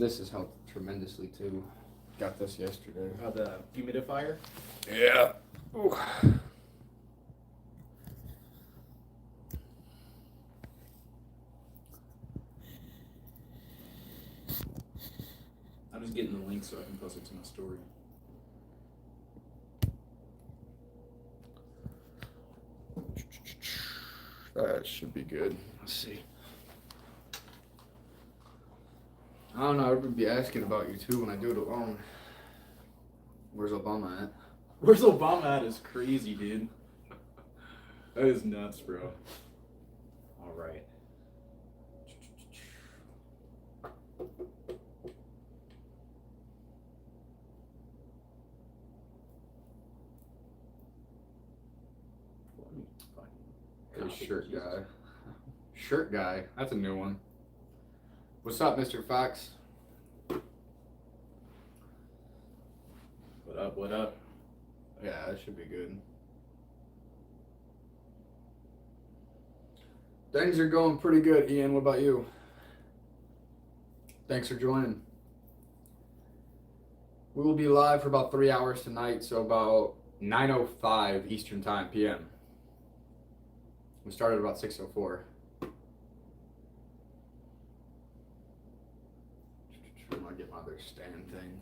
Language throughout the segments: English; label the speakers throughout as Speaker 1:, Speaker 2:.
Speaker 1: This has helped tremendously too. Got this yesterday.
Speaker 2: The humidifier?
Speaker 1: Yeah. Ooh.
Speaker 2: I'm just getting the link so I can post it to my story.
Speaker 1: That should be good. Let's see. I don't know, I would be asking about you too when I do it alone. Where's Obama at?
Speaker 2: Where's Obama at is crazy, dude. That is nuts, bro. Alright.
Speaker 1: Hey, shirt guy. Shirt guy. That's a new one. What's up, Mr. Fox?
Speaker 2: What up, what up?
Speaker 1: Yeah, that should be good. Things are going pretty good, Ian. What about you? Thanks for joining. We will be live for about 3 hours tonight, so about 9:05 Eastern Time, PM. We started about 6:04. I'm gonna get my other stand thing.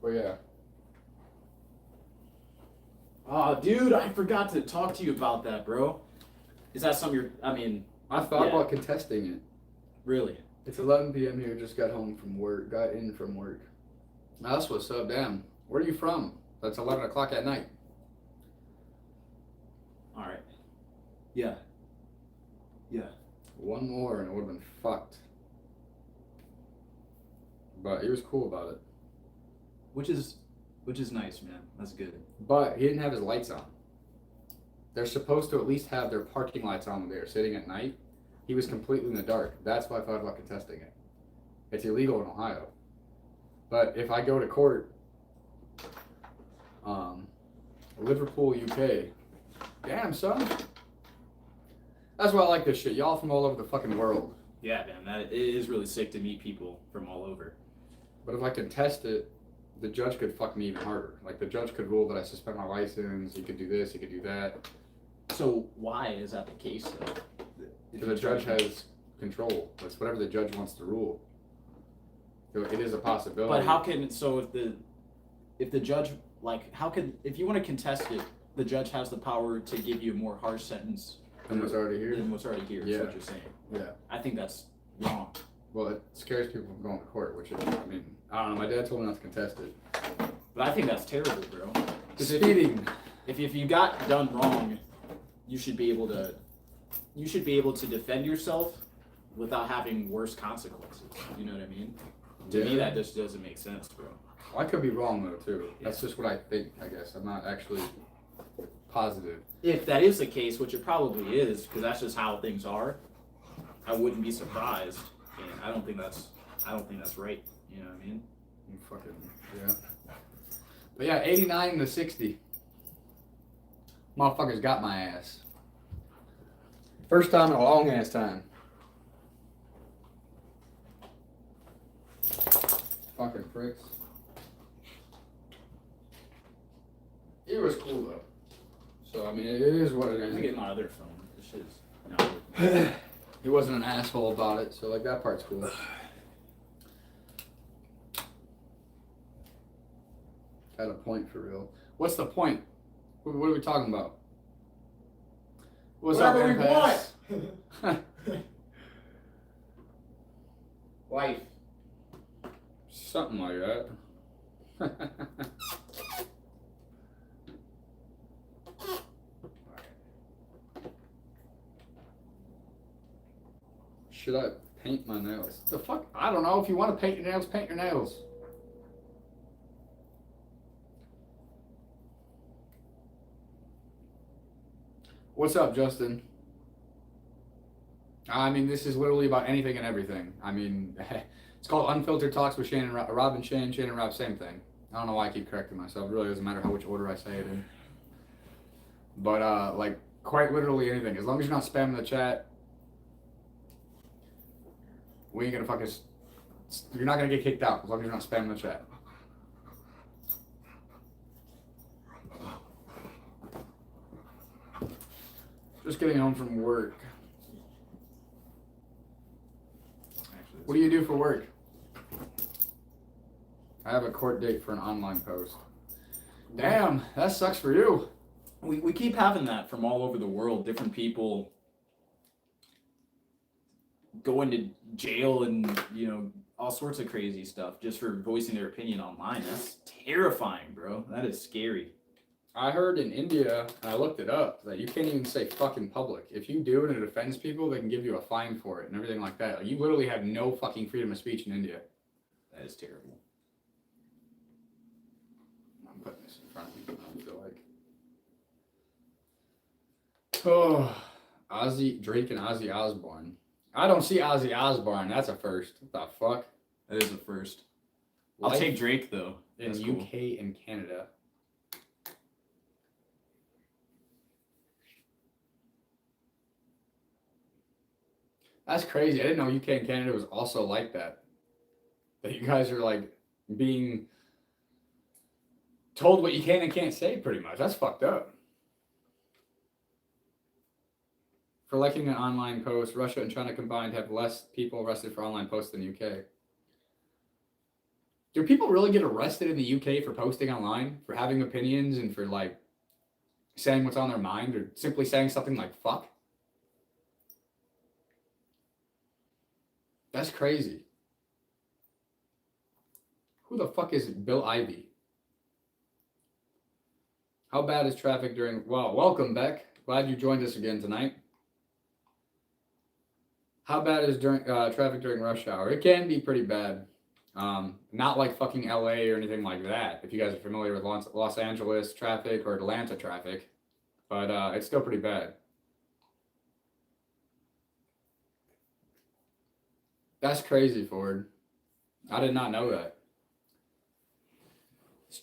Speaker 1: But yeah.
Speaker 2: Oh, dude, I forgot to talk to you about that, bro. Is that something you're,
Speaker 1: I thought about contesting it.
Speaker 2: Really?
Speaker 1: It's 11 p.m. here, just got in from work. Now, that's what's up, damn. Where are you from? That's 11 o'clock at night.
Speaker 2: Alright. Yeah. Yeah.
Speaker 1: One more and it would have been fucked. But he was cool about it.
Speaker 2: Which is nice, man. That's good.
Speaker 1: But he didn't have his lights on. They're supposed to at least have their parking lights on when they're sitting at night. He was completely in the dark. That's why I thought about contesting it. It's illegal in Ohio. But if I go to court, Liverpool, UK, damn, son. That's why I like this shit. Y'all from all over the fucking world.
Speaker 2: Yeah, man. It is really sick to meet people from all over.
Speaker 1: But if I contest it, the judge could fuck me even harder. Like, the judge could rule that I suspend my license, he could do this, he could do that.
Speaker 2: So why is that the case, though?
Speaker 1: Because the judge has control. That's whatever the judge wants to rule. So it is a possibility.
Speaker 2: But how can, so if the judge, like, how could, if you want to contest it, the judge has the power to give you a more harsh sentence
Speaker 1: than what's already here?
Speaker 2: Than what's already here, is what you're saying.
Speaker 1: Yeah.
Speaker 2: I think that's wrong.
Speaker 1: Well, it scares people from going to court, which is, I don't know, my dad told me not to contest it.
Speaker 2: But I think that's terrible, bro.
Speaker 1: Speeding.
Speaker 2: If you got done wrong, you should be able to defend yourself without having worse consequences. You know what I mean? To me, that just doesn't make sense, bro.
Speaker 1: Well, I could be wrong, though, too. That's just what I think, I guess. I'm not actually positive.
Speaker 2: If that is the case, which it probably is, because that's just how things are, I wouldn't be surprised. And I don't think that's right. You know what I mean?
Speaker 1: Fucking, yeah. But yeah, 89 to 60. Motherfuckers got my ass. First time in a long ass time. Fucking pricks. It was cool though. So it is what it is.
Speaker 2: I get my other phone. This shit's not.
Speaker 1: He wasn't an asshole about it, so like that part's cool. Got a point for real. What's the point? What are we talking about? What's
Speaker 2: Whatever
Speaker 1: up,
Speaker 2: we want. Wife.
Speaker 1: Something like that. Should I paint my nails? The fuck? I don't know. If you want to paint your nails, paint your nails. What's up, Justin? This is literally about anything and everything. It's called Unfiltered Talks with Shane and Rob and Shane. Shane and Rob, same thing. I don't know why I keep correcting myself. It really doesn't matter which order I say it in. But like quite literally anything. As long as you're not spamming the chat, we ain't gonna fucking. You're not gonna get kicked out as long as you're not spamming the chat. Just getting home from work. What do you do for work? I have a court date for an online post. Damn, that sucks for you.
Speaker 2: We keep having that from all over the world. Different people going to jail and, you know, all sorts of crazy stuff just for voicing their opinion online. That's terrifying, bro. That is scary.
Speaker 1: I heard in India, and I looked it up, that you can't even say fuck in public. If you do and it offends people, they can give you a fine for it and everything like that. Like, you literally have no fucking freedom of speech in India.
Speaker 2: That is terrible.
Speaker 1: I'm putting this in front of me. I feel like. Oh, Drake and Ozzy Osbourne. I don't see Ozzy Osbourne. That's a first. What the fuck?
Speaker 2: That is a first. I'll take Drake though.
Speaker 1: In
Speaker 2: That's
Speaker 1: UK
Speaker 2: cool.
Speaker 1: and Canada. That's crazy. I didn't know UK and Canada was also like that. That you guys are like being told what you can and can't say pretty much. That's fucked up. For liking an online post, Russia and China combined have less people arrested for online posts than the UK. Do people really get arrested in the UK for posting online, for having opinions and for like saying what's on their mind or simply saying something like fuck? That's crazy. Who the fuck is Bill Ivy? How bad is traffic during... Well, welcome, Beck. Glad you joined us again tonight. How bad is traffic during rush hour? It can be pretty bad. Not like fucking LA or anything like that, if you guys are familiar with Los Angeles traffic or Atlanta traffic. But it's still pretty bad. That's crazy, Ford. I did not know that.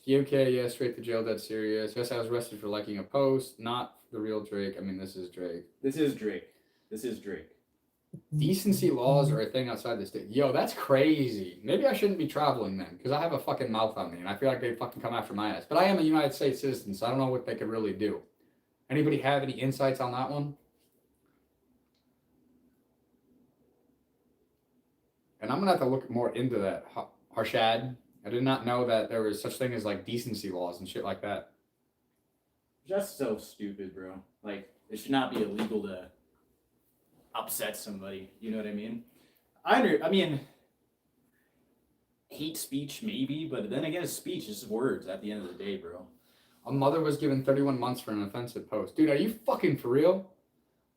Speaker 1: Okay, yeah, straight to jail, dead serious. Yes, I was arrested for liking a post, not the real Drake. I mean, this is Drake.
Speaker 2: This is Drake. This is Drake.
Speaker 1: Decency laws are a thing outside the state. Yo, that's crazy. Maybe I shouldn't be traveling then, because I have a fucking mouth on me, and I feel like they'd fucking come after my ass. But I am a United States citizen, so I don't know what they could really do. Anybody have any insights on that one? And I'm going to have to look more into that. Harshad, I did not know that there was such thing as, like, decency laws and shit like that.
Speaker 2: That's so stupid, bro. Like, it should not be illegal to upset somebody. You know what I mean? I mean, hate speech maybe, but then again, speech is words at the end of the day, bro.
Speaker 1: A mother was given 31 months for an offensive post. Dude, are you fucking for real?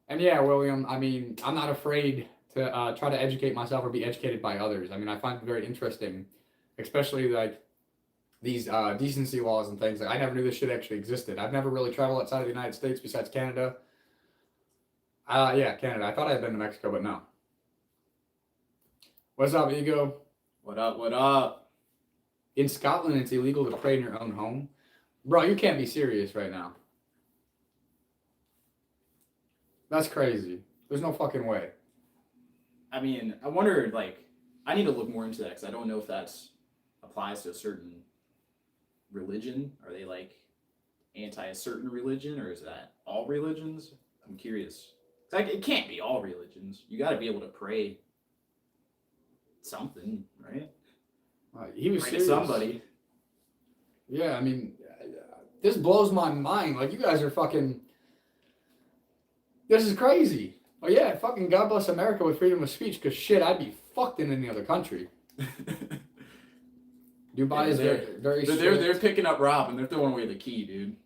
Speaker 1: And yeah, William, I mean, I'm not afraid to try to educate myself or be educated by others. I mean, I find it very interesting, especially like these decency laws and things. Like, I never knew this shit actually existed. I've never really traveled outside of the United States besides Canada. Yeah, Canada. I thought I had been to Mexico, but no. What's up, Ego?
Speaker 2: What up, what up?
Speaker 1: In Scotland, it's illegal to pray in your own home. Bro, you can't be serious right now. That's crazy. There's no fucking way.
Speaker 2: I mean, I wonder, like, I need to look more into that because I don't know if that applies to a certain religion. Are they, like, anti a certain religion, or is that all religions? I'm curious. Like, it can't be all religions. You got to be able to pray something, right?
Speaker 1: He was
Speaker 2: Pray
Speaker 1: serious.
Speaker 2: to somebody.
Speaker 1: Yeah, I mean, this blows my mind. Like, you guys are fucking... This is crazy. Oh yeah, fucking God bless America with freedom of speech, because shit, I'd be fucked in any other country. Dubai is very strict.
Speaker 2: They're picking up Robb, and they're throwing away the key, dude.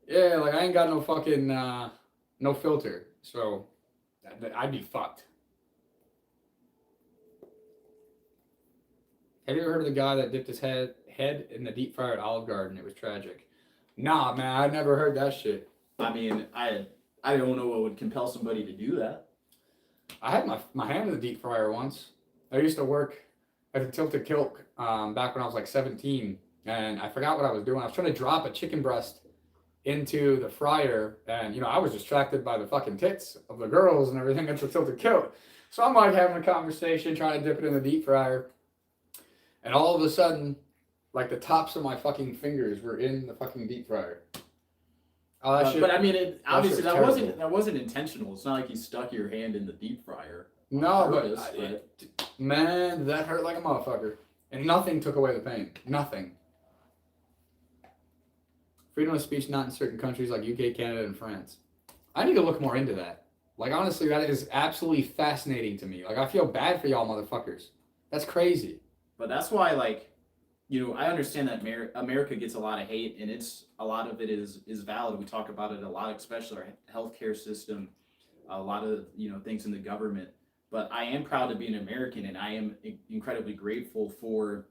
Speaker 1: Yeah, like, I ain't got no fucking, no filter, so I'd be fucked. Have you ever heard of the guy that dipped his head in the deep fried Olive Garden? It was tragic. Nah, man, I never heard that shit.
Speaker 2: I mean, I don't know what would compel somebody to do that.
Speaker 1: I had my hand in the deep fryer once. I used to work at the Tilted Kilt back when I was like 17, and I forgot what I was doing. I was trying to drop a chicken breast into the fryer, and I was distracted by the fucking tits of the girls and everything at the Tilted Kilt. So I'm like having a conversation, trying to dip it in the deep fryer, and all of a sudden, like the tops of my fucking fingers were in the fucking deep fryer. Oh, that shit,
Speaker 2: but I mean, obviously
Speaker 1: that
Speaker 2: that wasn't intentional. It's not like you stuck your hand in the deep fryer.
Speaker 1: No,
Speaker 2: purpose,
Speaker 1: but man, that hurt like a motherfucker, and nothing took away the pain. Nothing. Freedom of speech not in certain countries like UK, Canada, and France. I need to look more into that. Like, honestly, that is absolutely fascinating to me. Like, I feel bad for y'all motherfuckers. That's crazy.
Speaker 2: But that's why, like, I understand that America gets a lot of hate, and a lot of it is valid. We talk about it a lot, especially our healthcare system, a lot of things in the government. But I am proud to be an American, and I am incredibly grateful for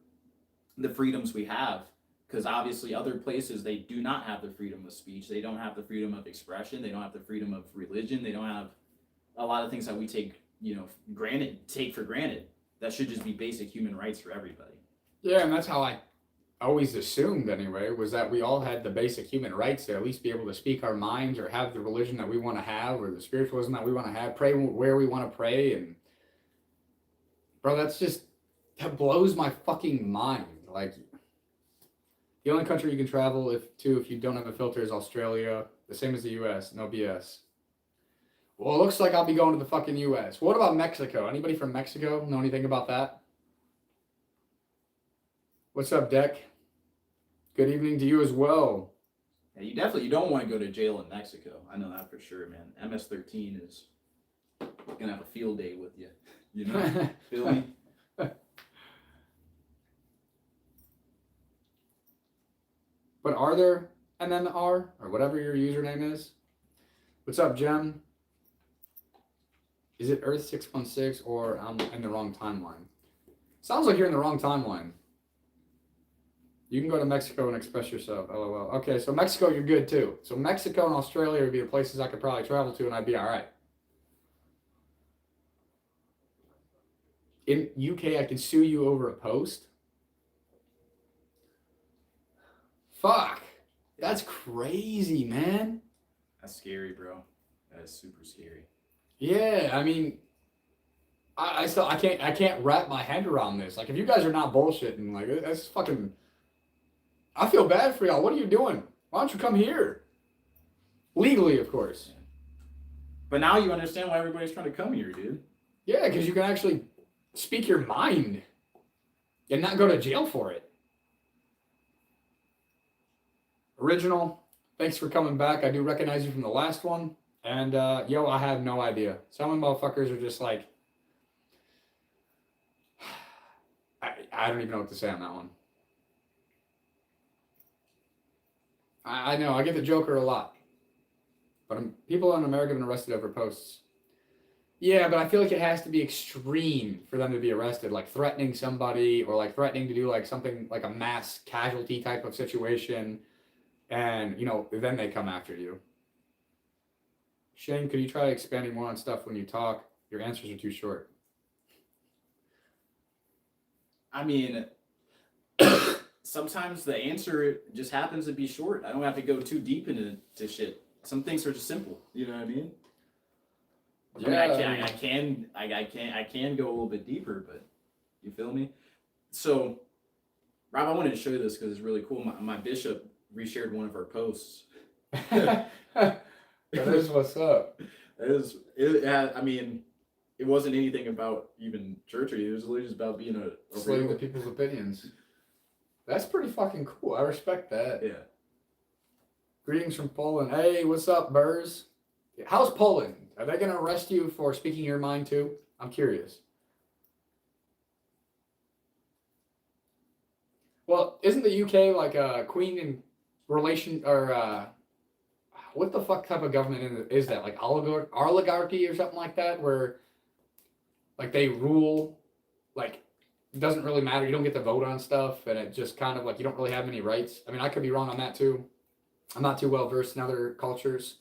Speaker 2: the freedoms we have. Because obviously other places, they do not have the freedom of speech. They don't have the freedom of expression. They don't have the freedom of religion. They don't have a lot of things that we take for granted. That should just be basic human rights for everybody.
Speaker 1: Yeah, and that's how I always assumed anyway, was that we all had the basic human rights to at least be able to speak our minds or have the religion that we want to have or the spiritualism that we want to have, pray where we want to pray. And bro, that blows my fucking mind. Like, the only country you can travel if you don't have a filter is Australia. The same as the US. No BS. Well, it looks like I'll be going to the fucking US. What about Mexico? Anybody from Mexico know anything about that? What's up, Deck? Good evening to you as well.
Speaker 2: Yeah, you don't want to go to jail in Mexico. I know that for sure, man. MS-13 is gonna have a field day with you. Feel me?
Speaker 1: But are there MMR or whatever your username is? What's up, Jem? Is it Earth 616 or I'm in the wrong timeline? Sounds like you're in the wrong timeline. You can go to Mexico and express yourself. LOL. Okay, so Mexico, you're good too. So Mexico and Australia would be the places I could probably travel to and I'd be all right. In UK, I could sue you over a post. Fuck. That's crazy, man.
Speaker 2: That's scary, bro. That is super scary.
Speaker 1: Yeah, I mean, I can't wrap my head around this. Like, if you guys are not bullshitting, like, that's fucking. I feel bad for y'all. What are you doing? Why don't you come here? Legally, of course.
Speaker 2: Yeah. But now you understand why everybody's trying to come here, dude.
Speaker 1: Yeah, because you can actually speak your mind and not go to jail for it. Original, thanks for coming back. I do recognize you from the last one. And, I have no idea. Some of the motherfuckers are just like, I don't even know what to say on that one. I know, I get the Joker a lot. But people in America have been arrested over posts. Yeah, but I feel like it has to be extreme for them to be arrested. Like threatening somebody or like threatening to do like something like a mass casualty type of situation. And, then they come after you. Shane, could you try expanding more on stuff when you talk? Your answers are too short.
Speaker 2: I mean, sometimes the answer just happens to be short. I don't have to go too deep into shit. Some things are just simple. You know what I mean?
Speaker 1: Yeah,
Speaker 2: I can go a little bit deeper, but you feel me? So, Rob, I wanted to show you this because it's really cool. My bishop reshared one of our posts.
Speaker 1: That is what's up.
Speaker 2: It wasn't anything about even church or anything. It was literally just about being a
Speaker 1: Slating the people's opinions. That's pretty fucking cool. I respect that.
Speaker 2: Yeah.
Speaker 1: Greetings from Poland. Hey, what's up, Burrs? How's Poland? Are they going to arrest you for speaking your mind too? I'm curious. Well, isn't the UK like a queen in relation or what the fuck type of government is that? Like oligarchy or something like that, where like they rule, like it doesn't really matter. You don't get to vote on stuff, and it just kind of like you don't really have any rights. I mean, I could be wrong on that too. I'm not too well versed in other cultures.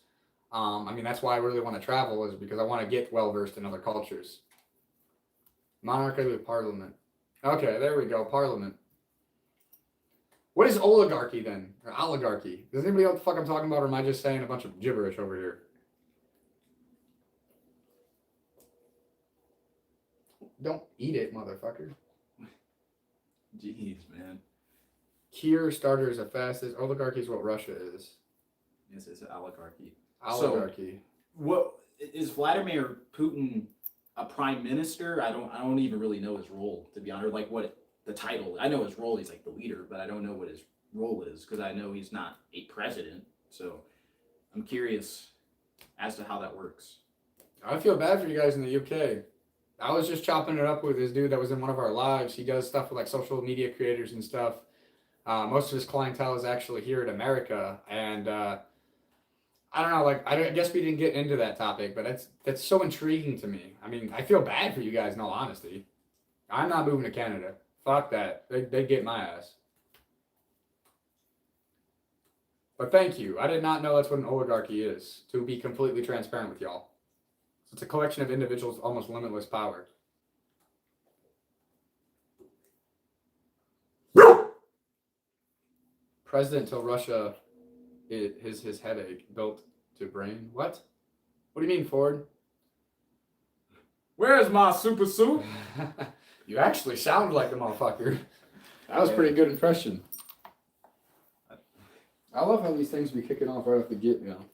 Speaker 1: That's why I really want to travel, is because I want to get well versed in other cultures. Monarchy with parliament. Okay, there we go. Parliament. What is oligarchy then? Or oligarchy? Does anybody know what the fuck I'm talking about, or am I just saying a bunch of gibberish over here? Don't eat it, motherfucker.
Speaker 2: Jeez, man.
Speaker 1: Kier starters as fast as oligarchy is what Russia is.
Speaker 2: Yes, it's an oligarchy.
Speaker 1: Oligarchy.
Speaker 2: So, what is Vladimir Putin a prime minister? I don't even really know his role, to be honest. Like what the title. I know his role. He's like the leader, but I don't know what his role is because I know he's not a president. So I'm curious as to how that works.
Speaker 1: I feel bad for you guys in the UK. I was just chopping it up with this dude that was in one of our lives. He does stuff with like social media creators and stuff. Most of his clientele is actually here in America, and I don't know. Like I guess we didn't get into that topic, but that's so intriguing to me. I mean, I feel bad for you guys in all honesty. I'm not moving to Canada. Fuck that. They get my ass. But thank you. I did not know that's what an oligarchy is. To be completely transparent with y'all. It's a collection of individuals with almost limitless power. President till Russia his headache built to brain. What? What do you mean, Ford?
Speaker 2: Where's my super suit?
Speaker 1: You actually sound like the motherfucker. That was a pretty good impression. I love how these things be kicking off right off the get, you know.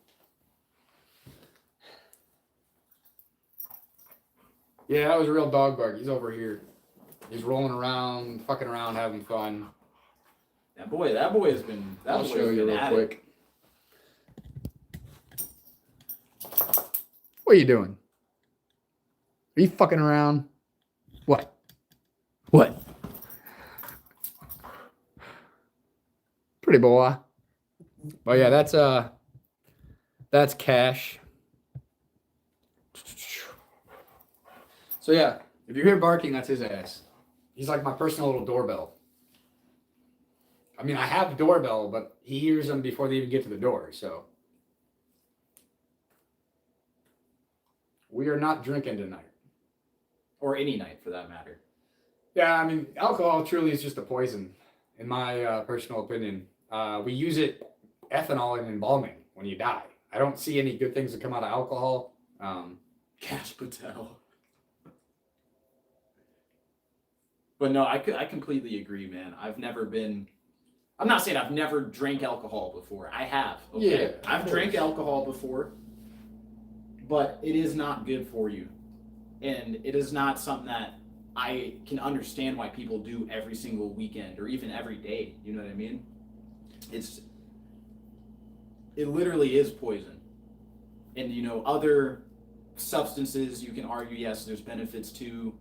Speaker 1: Yeah, that was a real dog bark. He's over here. He's rolling around, fucking around, having fun.
Speaker 2: That boy has been.
Speaker 1: I'll show you real quick. What are you doing? Are you fucking around? What? What? Pretty boy. Oh yeah, that's Cash. So yeah, if you hear barking, that's his ass. He's like my personal little doorbell. I mean, I have a doorbell, but he hears them before they even get to the door, so. We are not drinking tonight.
Speaker 2: Or any night, for that matter.
Speaker 1: Yeah, I mean, alcohol truly is just a poison, in my personal opinion. We use ethanol in embalming when you die. I don't see any good things that come out of alcohol.
Speaker 2: Cash Patel. But no, I completely agree, man. I'm not saying I've never drank alcohol before. I have. Okay?
Speaker 1: Yeah,
Speaker 2: I've drank alcohol before, but it is not good for you. And it is not something that I can understand why people do every single weekend or even every day. You know what I mean? It literally is poison. And, other substances, you can argue, yes, there's benefits to.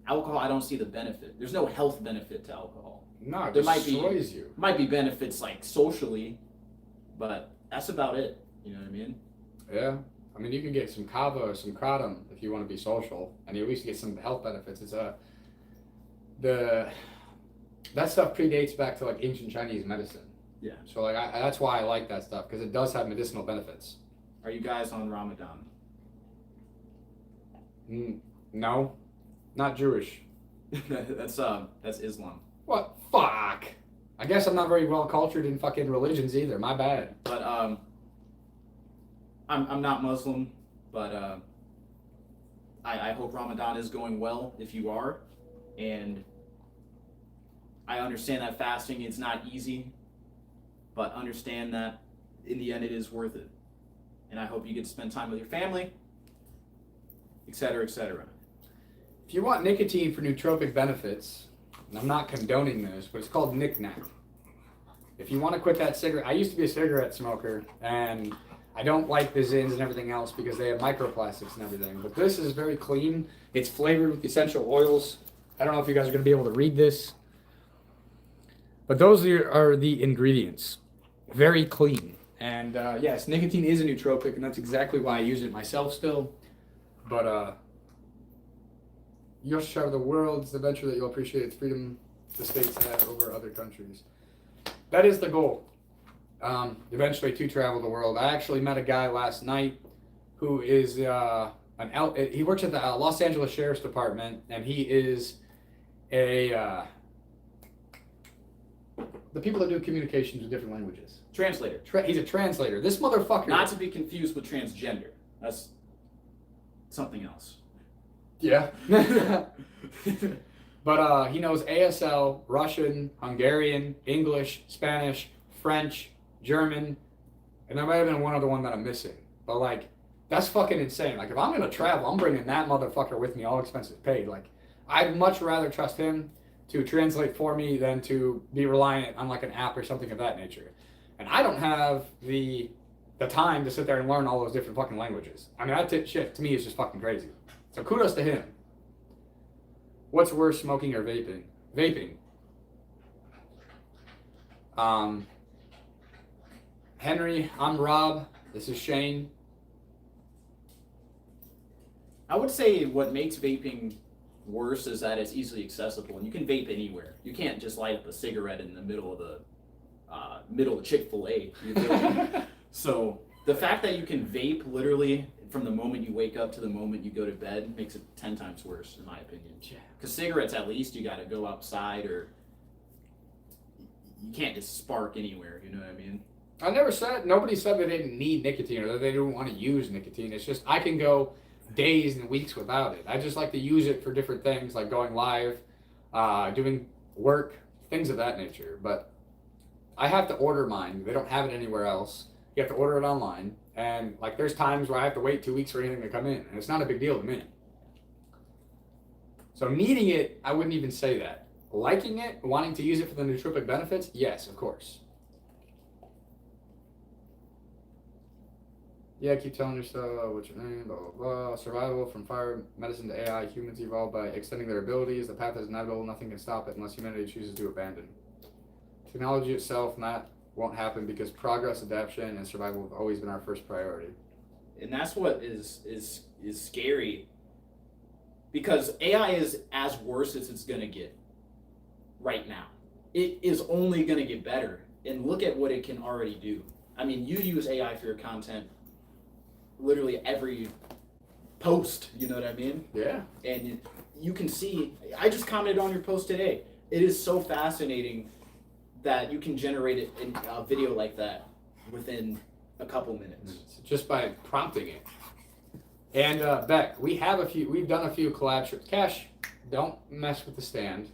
Speaker 2: Alcohol, I don't see the benefit. There's no health benefit to alcohol.
Speaker 1: No, it
Speaker 2: there
Speaker 1: destroys you.
Speaker 2: Might be benefits like socially, but that's about it. You know what I mean?
Speaker 1: Yeah. I mean, you can get some kava or some kratom if you want to be social, and you at least get some health benefits. That stuff predates back to like ancient Chinese medicine.
Speaker 2: Yeah.
Speaker 1: So like that's why I like that stuff, because it does have medicinal benefits.
Speaker 2: Are you guys on Ramadan?
Speaker 1: No, not Jewish.
Speaker 2: That's Islam.
Speaker 1: What? Fuck. I guess I'm not very well cultured in fucking religions either. My bad.
Speaker 2: But I'm not Muslim, but I hope Ramadan is going well if you are, and I understand that fasting is not easy, but understand that in the end it is worth it, and I hope you get to spend time with your family, etc., etc.
Speaker 1: If you want nicotine for nootropic benefits, and I'm not condoning this, but it's called knick-knack. If you want to quit that cigarette, I used to be a cigarette smoker, and I don't like the Zins and everything else because they have microplastics and everything. But this is very clean. It's flavored with essential oils. I don't know if you guys are going to be able to read this. But those are the ingredients. Very clean. And yes, nicotine is a nootropic, and that's exactly why I use it myself still. But you'll share the world's the venture that you'll appreciate its freedom the states have over other countries. That is the goal. Eventually to travel the world. I actually met a guy last night who is he works at the Los Angeles Sheriff's Department, and he is the people that do communications with different languages.
Speaker 2: Translator.
Speaker 1: He's a translator. This motherfucker.
Speaker 2: Not to be confused with transgender. That's something else.
Speaker 1: Yeah. But he knows ASL, Russian, Hungarian, English, Spanish, French, German, and there might have been one other one that I'm missing. But like, that's fucking insane. Like, if I'm gonna travel, I'm bringing that motherfucker with me, all expenses paid. Like, I'd much rather trust him to translate for me than to be reliant on like an app or something of that nature. And I don't have the time to sit there and learn all those different fucking languages. I mean, that shit to me is just fucking crazy. So kudos to him. What's worse, smoking or vaping? Vaping. Henry, I'm Rob. This is Shane.
Speaker 2: I would say what makes vaping worse is that it's easily accessible, and you can vape anywhere. You can't just light up a cigarette in the middle of Chick-fil-A. You feel me? So the fact that you can vape literally from the moment you wake up to the moment you go to bed makes it 10 times worse, in my opinion. Because cigarettes, at least you got to go outside, or you can't just spark anywhere. You know what I mean?
Speaker 1: Nobody said they didn't need nicotine or that they didn't want to use nicotine. It's just I can go days and weeks without it. I just like to use it for different things, like going live, doing work, things of that nature. But I have to order mine. They don't have it anywhere else. You have to order it online. And like, there's times where I have to wait 2 weeks for anything to come in, and it's not a big deal to me. So needing it, I wouldn't even say that. Liking it, wanting to use it for the nootropic benefits, yes, of course. Yeah, keep telling yourself what's your name, blah, blah, blah. Survival from fire, medicine to AI. Humans evolved by extending their abilities. The path is inevitable. Nothing can stop it unless humanity chooses to abandon. Technology itself won't happen because progress, adaptation, and survival have always been our first priority.
Speaker 2: And that's what is scary, because AI is as worse as it's going to get right now. It is only going to get better. And look at what it can already do. I mean, you use AI for your content literally every post, you know what I mean?
Speaker 1: Yeah.
Speaker 2: And you can see, I just commented on your post today. It is so fascinating that you can generate it in a video like that within a couple minutes.
Speaker 1: Just by prompting it. And Beck, we've done a few collab shirts. Cash, don't mess with the stand.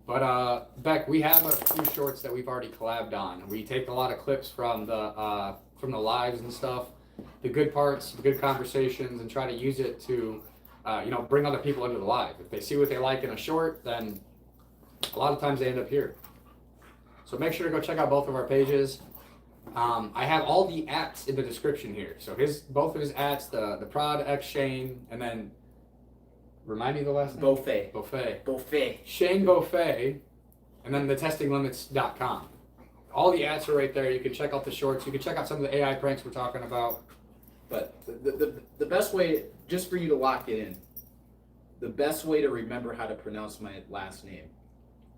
Speaker 1: But Beck, we have a few shorts that we've already collabed on. We take a lot of clips from the lives and stuff, the good parts, the good conversations, and try to use it to, bring other people into the live. If they see what they like in a short, then a lot of times they end up here. So make sure to go check out both of our pages. I have all the ats in the description here. So both of his ats, the Prod X Shane, and then remind me the last name?
Speaker 2: Beaufait.
Speaker 1: Shane Beaufait, and then the testinglimits.com. All the ats are right there. You can check out the shorts. You can check out some of the AI pranks we're talking about.
Speaker 2: But the best way, just for you to lock it in, the best way to remember how to pronounce my last name.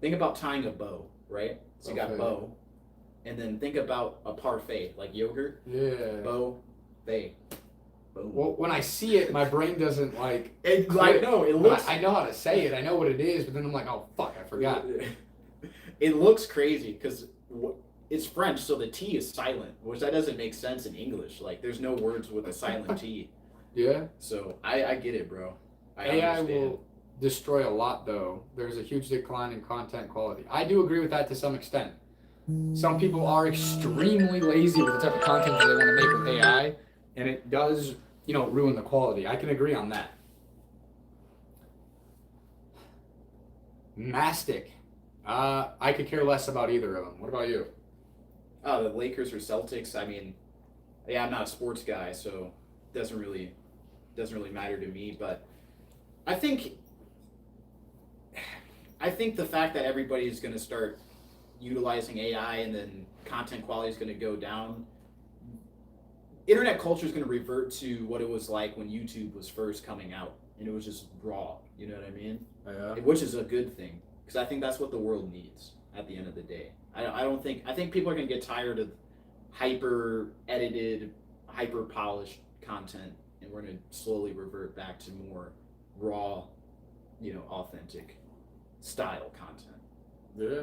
Speaker 2: Think about tying a bow, right? So you got bow, and then think about a parfait, like yogurt.
Speaker 1: Yeah.
Speaker 2: Beaufait. Boom.
Speaker 1: Well, when I see it, my brain doesn't like.
Speaker 2: I know it looks.
Speaker 1: I know how to say it. I know what it is, but then I'm like, oh fuck, I forgot.
Speaker 2: It looks crazy because it's French, so the T is silent, which that doesn't make sense in English. Like, there's no words with a silent T.
Speaker 1: Yeah.
Speaker 2: So I get it, bro.
Speaker 1: AI will destroy a lot, though. There's a huge decline in content quality. I do agree with that to some extent. Some people are extremely lazy with the type of content that they want to make with AI, and it does, ruin the quality. I can agree on that. Mastic. I could care less about either of them. What about you?
Speaker 2: Oh, the Lakers or Celtics. I mean, yeah, I'm not a sports guy, so it doesn't really matter to me. But I think the fact that everybody is going to start utilizing AI and then content quality is going to go down, internet culture is going to revert to what it was like when YouTube was first coming out, and it was just raw. You know what I mean?
Speaker 1: Yeah.
Speaker 2: Which is a good thing, because I think that's what the world needs at the end of the day. I think people are going to get tired of hyper edited, hyper polished content, and we're going to slowly revert back to more raw, authentic style content.
Speaker 1: Yeah.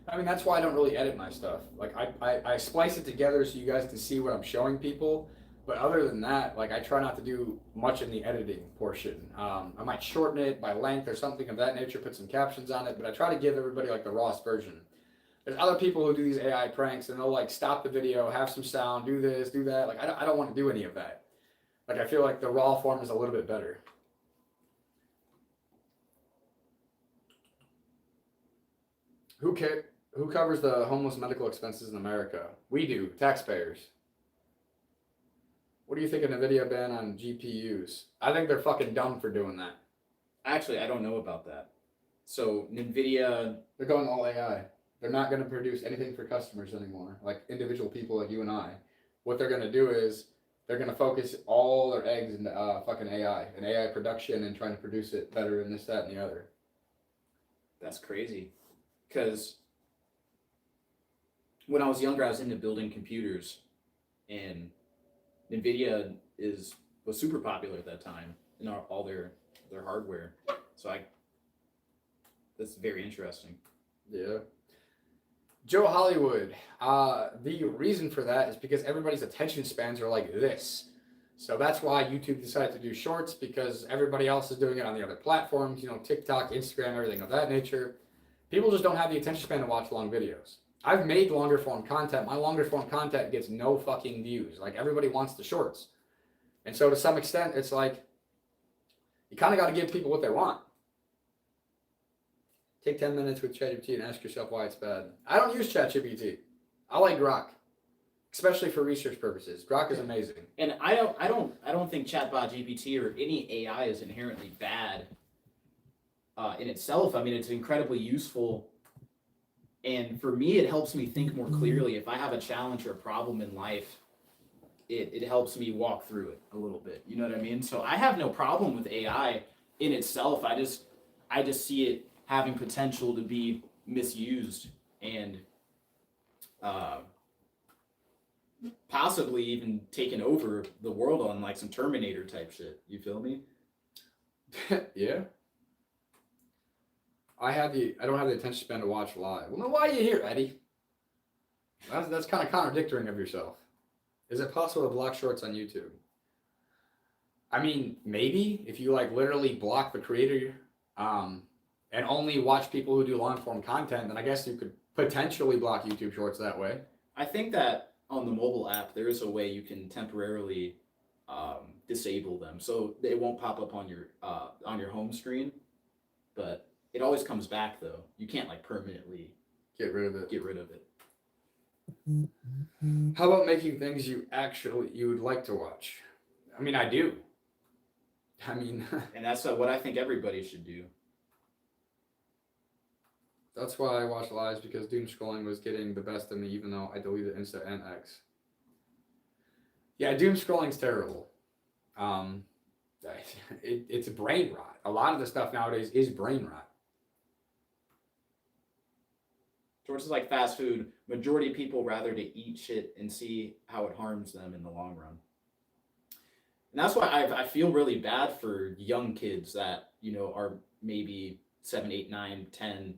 Speaker 1: I mean, that's why I don't really edit my stuff. Like, I splice it together so you guys can see what I'm showing people. But other than that, like, I try not to do much in the editing portion. I might shorten it by length or something of that nature, put some captions on it, but I try to give everybody, like, the rawest version. There's other people who do these AI pranks, and they'll, like, stop the video, have some sound, do this, do that. Like, I don't want to do any of that. Like, I feel like the raw form is a little bit better. Who covers the homeless medical expenses in America? We do, taxpayers. What do you think of NVIDIA ban on GPUs? I think they're fucking dumb for doing that.
Speaker 2: Actually, I don't know about that. So NVIDIA,
Speaker 1: They're going all AI. They're not going to produce anything for customers anymore, like individual people like you and I. What they're going to do is they're going to focus all their eggs into fucking AI and AI production and trying to produce it better and this, that, and the other.
Speaker 2: that's crazy. Because when I was younger, I was into building computers, and NVIDIA was super popular at that time in all their hardware. So that's very interesting.
Speaker 1: Yeah. Joe Hollywood. The reason for that is because everybody's attention spans are like this. So that's why YouTube decided to do shorts, because everybody else is doing it on the other platforms, TikTok, Instagram, everything of that nature. People just don't have the attention span to watch long videos. I've made longer form content. My longer form content gets no fucking views. Like, everybody wants the shorts. And so to some extent, it's like, you kind of got to give people what they want. Take 10 minutes with ChatGPT and ask yourself why it's bad. I don't use ChatGPT. I like Grok, especially for research purposes. Grok is amazing.
Speaker 2: And I don't think Chatbot GPT or any AI is inherently bad in itself. I mean, it's incredibly useful. And for me, it helps me think more clearly. If I have a challenge or a problem in life, it helps me walk through it a little bit. You know what I mean? So I have no problem with AI in itself. I just see it having potential to be misused and possibly even taken over the world on like some Terminator type shit. You feel me?
Speaker 1: Yeah. I don't have the attention span to watch live. Well, then why are you here, Eddie? That's kind of contradicting of yourself. Is it possible to block shorts on YouTube? I mean, maybe if you like literally block the creator, and only watch people who do long form content, then I guess you could potentially block YouTube shorts that way.
Speaker 2: I think that on the mobile app, there is a way you can temporarily disable them, so they won't pop up on your home screen, but it always comes back though. You can't like permanently
Speaker 1: get rid of it. How about making things you would like to watch? I mean, I do. And
Speaker 2: that's what I think everybody should do.
Speaker 1: That's why I watch lives, because doom scrolling was getting the best of me, even though I deleted Insta and X. Yeah, doom scrolling's terrible. It's brain rot. A lot of the stuff nowadays is brain rot.
Speaker 2: Towards like fast food, majority of people rather to eat shit and see how it harms them in the long run. And that's why I feel really bad for young kids that, are maybe 7, 8, 9, 10,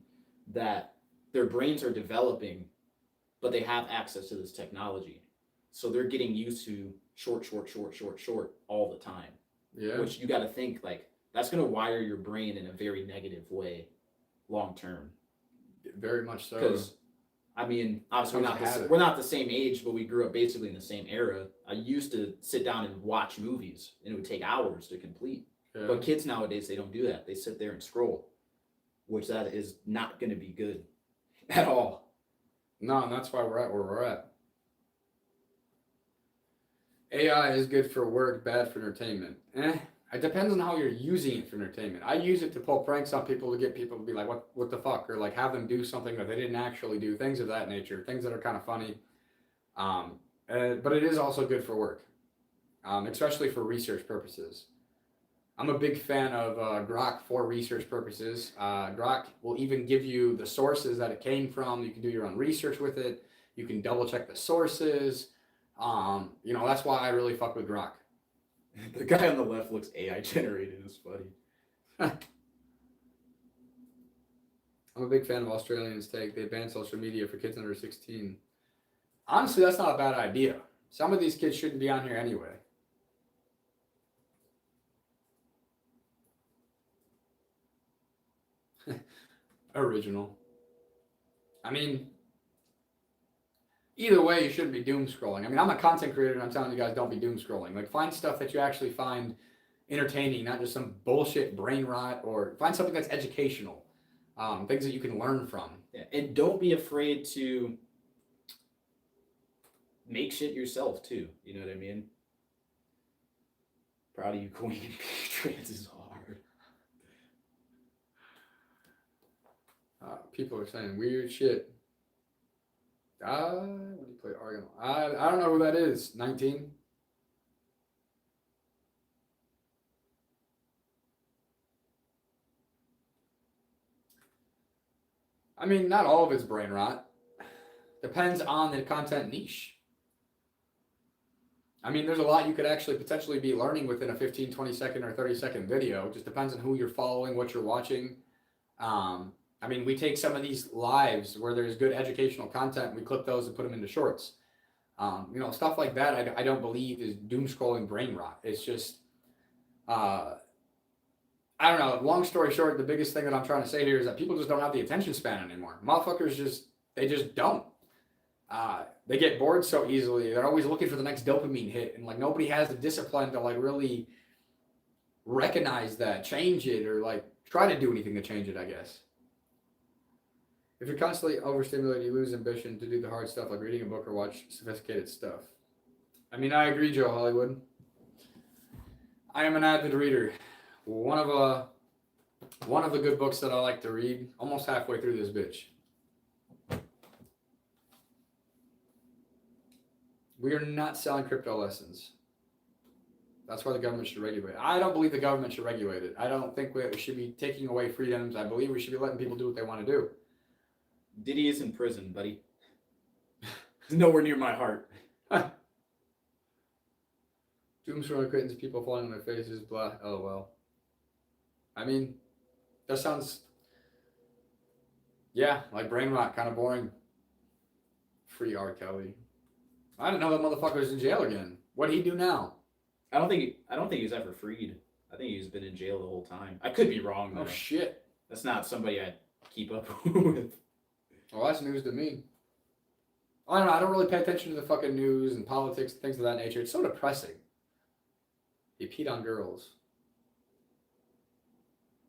Speaker 2: that their brains are developing, but they have access to this technology. So they're getting used to short all the time.
Speaker 1: Yeah.
Speaker 2: Which you got to think, like, that's going to wire your brain in a very negative way long term.
Speaker 1: Very much so.
Speaker 2: Because, I mean, obviously we're not the same age, but we grew up basically in the same era. I used to sit down and watch movies, and it would take hours to complete. Yeah. But kids nowadays, they don't do that. They sit there and scroll, which that is not going to be good at all.
Speaker 1: No, and that's why we're at where we're at. AI is good for work, bad for entertainment. It depends on how you're using it for entertainment. I use it to pull pranks on people, to get people to be like, what the fuck? Or like have them do something that they didn't actually do, things of that nature, things that are kind of funny. But it is also good for work, especially for research purposes. I'm a big fan of Grok for research purposes. Grok will even give you the sources that it came from. You can do your own research with it. You can double check the sources. That's why I really fuck with Grok.
Speaker 2: The guy on the left looks AI generated. It's funny.
Speaker 1: I'm a big fan of Australians' take. They ban social media for kids under 16. Honestly, that's not a bad idea. Some of these kids shouldn't be on here anyway. Original. I mean, either way, you shouldn't be doom scrolling. I mean, I'm a content creator and I'm telling you guys don't be doom scrolling. Like, find stuff that you actually find entertaining, not just some bullshit brain rot, or find something that's educational. Things that you can learn from.
Speaker 2: Yeah, and don't be afraid to make shit yourself too. You know what I mean? Proud of you, Queen. Trans is hard.
Speaker 1: People are saying weird shit. What do you play Argon? I don't know who that is. 19. I mean, not all of it's brain rot. Depends on the content niche. I mean, there's a lot you could actually potentially be learning within a 15, 20 second or 30-second video. It just depends on who you're following, what you're watching. I mean, we take some of these lives where there's good educational content, we clip those and put them into shorts. Stuff like that I don't believe is doom scrolling brain rot. It's just, I don't know. Long story short, the biggest thing that I'm trying to say here is that people just don't have the attention span anymore. Motherfuckers they just don't. They get bored so easily. They're always looking for the next dopamine hit, and like nobody has the discipline to like really recognize that, change it, or like try to do anything to change it, I guess. If you're constantly overstimulated, you lose ambition to do the hard stuff like reading a book or watch sophisticated stuff. I mean, I agree, Joe Hollywood. I am an avid reader. One of the good books that I like to read, almost halfway through this bitch. We are not selling crypto lessons. That's why the government should regulate it. I don't believe the government should regulate it. I don't think we should be taking away freedoms. I believe we should be letting people do what they want to do.
Speaker 2: Diddy is in prison, buddy. It's nowhere near my heart.
Speaker 1: Doomscrolling acquaintance, people falling on their faces, blah, lol. I mean, that sounds, like brain rot, kind of boring. Free R. Kelly. I didn't know that motherfucker was in jail again. What'd he do now?
Speaker 2: I don't think he's ever freed. I think he's been in jail the whole time. I could be wrong though.
Speaker 1: Oh shit.
Speaker 2: That's not somebody I keep up with.
Speaker 1: Well, that's news to me. I don't know. I don't really pay attention to the fucking news and politics and things of that nature. It's so depressing. You peed on girls.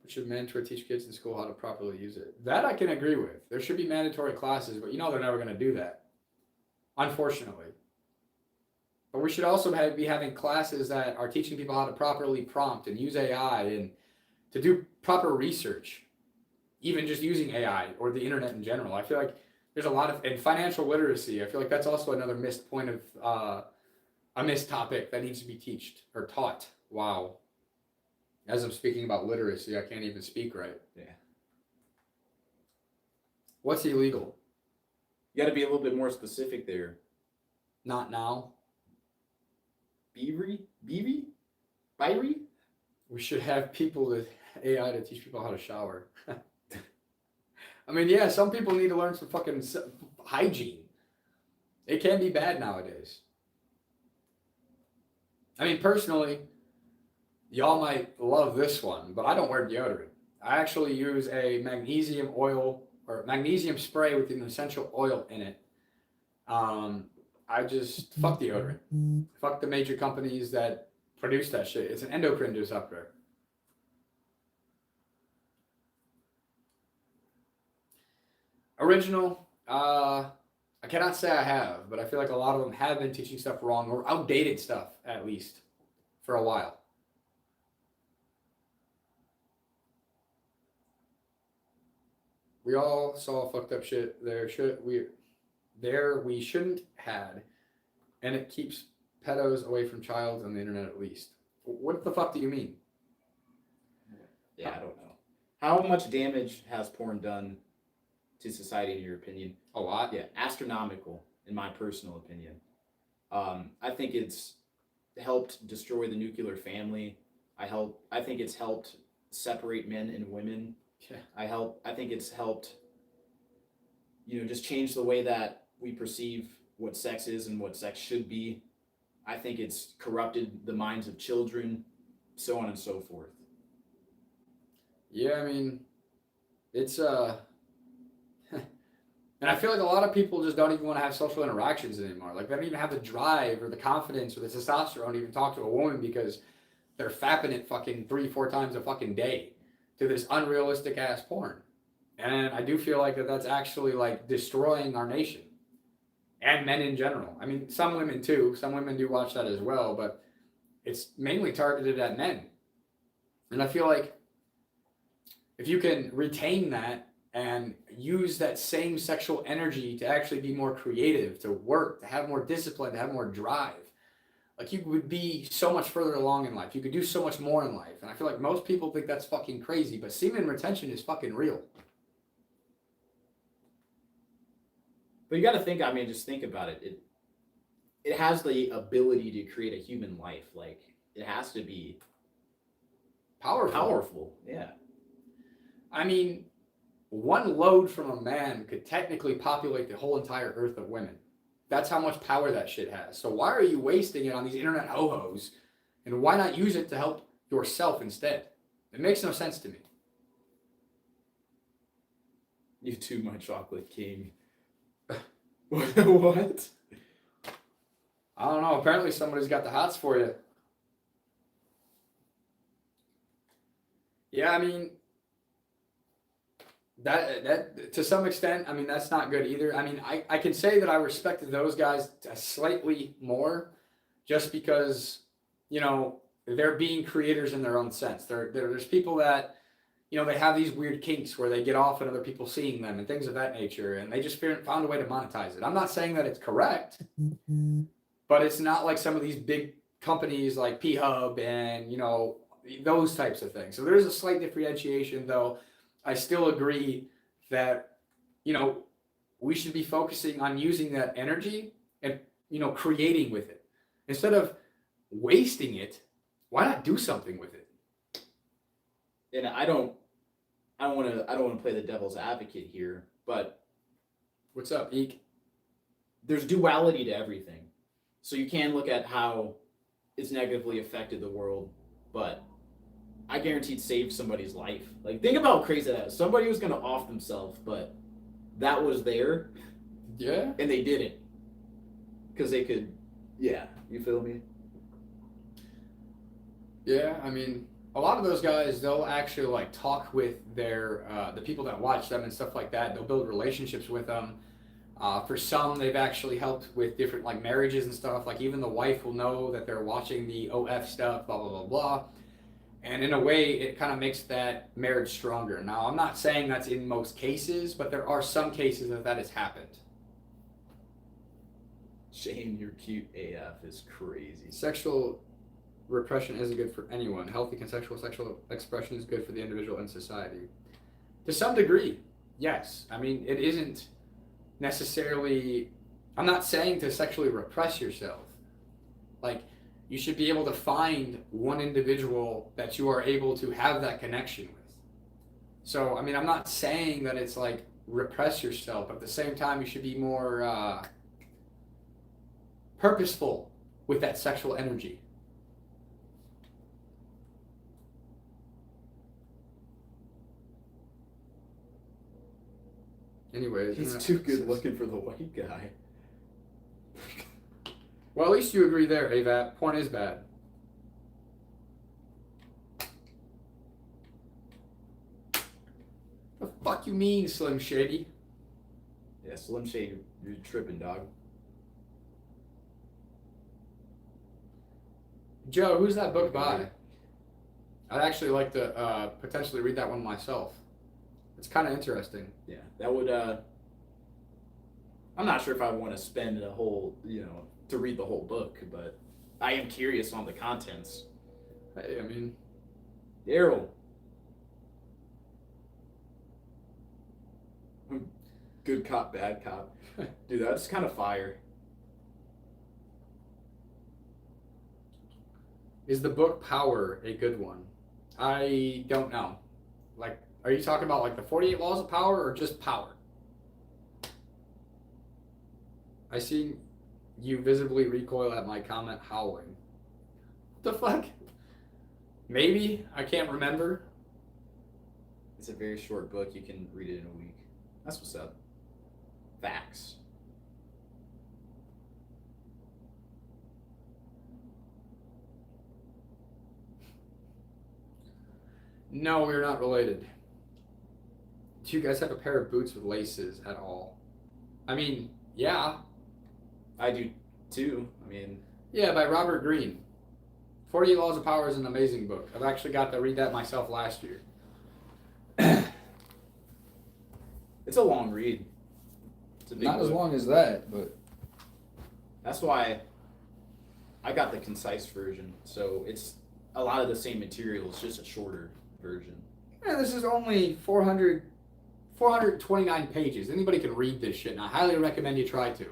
Speaker 1: But should mandatory teach kids in school how to properly use it? That I can agree with. There should be mandatory classes, but they're never going to do that. Unfortunately. But we should also be having classes that are teaching people how to properly prompt and use AI and to do proper research. Even just using AI or the internet in general. I feel like there's a lot of, and financial literacy, I feel like that's also another missed point of, a missed topic that needs to be taught. Wow. As I'm speaking about literacy, I can't even speak right.
Speaker 2: Yeah.
Speaker 1: What's illegal?
Speaker 2: You got to be a little bit more specific there.
Speaker 1: Not now.
Speaker 2: Beavery?
Speaker 1: We should have people with AI to teach people how to shower. I mean, yeah, some people need to learn some fucking hygiene. It can be bad nowadays. I mean, personally, y'all might love this one, but I don't wear deodorant. I actually use a magnesium spray with an essential oil in it. I just fuck deodorant. Fuck the major companies that produce that shit. It's an endocrine disruptor. Original, I cannot say I have, but I feel like a lot of them have been teaching stuff wrong, or outdated stuff, at least, for a while. We all saw fucked up shit we shouldn't had, and it keeps pedos away from child on the internet at least. What the fuck do you mean?
Speaker 2: Yeah, I don't know. How much damage has porn done to society, in your opinion?
Speaker 1: A lot.
Speaker 2: Yeah, astronomical, in my personal opinion. I think it's helped destroy the nuclear family. I think it's helped separate men and women.
Speaker 1: Yeah.
Speaker 2: I think it's helped, just change the way that we perceive what sex is and what sex should be. I think it's corrupted the minds of children, so on and so forth.
Speaker 1: Yeah, I mean, it's and I feel like a lot of people just don't even want to have social interactions anymore. Like they don't even have the drive or the confidence or the testosterone to even talk to a woman because they're fapping it fucking 3-4 times a fucking day to this unrealistic ass porn. And I do feel like that's actually like destroying our nation and men in general. I mean, some women too. Some women do watch that as well, but it's mainly targeted at men. And I feel like if you can retain that and use that same sexual energy to actually be more creative, to work, to have more discipline, to have more drive, like you would be so much further along in life. You could do so much more in life. And I feel like most people think that's fucking crazy, but semen retention is fucking real.
Speaker 2: But you got to think. I mean, just think about it. It has the ability to create a human life. Like it has to be powerful. Yeah.
Speaker 1: I mean, one load from a man could technically populate the whole entire earth of women. That's how much power that shit has. So why are you wasting it on these internet ho-hos? And why not use it to help yourself instead? It makes no sense to me.
Speaker 2: You too, my chocolate king. What?
Speaker 1: I don't know. Apparently somebody's got the hots for you. Yeah, I mean, that to some extent, I mean, that's not good either. I mean, I can say that I respected those guys slightly more just because, they're being creators in their own sense. There's people that, they have these weird kinks where they get off at other people seeing them and things of that nature, and they just found a way to monetize it. I'm not saying that it's correct, but it's not like some of these big companies like P-Hub and, those types of things. So there is a slight differentiation, though. I still agree that, we should be focusing on using that energy and, creating with it. Instead of wasting it, why not do something with it?
Speaker 2: And I don't want to play the devil's advocate here, but
Speaker 1: What's up, Eek?
Speaker 2: there's duality to everything. So you can look at how it's negatively affected the world, but I guarantee it saved somebody's life. Like, think about how crazy that is. Somebody was going to off themselves, but that was there.
Speaker 1: Yeah.
Speaker 2: And they didn't. Because they could, yeah, you feel me?
Speaker 1: Yeah, I mean, a lot of those guys, they'll actually like talk with their the people that watch them and stuff like that. They'll build relationships with them. For some, they've actually helped with different like marriages and stuff. Like even the wife will know that they're watching the OF stuff, blah blah blah blah. And in a way, it kind of makes that marriage stronger. Now, I'm not saying that's in most cases, but there are some cases that has happened.
Speaker 2: Shane, you're cute AF is crazy.
Speaker 1: Sexual repression isn't good for anyone. Healthy consensual sexual expression is good for the individual and society. To some degree, yes. I mean, it isn't necessarily... I'm not saying to sexually repress yourself. Like, you should be able to find one individual that you are able to have that connection with. So, I mean, I'm not saying that it's like repress yourself, but at the same time, you should be more purposeful with that sexual energy. Anyways,
Speaker 2: He's too good looking for the white guy.
Speaker 1: Well, at least you agree there, AVAP. Porn is bad. The fuck you mean, Slim Shady?
Speaker 2: Yeah, Slim Shady, you're tripping, dog.
Speaker 1: Joe, who's that book by? I'd actually like to potentially read that one myself. It's kind of interesting.
Speaker 2: Yeah, that would, I'm not sure if I want to spend a whole, to read the whole book, but I am curious on the contents.
Speaker 1: Hey, I mean...
Speaker 2: Daryl. Good cop, bad cop. Dude, that's kind of fire.
Speaker 1: Is the book Power a good one? I don't know. Like, Are you talking about like the 48 Laws of Power or just power? I see you visibly recoil at my comment, howling. What the fuck? Maybe? I can't remember.
Speaker 2: It's a very short book. You can read it in a week. That's what's up. Facts.
Speaker 1: No, we're not related. Do you guys have a pair of boots with laces at all? I mean, yeah.
Speaker 2: I do too. I mean,
Speaker 1: Yeah, by Robert Greene. 48 Laws of Power is an amazing book. I've actually got to read that myself last year.
Speaker 2: it's a long read. It's a big
Speaker 1: Not
Speaker 2: book.
Speaker 1: as long as that, but
Speaker 2: That's why I got the concise version. So it's a lot of the same material. It's just a shorter version.
Speaker 1: yeah, this is only 429 pages. Anybody can read this shit, and I highly recommend you try to.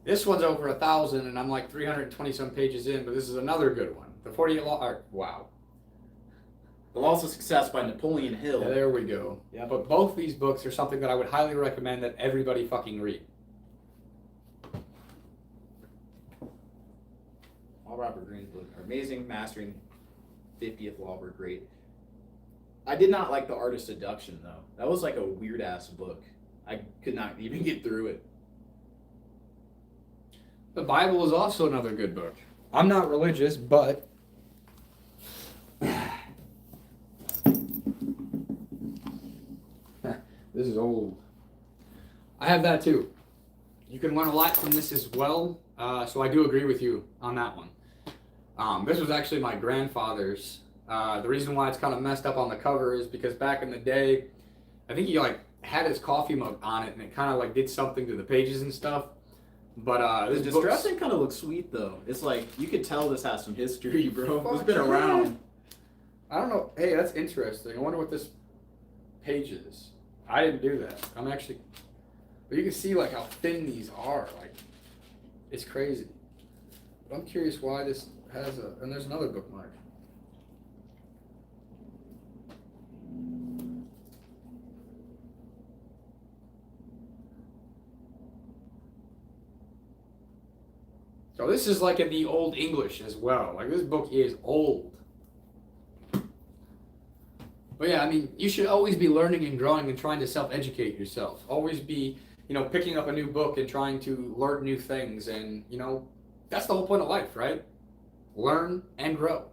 Speaker 1: This one's over 1,000, and I'm like 320 some pages in, but this is another good one. The 48 Law. Wow.
Speaker 2: The Laws of Success by Napoleon Hill.
Speaker 1: Yeah, there we go.
Speaker 2: Yeah.
Speaker 1: But both these books are something that I would highly recommend that everybody fucking read.
Speaker 2: All Robert Greene's books are amazing. Mastering 50th Law were great. I did not like The Art of Seduction, though. That was like a weird-ass book. I could not even get through it.
Speaker 1: The Bible is also another good book. I'm not religious, but this is old. I have that too. You can learn a lot from this as well. So I do agree with you on that one. This was actually my grandfather's. The reason why it's kind of messed up on the cover is because back in the day, I think he like had his coffee mug on it, and it kind of like did something to the pages and stuff. But
Speaker 2: The
Speaker 1: this
Speaker 2: distressing kind of looks sweet, though. It's like, you could tell this has some history, bro. It's
Speaker 1: Fuck
Speaker 2: been
Speaker 1: yeah.
Speaker 2: around.
Speaker 1: I don't know. Hey, that's interesting. I wonder what this page is. I didn't do that. I'm actually. But you can see like how thin these are. Like, it's crazy. But I'm curious why this has a. And there's another bookmark. So this is like in the Old English as well. Like this book is old. But yeah, I mean, you should always be learning and growing and trying to self-educate yourself. Always be, picking up a new book and trying to learn new things. And, that's the whole point of life, right? Learn and grow.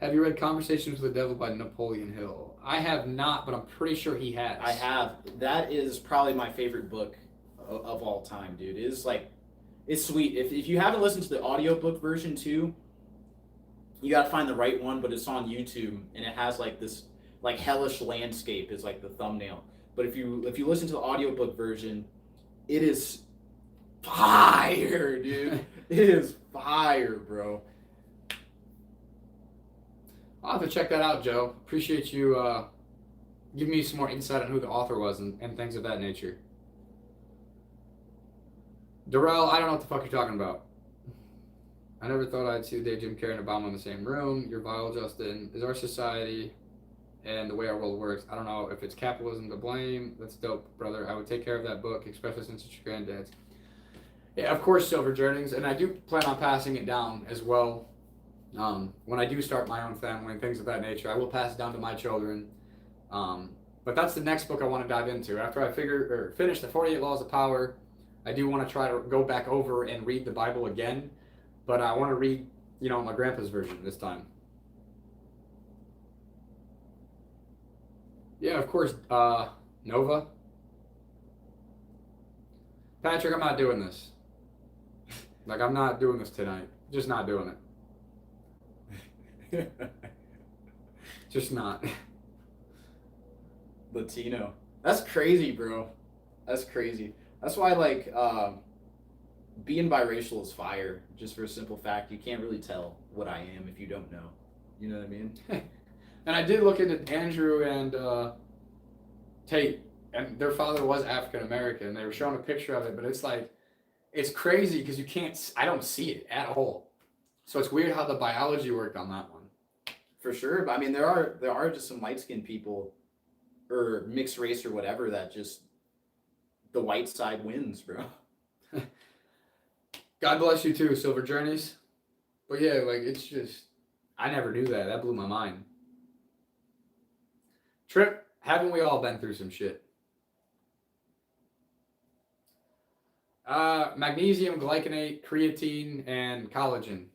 Speaker 1: Have you read Conversations with the Devil by Napoleon Hill? I have not, but I'm pretty sure he has.
Speaker 2: I have. That is probably my favorite book of all time, dude. It's sweet. If you haven't listened to the audiobook version too, you gotta find the right one, but it's on YouTube, and it has like this like hellish landscape is like the thumbnail. But if you listen to the audiobook version, it is fire, dude. It is fire, bro.
Speaker 1: I'll have to check that out, Joe. Appreciate you giving me some more insight on who the author was and things of that nature. Darrell, I don't know what the fuck you're talking about. I never thought I'd see the day Jim Carrey and Obama in the same room. You're vile, Justin. Is our society and the way our world works, I don't know if it's capitalism to blame. That's dope, brother. I would take care of that book, especially since it's your granddad's. Yeah, of course, Silver Journeys, and I do plan on passing it down as well. When I do start my own family and things of that nature, I will pass it down to my children. But that's the next book I want to dive into. After I finish the 48 Laws of Power, I do want to try to go back over and read the Bible again, but I want to read, my grandpa's version this time. Yeah, of course, Nova. Patrick, I'm not doing this. Like, I'm not doing this tonight. Just not doing it. Just not.
Speaker 2: Latino. That's crazy, bro. That's crazy. That's why, being biracial is fire. Just for a simple fact, you can't really tell what I am if you don't know. You know what I mean?
Speaker 1: And I did look into Andrew and Tate, and their father was African American. They were showing a picture of it, but it's crazy because I don't see it at all. So it's weird how the biology worked on that one.
Speaker 2: For sure, but I mean, there are just some light skinned people, or mixed race or whatever, that just the white side wins, bro.
Speaker 1: God bless you too, Silver Journeys. But yeah, like it's just I never knew that. That blew my mind. Trip, haven't we all been through some shit? Magnesium, glycinate, creatine, and collagen.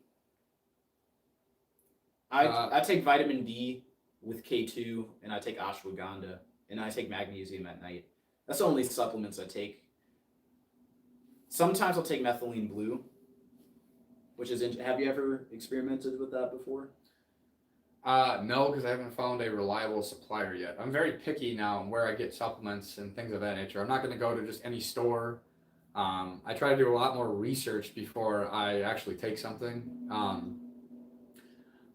Speaker 2: I take vitamin D with K2, and I take ashwagandha, and I take magnesium at night. That's the only supplements I take. Sometimes I'll take methylene blue, which is have you ever experimented with that before?
Speaker 1: No, because I haven't found a reliable supplier yet. I'm very picky now on where I get supplements and things of that nature. I'm not going to go to just any store. I try to do a lot more research before I actually take something.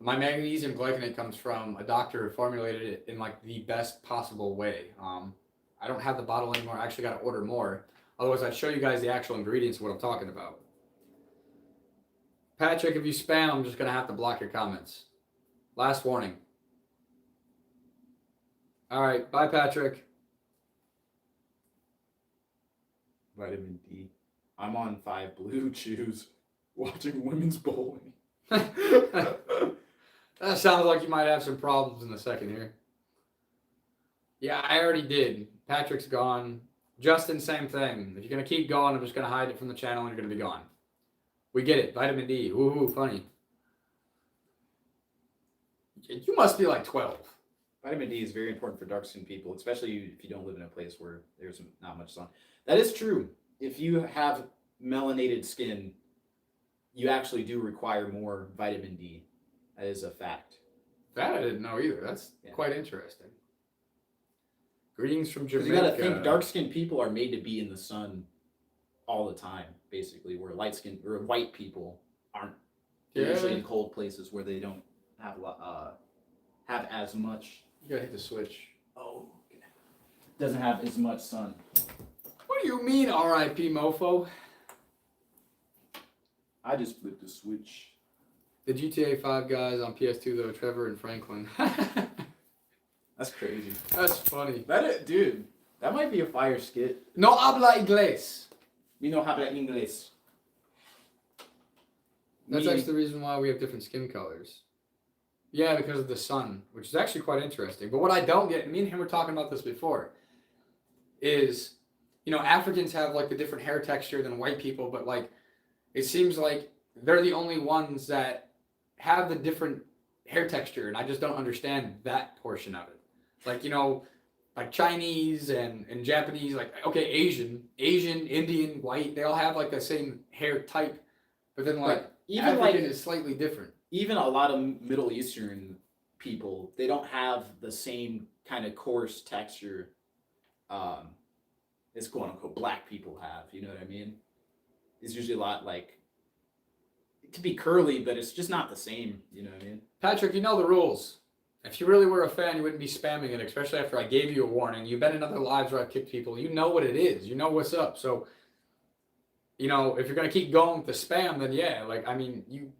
Speaker 1: My magnesium glycinate comes from a doctor who formulated it in like the best possible way. I don't have the bottle anymore. I actually got to order more. Otherwise, I'd show you guys the actual ingredients of what I'm talking about. Patrick, if you spam, I'm just going to have to block your comments. Last warning. All right. Bye, Patrick.
Speaker 2: Vitamin D. I'm on 5 Blue Chews watching women's bowling.
Speaker 1: That sounds like you might have some problems in a second here. Yeah, I already did. Patrick's gone. Justin, same thing. If you're going to keep going, I'm just going to hide it from the channel and you're going to be gone. We get it. Vitamin D. Ooh, funny. You must be like 12.
Speaker 2: Vitamin D is very important for dark-skinned people, especially if you don't live in a place where there's not much sun. That is true. If you have melanated skin, you actually do require more vitamin D. That is a fact.
Speaker 1: That I didn't know either. That's quite interesting. Greetings from Jamaica.
Speaker 2: You gotta think, dark-skinned people are made to be in the sun all the time, basically, where light-skinned or white people aren't. They're usually in cold places where they don't have as much.
Speaker 1: You gotta hit the switch.
Speaker 2: Oh, okay. Doesn't have as much sun.
Speaker 1: What do you mean, R.I.P. mofo?
Speaker 2: I just flipped the switch.
Speaker 1: The GTA 5 guys on PS2 though, Trevor and Franklin.
Speaker 2: That's crazy.
Speaker 1: That's funny.
Speaker 2: Dude, that might be a fire skit.
Speaker 1: No habla inglés.
Speaker 2: We no habla inglés.
Speaker 1: That's actually the reason why we have different skin colors. Yeah, because of the sun, which is actually quite interesting. But what I don't get, me and him were talking about this before, is, you know, Africans have like the different hair texture than white people, but like, it seems like they're the only ones that have the different hair texture, and I just don't understand that portion of it. Like, you know, like Chinese and Japanese, like, okay, Asian, Indian, white, they all have like the same hair type, but then like, even African is slightly different.
Speaker 2: Even a lot of Middle Eastern people, they don't have the same kind of coarse texture as quote unquote black people have. You know what I mean? It's usually a lot like, it could be curly, but it's just not the same. You know what I mean?
Speaker 1: Patrick, you know the rules. If you really were a fan, you wouldn't be spamming it, especially after I gave you a warning. You've been in other lives where I've kicked people. You know what it is. You know what's up. So, you know, if you're going to keep going with the spam, then yeah, like, I mean,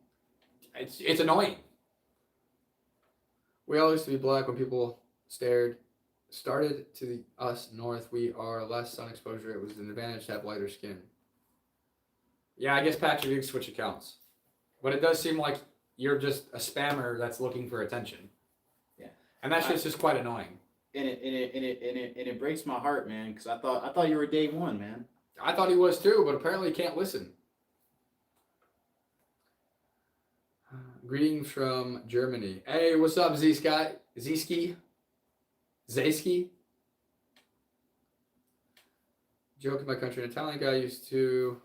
Speaker 1: it's annoying. We all used to be black when people started to us north. We are less sun exposure. It was an advantage to have lighter skin. Yeah, I guess Patrick did switch accounts. But it does seem like you're just a spammer that's looking for attention.
Speaker 2: Yeah.
Speaker 1: And that's just quite annoying.
Speaker 2: And it breaks my heart, man, because I thought you were day one, man.
Speaker 1: I thought he was too, but apparently he can't listen. Greetings from Germany. Hey, what's up, Zeski? Joke in my country. An Italian guy used to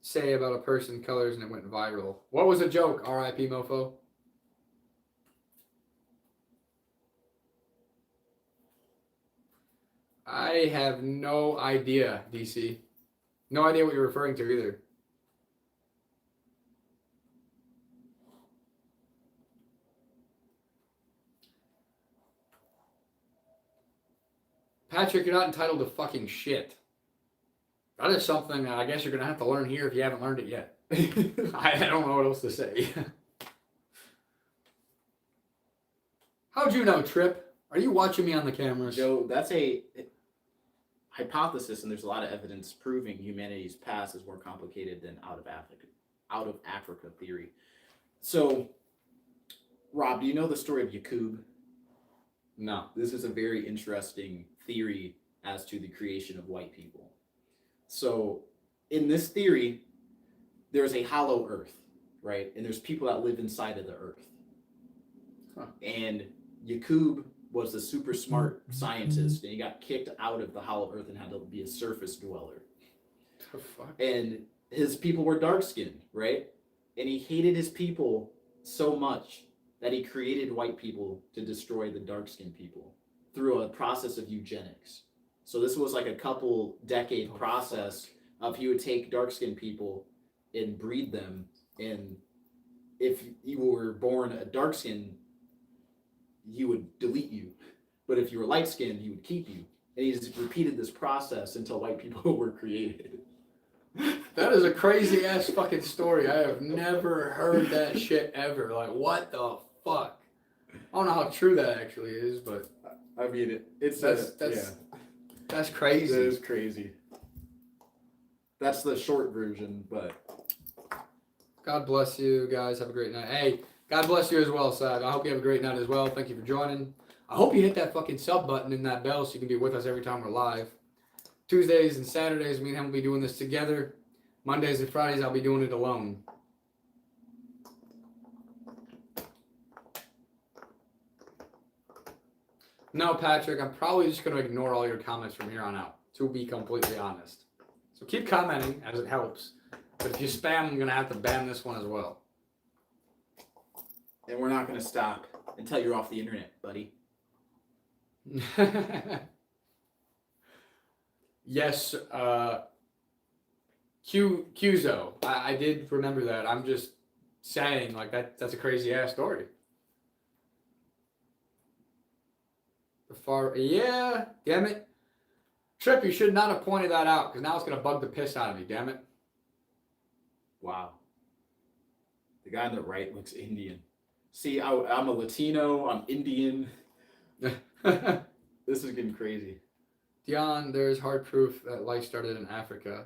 Speaker 1: say about a person colors and it went viral. What was a joke, R.I.P. mofo? I have no idea, DC. No idea what you're referring to either. Patrick, you're not entitled to fucking shit. That is something I guess you're going to have to learn here if you haven't learned it yet. I don't know what else to say. How'd you know, Trip? Are you watching me on the cameras?
Speaker 2: Joe, that's a hypothesis, and there's a lot of evidence proving humanity's past is more complicated than out of Africa theory. So, Rob, do you know the story of Yakub?
Speaker 1: No.
Speaker 2: This is a very interesting theory as to the creation of white people. So, in this theory, there's a hollow earth, right? And there's people that live inside of the earth.
Speaker 1: Huh.
Speaker 2: And Yakub was a super smart scientist, and he got kicked out of the hollow earth and had to be a surface dweller.
Speaker 1: The fuck?
Speaker 2: And his people were dark-skinned, right? And he hated his people so much that he created white people to destroy the dark-skinned people through a process of eugenics. So this was like a couple decade process of he would take dark-skinned people and breed them, and if you were born a dark-skinned, he would delete you. But if you were light-skinned, he would keep you. And he's repeated this process until white people were created.
Speaker 1: That is a crazy ass fucking story. I have never heard that shit ever. Like, what the fuck? I don't know how true that actually is, but
Speaker 2: I mean, that's
Speaker 1: crazy.
Speaker 2: That is crazy. That's the short version, but
Speaker 1: God bless you guys. Have a great night. Hey, God bless you as well, Sad. I hope you have a great night as well. Thank you for joining. I hope you hit that fucking sub button and that bell so you can be with us every time we're live. Tuesdays and Saturdays, me and him will be doing this together. Mondays and Fridays, I'll be doing it alone. No, Patrick, I'm probably just going to ignore all your comments from here on out, to be completely honest. So keep commenting, as it helps. But if you spam, I'm going to have to ban this one as well.
Speaker 2: and we're not going to stop until you're off the internet, buddy.
Speaker 1: Yes, Cuzo. I did remember that. I'm just saying, like, that's a crazy ass story. Yeah, damn it. Trip, you should not have pointed that out, because now it's going to bug the piss out of me, damn it.
Speaker 2: Wow. The guy on the right looks Indian. See, I'm a Latino, I'm Indian. This is getting crazy.
Speaker 1: Dion, there's hard proof that life started in Africa.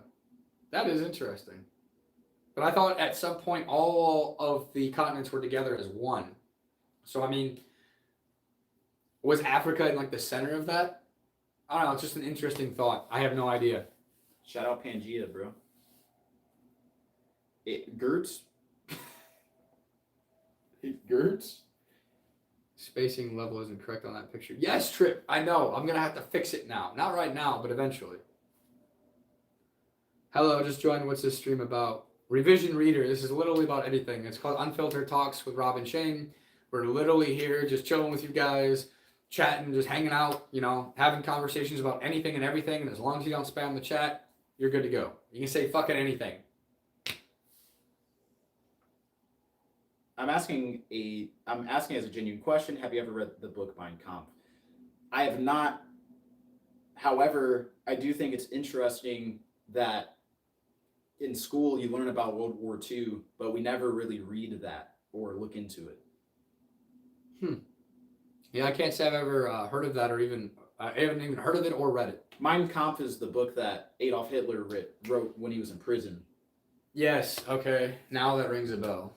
Speaker 1: That is interesting. But I thought at some point all of the continents were together as one. So, I mean, was Africa in like the center of that? I don't know. It's just an interesting thought. I have no idea.
Speaker 2: Shout out Pangea, bro. Gertz? Gertz?
Speaker 1: Spacing level isn't correct on that picture. Yes, Trip. I know. I'm going to have to fix it now. Not right now, but eventually. Hello, just joined. What's this stream about? Revision Reader. This is literally about anything. It's called Unfiltered Talks with Rob and Shane. We're literally here just chilling with you guys, chatting, just hanging out, you know, having conversations about anything and everything. And as long as you don't spam the chat, you're good to go. You can say fucking anything.
Speaker 2: I'm asking as a genuine question. Have you ever read the book Mein Kampf? I have not. However, I do think it's interesting that in school you learn about World War II, but we never really read that or look into it.
Speaker 1: Yeah, I can't say I've ever heard of that or even, I haven't even heard of it or read it.
Speaker 2: Mein Kampf is the book that Adolf Hitler wrote when he was in prison.
Speaker 1: Yes, okay. Now that rings a bell.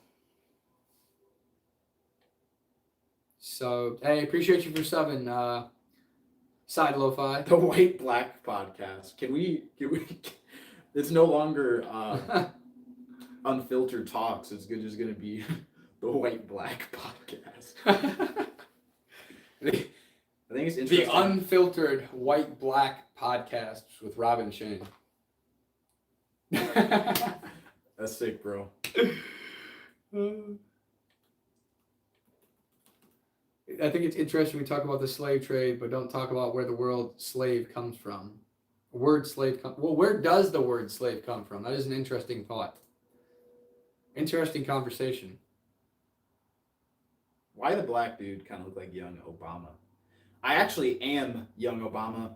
Speaker 1: So, hey, appreciate you for subbing, Side Lo-Fi.
Speaker 2: The White Black Podcast. Can we it's no longer Unfiltered Talks. It's just going to be the White Black Podcast. I think it's interesting.
Speaker 1: The Unfiltered White Black Podcast with Rob and Shane.
Speaker 2: That's sick, bro.
Speaker 1: I think it's interesting we talk about the slave trade, but don't talk about where the word slave comes from. Well, where does the word slave come from? That is an interesting thought. Interesting conversation.
Speaker 2: Why the black dude kind of look like young Obama? I actually am young Obama.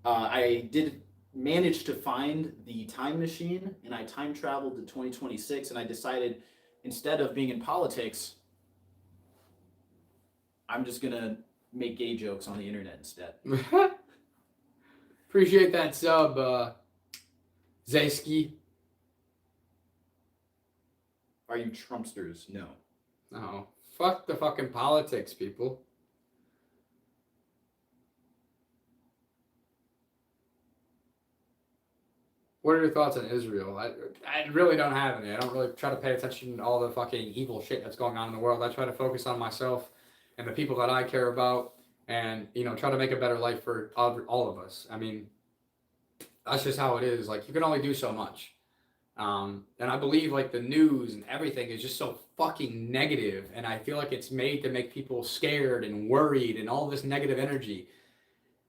Speaker 2: I did managed to find the time machine and I time traveled to 2026 and I decided instead of being in politics, I'm just gonna make gay jokes on the internet instead.
Speaker 1: Appreciate that sub, Zayski.
Speaker 2: Are you Trumpsters? No.
Speaker 1: No. Fuck the fucking politics, people. What are your thoughts on Israel? I really don't have any. I don't really try to pay attention to all the fucking evil shit that's going on in the world. I try to focus on myself and the people that I care about and, you know, try to make a better life for all of us. I mean, that's just how it is. Like, you can only do so much. And I believe, like, the news and everything is just so fucking negative, and I feel like it's made to make people scared and worried and all this negative energy.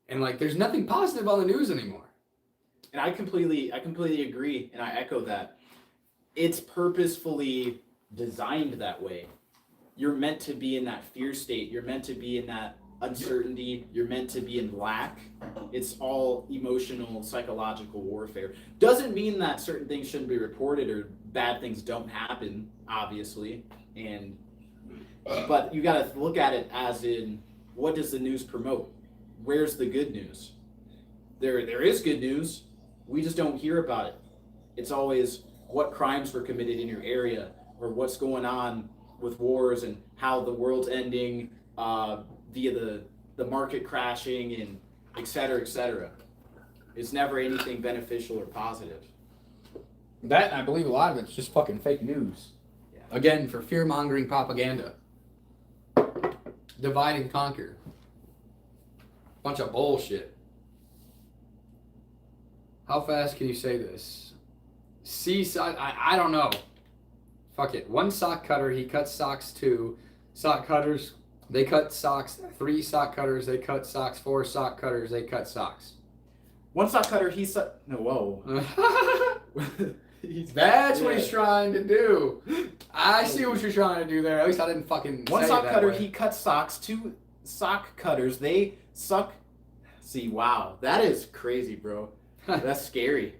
Speaker 1: And, like, there's nothing positive on the news anymore.
Speaker 2: And I completely agree, and I echo that. It's purposefully designed that way. You're meant to be in that fear state. You're meant to be in that uncertainty. You're meant to be in lack. It's all emotional, psychological warfare. Doesn't mean that certain things shouldn't be reported or bad things don't happen, obviously. But you got to look at it as in, what does the news promote? Where's the good news? There is good news. We just don't hear about it. It's always what crimes were committed in your area or what's going on with wars and how the world's ending via the market crashing and et cetera, et cetera. It's never anything beneficial or positive.
Speaker 1: That, I believe a lot of it's just fucking fake news.
Speaker 2: Yeah.
Speaker 1: Again, for fear-mongering propaganda. Divide and conquer. Bunch of bullshit. How fast can you say this? I don't know. Fuck it. 1 sock cutter, he cuts socks. 2 sock cutters, they cut socks. 3 sock cutters, they cut socks. 4 sock cutters, they cut socks.
Speaker 2: 1 sock cutter, whoa.
Speaker 1: That's what he's trying to do. I see what you're trying to do there. At least I didn't fucking
Speaker 2: 1
Speaker 1: say
Speaker 2: sock
Speaker 1: it that
Speaker 2: cutter,
Speaker 1: way.
Speaker 2: he cuts socks. 2 sock cutters, they suck. See, wow. That is crazy, bro. That's scary.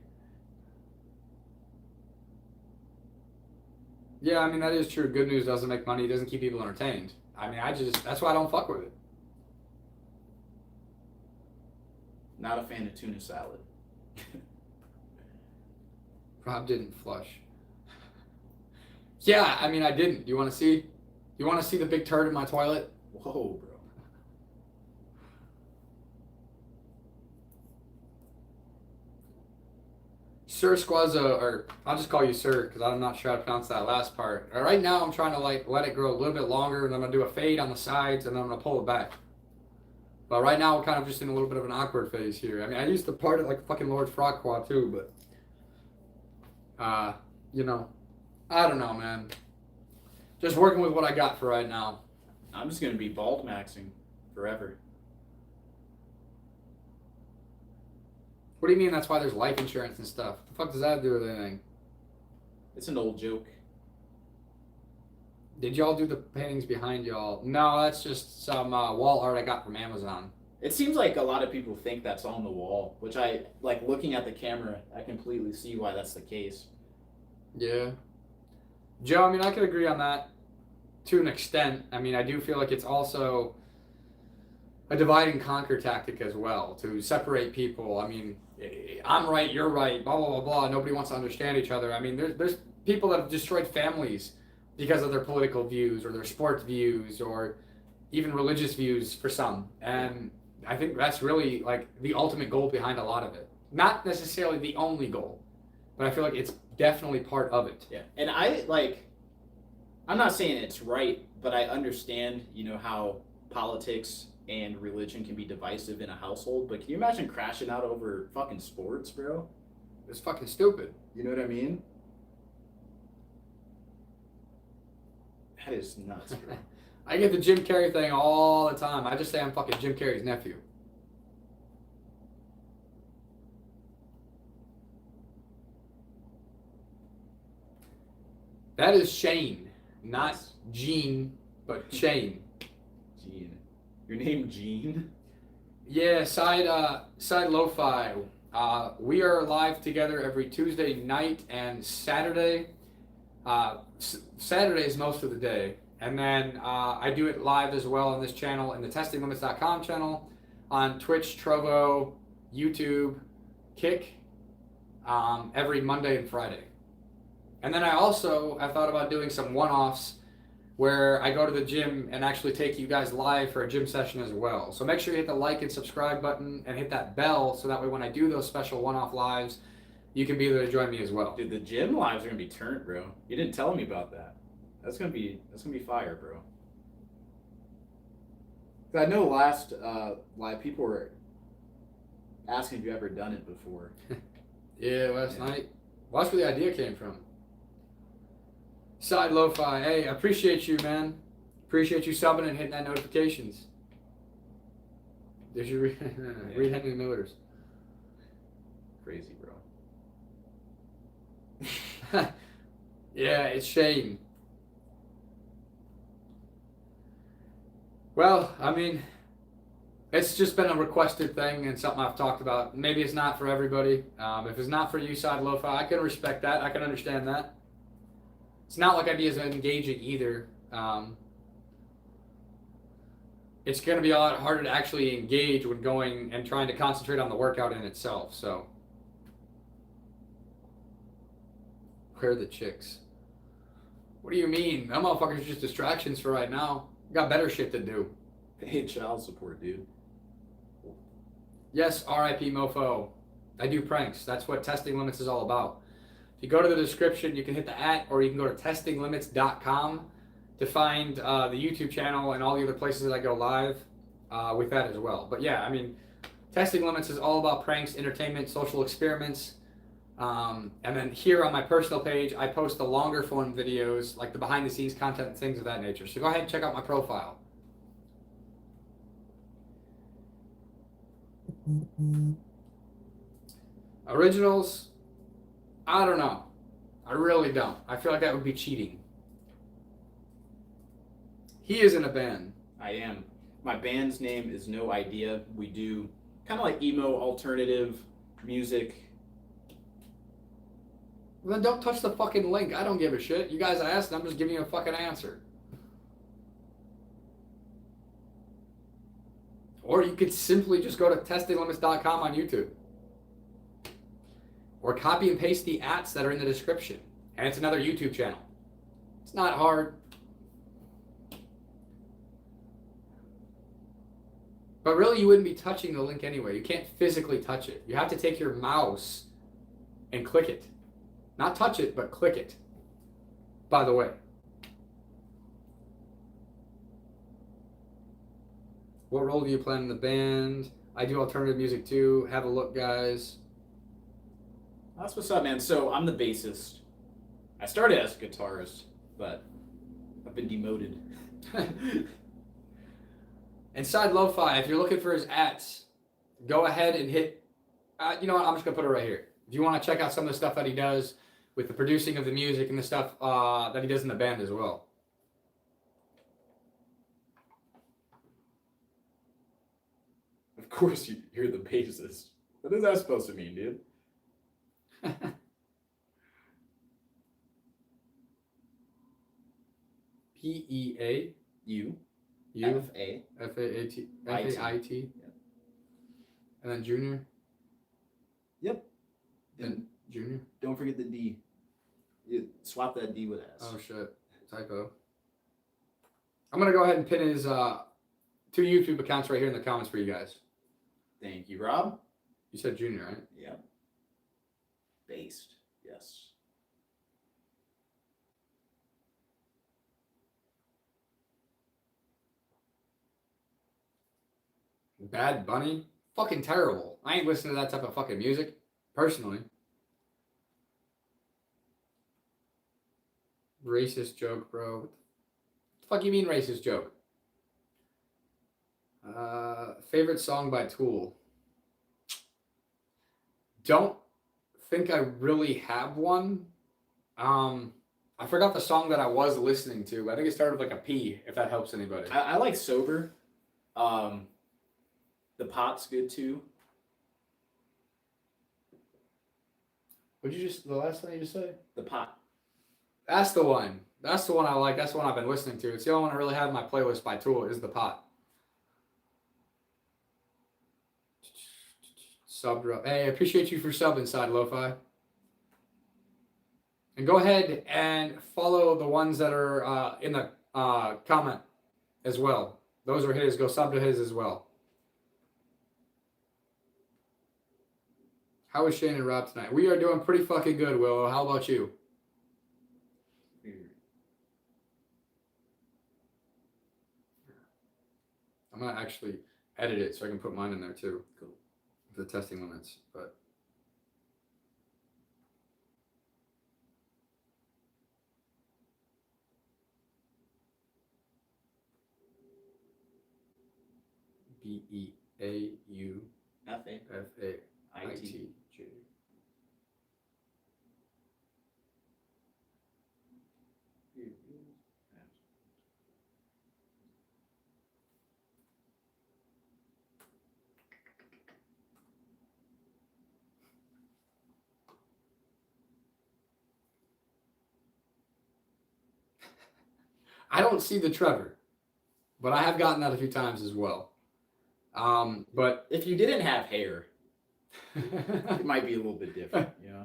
Speaker 1: Yeah, I mean, that is true. Good news doesn't make money. It doesn't keep people entertained. I mean, that's why I don't fuck with it.
Speaker 2: Not a fan of tuna salad.
Speaker 1: Rob didn't flush. Yeah, I mean, I didn't. You want to see? You want to see the big turd in my toilet?
Speaker 2: Whoa, bro.
Speaker 1: Sir Squazza, or I'll just call you Sir because I'm not sure how to pronounce that last part. Right now, I'm trying to like let it grow a little bit longer, and I'm gonna do a fade on the sides, and then I'm gonna pull it back. But right now, we're kind of just in a little bit of an awkward phase here. I mean, I used to part it like fucking Lord Farquaad too, but you know, I don't know, man. Just working with what I got for right now.
Speaker 2: I'm just gonna be bald maxing forever.
Speaker 1: What do you mean that's why there's life insurance and stuff? What the fuck does that do with anything?
Speaker 2: It's an old joke.
Speaker 1: Did y'all do the paintings behind y'all? No, that's just some wall art I got from Amazon.
Speaker 2: It seems like a lot of people think that's on the wall, which I, like looking at the camera, I completely see why that's the case.
Speaker 1: Yeah. Joe, I mean, I could agree on that to an extent. I mean, I do feel like it's also a divide and conquer tactic as well, to separate people. I mean, I'm right, you're right, blah, blah, blah, blah. Nobody wants to understand each other. I mean, there's people that have destroyed families because of their political views or their sports views or even religious views for some. And I think that's really like the ultimate goal behind a lot of it. Not necessarily the only goal, but I feel like it's definitely part of it.
Speaker 2: Yeah. And I'm not saying it's right, but I understand, how politics and religion can be divisive in a household, but can you imagine crashing out over fucking sports, bro?
Speaker 1: It's fucking stupid.
Speaker 2: You know what I mean? That is nuts, bro.
Speaker 1: I get the Jim Carrey thing all the time. I just say I'm fucking Jim Carrey's nephew. That is Shane, not Gene, but Shane.
Speaker 2: Gene. Your name Gene?
Speaker 1: Yeah, side lo-fi. We are live together every Tuesday night and Saturday. Saturday is most of the day. And then I do it live as well on this channel, in the testinglimits.com channel, on Twitch, Trovo, YouTube, Kick, every Monday and Friday. And then I thought about doing some one-offs where I go to the gym and actually take you guys live for a gym session as well. So make sure you hit the like and subscribe button and hit that bell so that way when I do those special one-off lives, you can be there to join me as well.
Speaker 2: Dude, the gym lives are gonna be turned, bro. You didn't tell me about that. That's gonna be fire, bro. I know last live people were asking if you ever done it before.
Speaker 1: Yeah, last night. Well, that's where the idea came from. Side Lo-Fi, hey, I appreciate you, man. Appreciate you subbing and hitting that notifications. Did you read Henry Miller's?
Speaker 2: Crazy,
Speaker 1: bro. Yeah, it's Shane. Well, I mean, it's just been a requested thing and something I've talked about. Maybe it's not for everybody. If it's not for you, Side Lo-Fi, I can respect that. I can understand that. It's not like I'd be as engaging either. It's going to be a lot harder to actually engage when going and trying to concentrate on the workout in itself. So, where are the chicks? What do you mean? Them motherfuckers are just distractions for right now. Got better shit to do.
Speaker 2: Pay child support, dude.
Speaker 1: Yes, R.I.P. Mofo. I do pranks. That's what Testing Limits is all about. If you go to the description, you can hit the @ or you can go to testinglimits.com to find the YouTube channel and all the other places that I go live with that as well. But yeah, I mean, Testing Limits is all about pranks, entertainment, social experiments. And then here on my personal page, I post the longer form videos, like the behind the scenes content and things of that nature. So go ahead and check out my profile. Originals, I don't know. I really don't. I feel like that would be cheating. He is in a band.
Speaker 2: I am. My band's name is No Idea. We do kind of like emo alternative music.
Speaker 1: Well, then don't touch the fucking link. I don't give a shit. You guys asked, and I'm just giving you a fucking answer. Or you could simply just go to testinglimits.com on YouTube. Or copy and paste the @ that are in the description. And it's another YouTube channel. It's not hard. But really, you wouldn't be touching the link anyway. You can't physically touch it. You have to take your mouse and click it. Not touch it, but click it. By the way. What role do you play in the band? I do alternative music too. Have a look, guys.
Speaker 2: That's what's up, man. So I'm the bassist. I started as a guitarist, but I've been demoted.
Speaker 1: And Side Lo-Fi, if you're looking for his @, go ahead and hit. You know what? I'm just gonna put it right here. If you want to check out some of the stuff that he does with the producing of the music and the stuff that he does in the band as well.
Speaker 2: Of course, you're the bassist. What is that supposed to mean, dude?
Speaker 1: PEA
Speaker 2: U
Speaker 1: FAIT
Speaker 2: Yeah.
Speaker 1: And then Junior.
Speaker 2: Yep.
Speaker 1: And Junior.
Speaker 2: Don't forget the D. You swap that D with S.
Speaker 1: Oh shit, typo. I'm gonna go ahead and pin his 2 YouTube accounts right here in the comments for you guys.
Speaker 2: Thank you, Rob.
Speaker 1: You said Junior, right?
Speaker 2: Yep. Based. Yes.
Speaker 1: Bad Bunny? Fucking terrible. I ain't listening to that type of fucking music, personally. Racist joke, bro. What the fuck you mean racist joke? Favorite song by Tool? Don't think I really have one. I forgot the song that I was listening to. I think it started with like a P, if that helps anybody.
Speaker 2: I like Sober. The Pot's good too.
Speaker 1: The last thing you just said?
Speaker 2: The pot.
Speaker 1: That's the one. That's the one I like. That's the one I've been listening to. It's the only one I really have in my playlist by Tool is The Pot. Sub. Hey, I appreciate you for subbing, Side Lo-Fi. And go ahead and follow the ones that are in the comment as well. Those are his. Go sub to his as well. How is Shane and Rob tonight? We are doing pretty fucking good, Willow. How about you? I'm going to actually edit it so I can put mine in there too.
Speaker 2: Cool.
Speaker 1: The testing limits, but... B-E-A-U
Speaker 2: F-A.
Speaker 1: F-A-I-T. I don't see the Trevor, but I have gotten that a few times as well. But
Speaker 2: if you didn't have hair, it might be a little bit different, you know?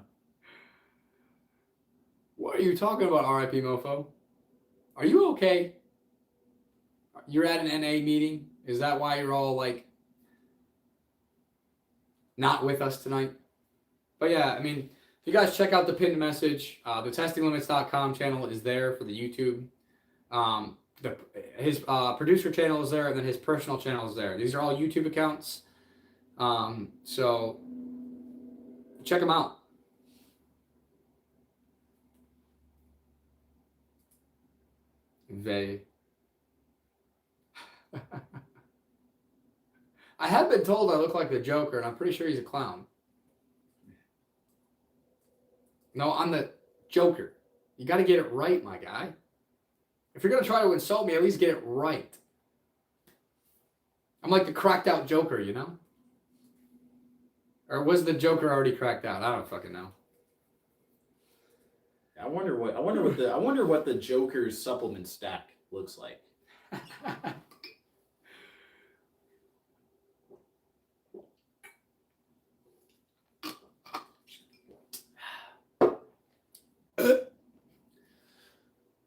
Speaker 1: What are you talking about, RIP mofo? Are you okay? You're at an NA meeting? Is that why you're all like not with us tonight? But yeah, I mean, if you guys check out the pinned message, the testinglimits.com channel is there for the YouTube. His producer channel is there, and then his personal channel is there. These are all YouTube accounts. So check them out. They. I have been told I look like the Joker, and I'm pretty sure he's a clown. No, I'm the Joker. You got to get it right, my guy. If you're going to try to insult me, at least get it right. I'm like the cracked out Joker, you know? Or was the Joker already cracked out? I don't fucking know.
Speaker 2: I wonder what the Joker's supplement stack looks like.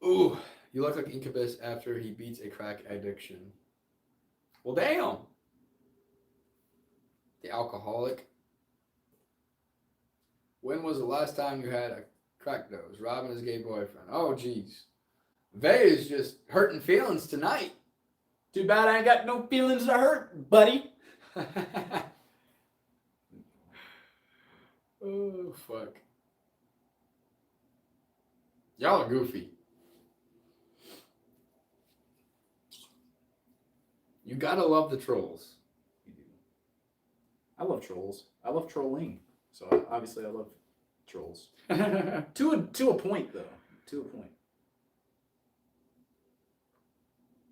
Speaker 1: Ooh, you look like Incubus after he beats a crack addiction. Well, damn. The alcoholic. When was the last time you had a crack dose? Rob and his gay boyfriend. Oh, jeez. Vay is just hurting feelings tonight.
Speaker 2: Too bad I ain't got no feelings to hurt, buddy.
Speaker 1: Oh, fuck. Y'all are goofy. You gotta love the trolls.
Speaker 2: You do. I love trolls. I love trolling. So obviously I love trolls. To a point, though. To a point.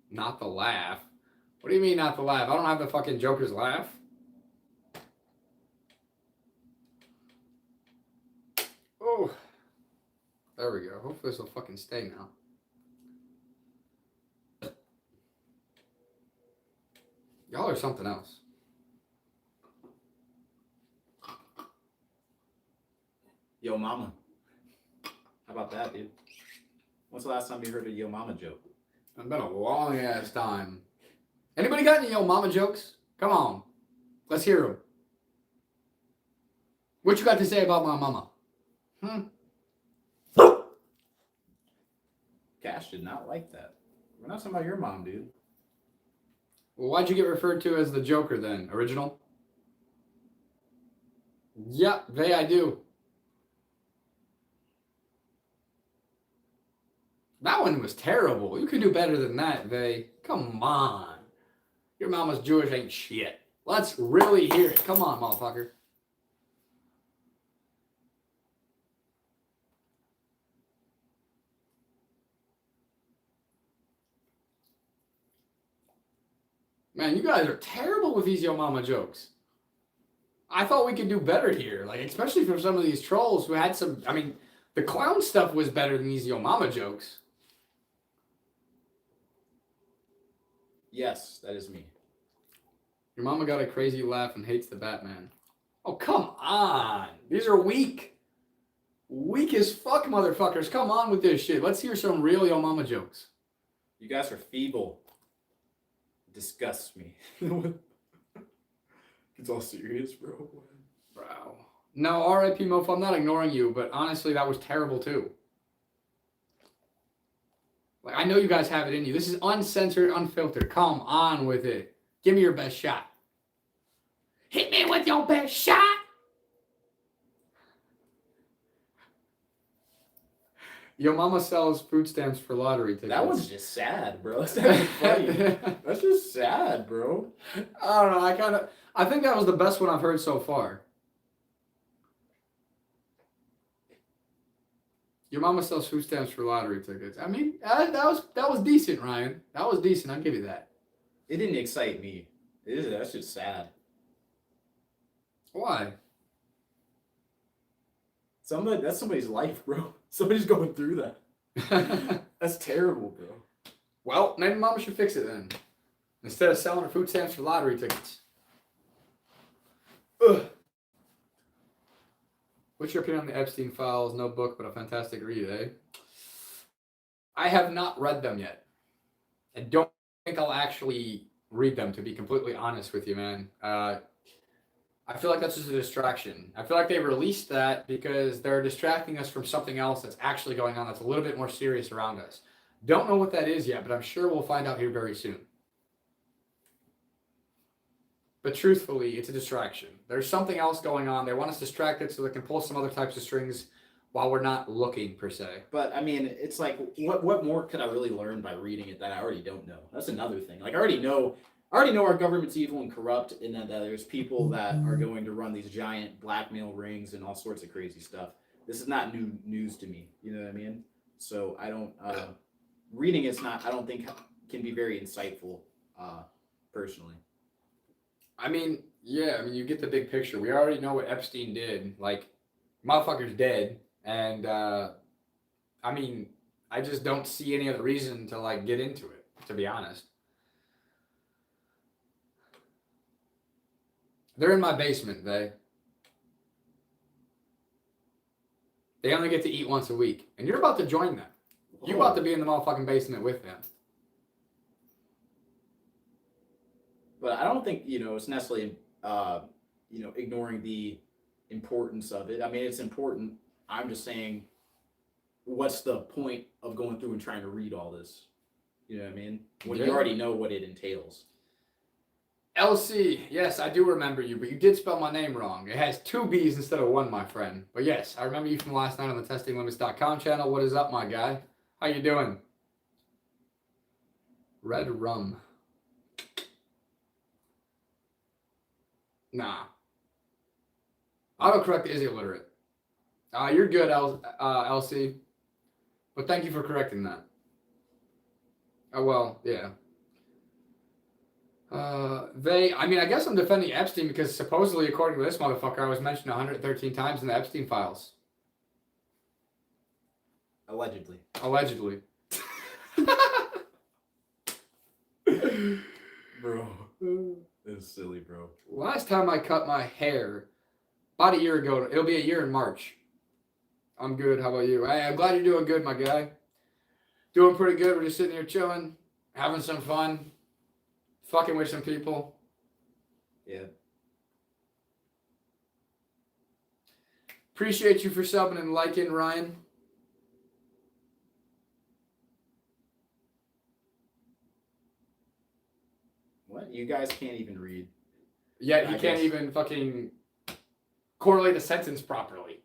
Speaker 1: Not the laugh. What do you mean not the laugh? I don't have the fucking Joker's laugh. Oh. There we go. Hopefully this will fucking stay now. Y'all are something else.
Speaker 2: Yo mama. How about that, dude? When's the last time you heard a yo mama joke?
Speaker 1: It's been a long ass time. Anybody got any yo mama jokes? Come on. Let's hear them. What you got to say about my mama?
Speaker 2: Cash did not like that. We're not talking about your mom, dude.
Speaker 1: Well, why'd you get referred to as the Joker then? Original? Yep, Vay, I do. That one was terrible. You could do better than that, Vay. Come on. Your mama's Jewish ain't shit. Let's really hear it. Come on, motherfucker. Man, you guys are terrible with these yo mama jokes. I thought we could do better here, like especially from some of these trolls who had some. I mean, the clown stuff was better than these Yo Mama jokes.
Speaker 2: Yes, that is me.
Speaker 1: Your mama got a crazy laugh and hates the Batman. Oh, come on. These are weak. Weak as fuck, motherfuckers. Come on with this shit. Let's hear some real Yo Mama jokes.
Speaker 2: You guys are feeble. It disgusts me. It's all serious, bro.
Speaker 1: Bro. No, R.I.P. Mofo, I'm not ignoring you, but honestly, that was terrible too. Like, I know you guys have it in you. This is uncensored, unfiltered. Come on with it. Give me your best shot. Hit me with your best shot. Yo mama sells food stamps for lottery tickets.
Speaker 2: That one's just sad, bro. That's not even funny. That's just sad, bro.
Speaker 1: I don't know. I think that was the best one I've heard so far. Your mama sells food stamps for lottery tickets. I mean, that was decent, Ryan. That was decent. I'll give you that.
Speaker 2: It didn't excite me. That's just sad.
Speaker 1: Why?
Speaker 2: That's somebody's life, bro. Somebody's going through that. That's terrible, bro.
Speaker 1: Well, maybe mama should fix it then. Instead of selling her food stamps for lottery tickets. Ugh. What's your opinion on the Epstein Files? No book, but a fantastic read, eh? I have not read them yet. I don't think I'll actually read them, to be completely honest with you, man. I feel like that's just a distraction. I feel like they released that because they're distracting us from something else that's actually going on that's a little bit more serious around us. Don't know what that is yet, but I'm sure we'll find out here very soon. But truthfully, it's a distraction. There's something else going on. They want us distracted so they can pull some other types of strings while we're not looking, per se.
Speaker 2: But, I mean, it's like, what more could I really learn by reading it that I already don't know? That's another thing. Like, I already know our government's evil and corrupt, and that there's people that are going to run these giant blackmail rings and all sorts of crazy stuff. This is not new news to me. You know what I mean? So I don't. Reading it's not. I don't think can be very insightful, personally.
Speaker 1: I mean, yeah. I mean, you get the big picture. We already know what Epstein did. Like, motherfucker's dead, and I mean, I just don't see any other reason to like get into it. To be honest. They're in my basement, they only get to eat once a week. And you're about to join them. You're about to be in the motherfucking basement with them.
Speaker 2: But I don't think, it's necessarily, ignoring the importance of it. I mean, it's important. I'm just saying, what's the point of going through and trying to read all this? You know what I mean? When you already know what it entails.
Speaker 1: LC, yes, I do remember you, but you did spell my name wrong. It has 2 B's instead of 1, my friend. But yes, I remember you from last night on the testinglimits.com channel. What is up, my guy? How you doing? Red rum. Nah. Autocorrect is illiterate. You're good, LC. But thank you for correcting that. Oh, well, yeah. I mean, I guess I'm defending Epstein because supposedly, according to this motherfucker, I was mentioned 113 times in the Epstein files.
Speaker 2: Allegedly. Bro. It's silly, bro.
Speaker 1: Last time I cut my hair, about a year ago, it'll be a year in March. I'm good. How about you? Hey, I'm glad you're doing good, my guy. Doing pretty good. We're just sitting here chilling, having some fun. Fucking with some people.
Speaker 2: Yeah.
Speaker 1: Appreciate you for subbing and liking, Ryan.
Speaker 2: What? You guys can't even read.
Speaker 1: Yeah, he can't even fucking correlate a sentence properly.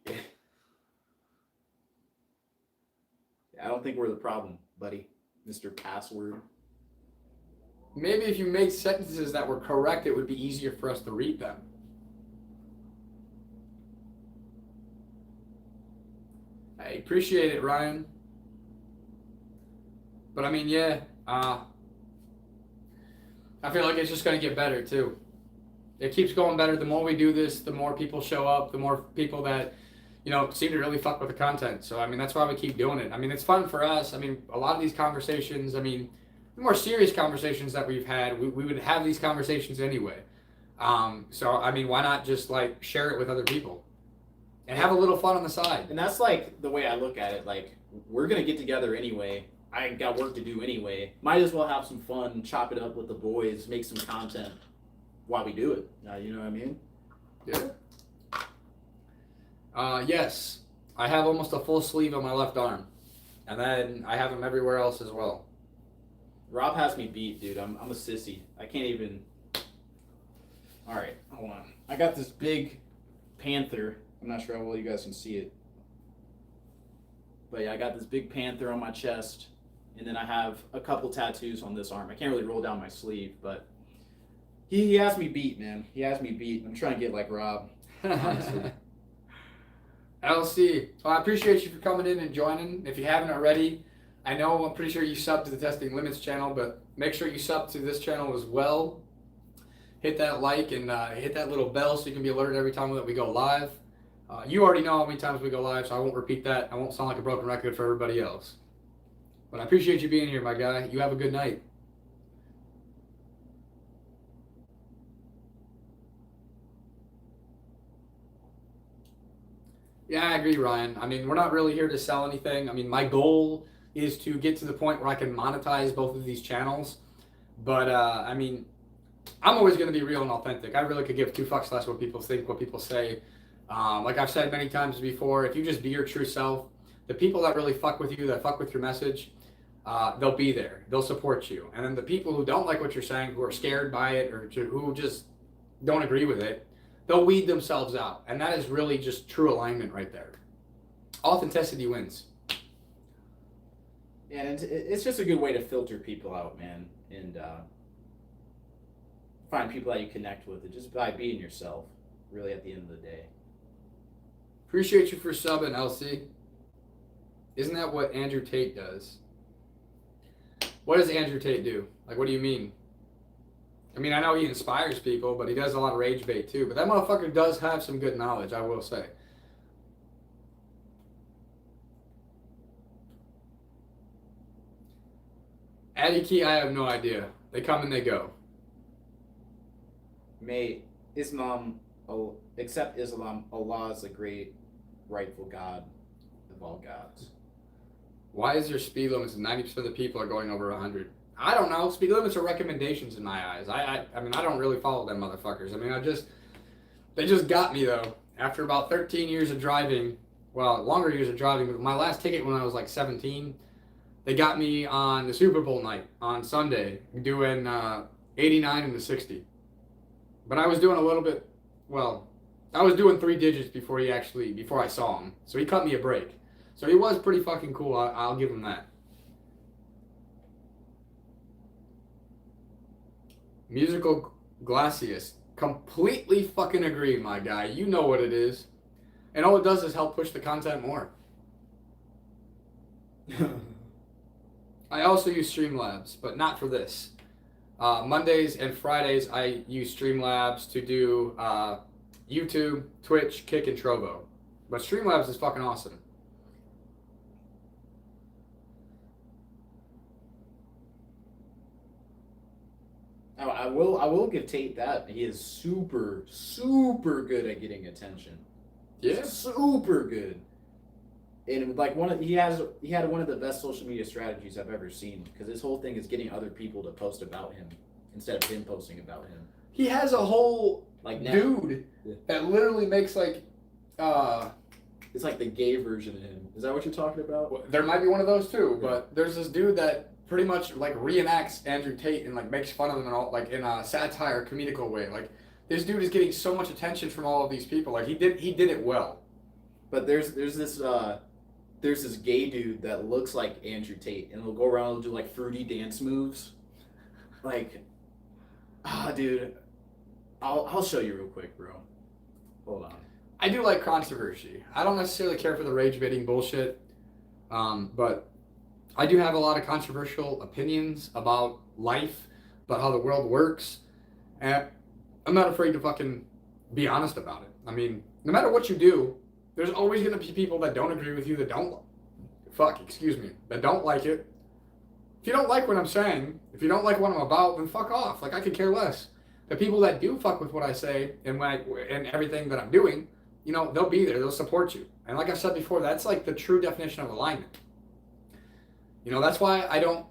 Speaker 2: I don't think we're the problem, buddy. Mr. Password.
Speaker 1: Maybe if you made sentences that were correct, it would be easier for us to read them. I appreciate it, Ryan. But I mean, yeah, I feel like it's just going to get better, too. It keeps going better. The more we do this, the more people show up, the more people that, seem to really fuck with the content. So, I mean, that's why we keep doing it. I mean, it's fun for us. I mean, a lot of these conversations, I mean, the more serious conversations that we've had, we would have these conversations anyway. So, I mean, why not just, like, share it with other people and have a little fun on the side?
Speaker 2: And that's, like, the way I look at it. Like, we're going to get together anyway. I got work to do anyway. Might as well have some fun, chop it up with the boys, make some content while we do it. You know what I mean?
Speaker 1: Yeah. Yes, I have almost a full sleeve on my left arm, and then I have them everywhere else as well.
Speaker 2: Rob has me beat, dude. I'm a sissy. I can't even. All right, hold on. I got this big panther. I'm not sure how well you guys can see it, but yeah, I got this big panther on my chest, and then I have a couple tattoos on this arm. I can't really roll down my sleeve, but he has me beat, man. He has me beat. I'm trying to get like Rob, honestly.
Speaker 1: LC, well, I appreciate you for coming in and joining. If you haven't already, I'm pretty sure you subbed to the Testing Limits channel, but make sure you sub to this channel as well. Hit that like and hit that little bell so you can be alerted every time that we go live. You already know how many times we go live, so I won't repeat that. I won't sound like a broken record for everybody else. But I appreciate you being here, my guy. You have a good night. Yeah, I agree, Ryan. I mean, we're not really here to sell anything. I mean, my goal is to get to the point where I can monetize both of these channels. But, I mean, I'm always going to be real and authentic. I really could give two fucks less what people think, what people say. Like I've said many times before, if you just be your true self, the people that really fuck with you, that fuck with your message, they'll be there. They'll support you. And then the people who don't like what you're saying, who are scared by it, or who just don't agree with it, they'll weed themselves out. And that is really just true alignment right there. Authenticity wins.
Speaker 2: Yeah, and it's just a good way to filter people out, man, and find people that you connect with, just by being yourself, really, at the end of the day.
Speaker 1: Appreciate you for subbing, LC. Isn't that what Andrew Tate does? What does Andrew Tate do? Like, what do you mean? I mean, I know he inspires people, but he does a lot of rage bait too. But that motherfucker does have some good knowledge, I will say. Addy Key, I have no idea. They come and they go.
Speaker 2: May Islam, except Islam, Allah is the great rightful God of all gods.
Speaker 1: Why is there speed limits and 90% of the people are going over 100? I don't know. Speed limits are recommendations in my eyes. I mean, I don't really follow them motherfuckers. I mean, they just got me though. After about 13 years of driving, well, longer years of driving, but my last ticket when I was like 17, they got me on the Super Bowl night on Sunday, doing 89 and the 60. But I was doing a little bit, well, I was doing 3 digits before I saw him. So he cut me a break. So he was pretty fucking cool. I'll give him that. Musical Glacius. Completely fucking agree, my guy. You know what it is. And all it does is help push the content more. I also use Streamlabs, but not for this. Mondays and Fridays, I use Streamlabs to do YouTube, Twitch, Kick, and Trovo. But Streamlabs is fucking awesome.
Speaker 2: I will give Tate that. He is super, super good at getting attention.
Speaker 1: Yeah.
Speaker 2: Super good. And like he had one of the best social media strategies I've ever seen, because his whole thing is getting other people to post about him instead of him posting about him.
Speaker 1: He has a whole
Speaker 2: like
Speaker 1: dude that literally makes like
Speaker 2: it's like the gay version of him. Is that what you're talking about?
Speaker 1: There might be one of those too, but there's this dude that pretty much like reenacts Andrew Tate and like makes fun of him and all, like in a satire, comedical way. Like this dude is getting so much attention from all of these people. Like he did it well.
Speaker 2: But there's this gay dude that looks like Andrew Tate, and he'll go around and do like fruity dance moves. Like, dude, I'll show you real quick, bro. Hold on.
Speaker 1: I do like controversy. I don't necessarily care for the rage baiting bullshit, but I do have a lot of controversial opinions about life, about how the world works, and I'm not afraid to fucking be honest about it. I mean, no matter what you do, there's always going to be people that don't agree with you, that don't like it. If you don't like what I'm saying, if you don't like what I'm about, then fuck off. Like, I could care less. The people that do fuck with what I say and everything that I'm doing, you know, they'll be there. They'll support you. And like I said before, that's like the true definition of alignment. You know, that's why I don't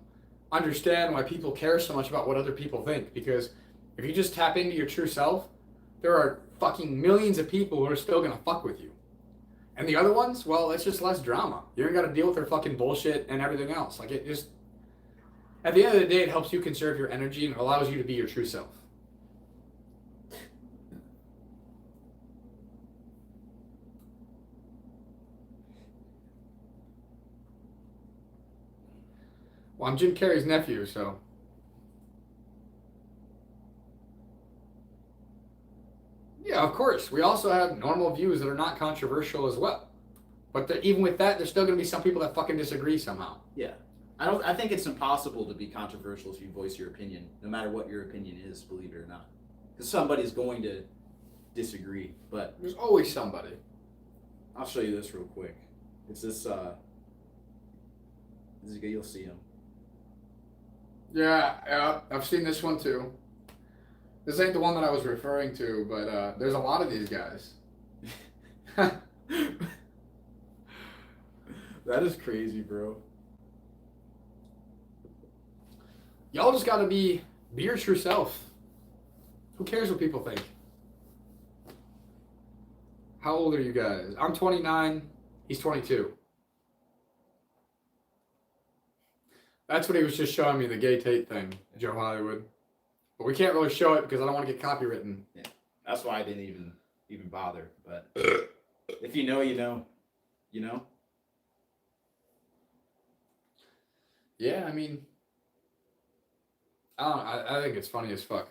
Speaker 1: understand why people care so much about what other people think. Because if you just tap into your true self, there are fucking millions of people who are still gonna fuck with you. And the other ones, well, it's just less drama. You ain't gotta deal with their fucking bullshit and everything else. Like, it just, at the end of the day, it helps you conserve your energy and it allows you to be your true self. Well, I'm Jim Carrey's nephew, so. Yeah, of course. We also have normal views that are not controversial as well. But even with that, there's still going to be some people that fucking disagree somehow.
Speaker 2: Yeah. I think it's impossible to be controversial if you voice your opinion, no matter what your opinion is, believe it or not. Because somebody's going to disagree, but...
Speaker 1: There's always somebody.
Speaker 2: I'll show you this real quick. It's this, you'll see him.
Speaker 1: Yeah, I've seen this one too. This ain't the one that I was referring to, but there's a lot of these guys.
Speaker 2: That is crazy, bro.
Speaker 1: Y'all just gotta be your true self. Who cares what people think? How old are you guys? I'm 29. He's 22. That's what he was just showing me, the gay Tate thing, Joe Hollywood. But we can't really show it because I don't want to get copywritten.
Speaker 2: Yeah, that's why I didn't even bother. But if you know, you know. You know?
Speaker 1: Yeah, I mean, I don't know, I think it's funny as fuck.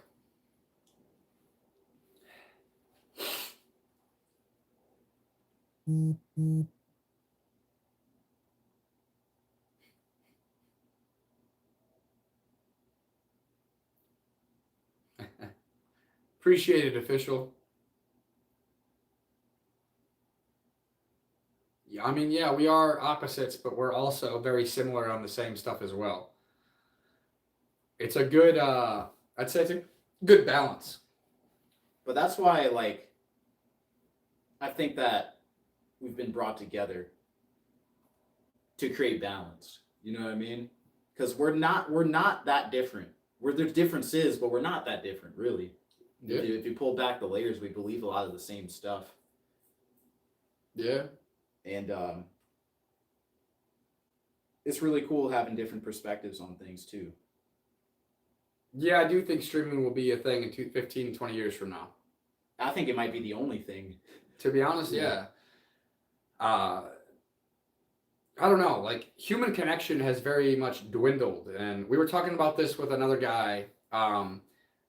Speaker 1: Appreciate it, official. Yeah, I mean, yeah, we are opposites, but we're also very similar on the same stuff as well. It's a good, I'd say it's a good balance.
Speaker 2: But that's why, like, I think that we've been brought together to create balance. You know what I mean? Because we're not that different. There's differences, but we're not that different, really.
Speaker 1: Yeah.
Speaker 2: If you pull back the layers, we believe a lot of the same stuff.
Speaker 1: Yeah.
Speaker 2: And it's really cool having different perspectives on things, too.
Speaker 1: Yeah, I do think streaming will be a thing in 15, 20 years from now.
Speaker 2: I think it might be the only thing.
Speaker 1: To be honest, yeah. I don't know. Like, human connection has very much dwindled. And we were talking about this with another guy.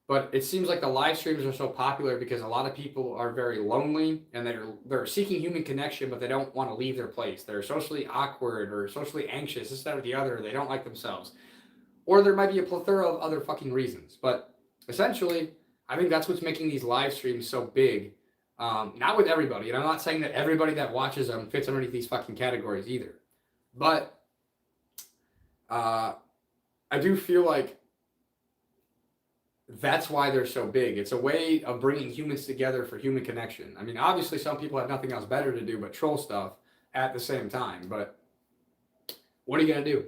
Speaker 1: But it seems like the live streams are so popular because a lot of people are very lonely and they're seeking human connection, but they don't want to leave their place. They're socially awkward or socially anxious, this, that, or the other. They don't like themselves. Or there might be a plethora of other fucking reasons. But essentially, I think that's what's making these live streams so big. Not with everybody. And I'm not saying that everybody that watches them fits underneath these fucking categories either. But I do feel like that's why they're so big. It's a way of bringing humans together for human connection. I mean, obviously some people have nothing else better to do but troll stuff at the same time. But what are you going to do?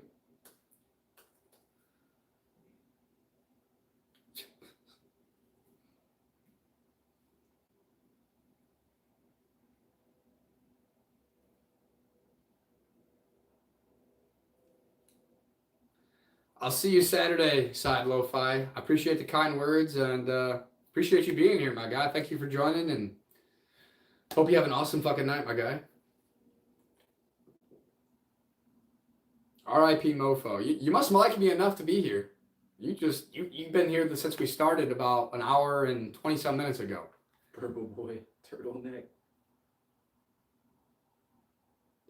Speaker 1: I'll see you Saturday, Side Lo-Fi. I appreciate the kind words and appreciate you being here, my guy. Thank you for joining and hope you have an awesome fucking night, my guy. R.I.P. Mofo. You must like me enough to be here. You've been here since we started about an hour and 20-some minutes ago.
Speaker 2: Purple boy, turtleneck.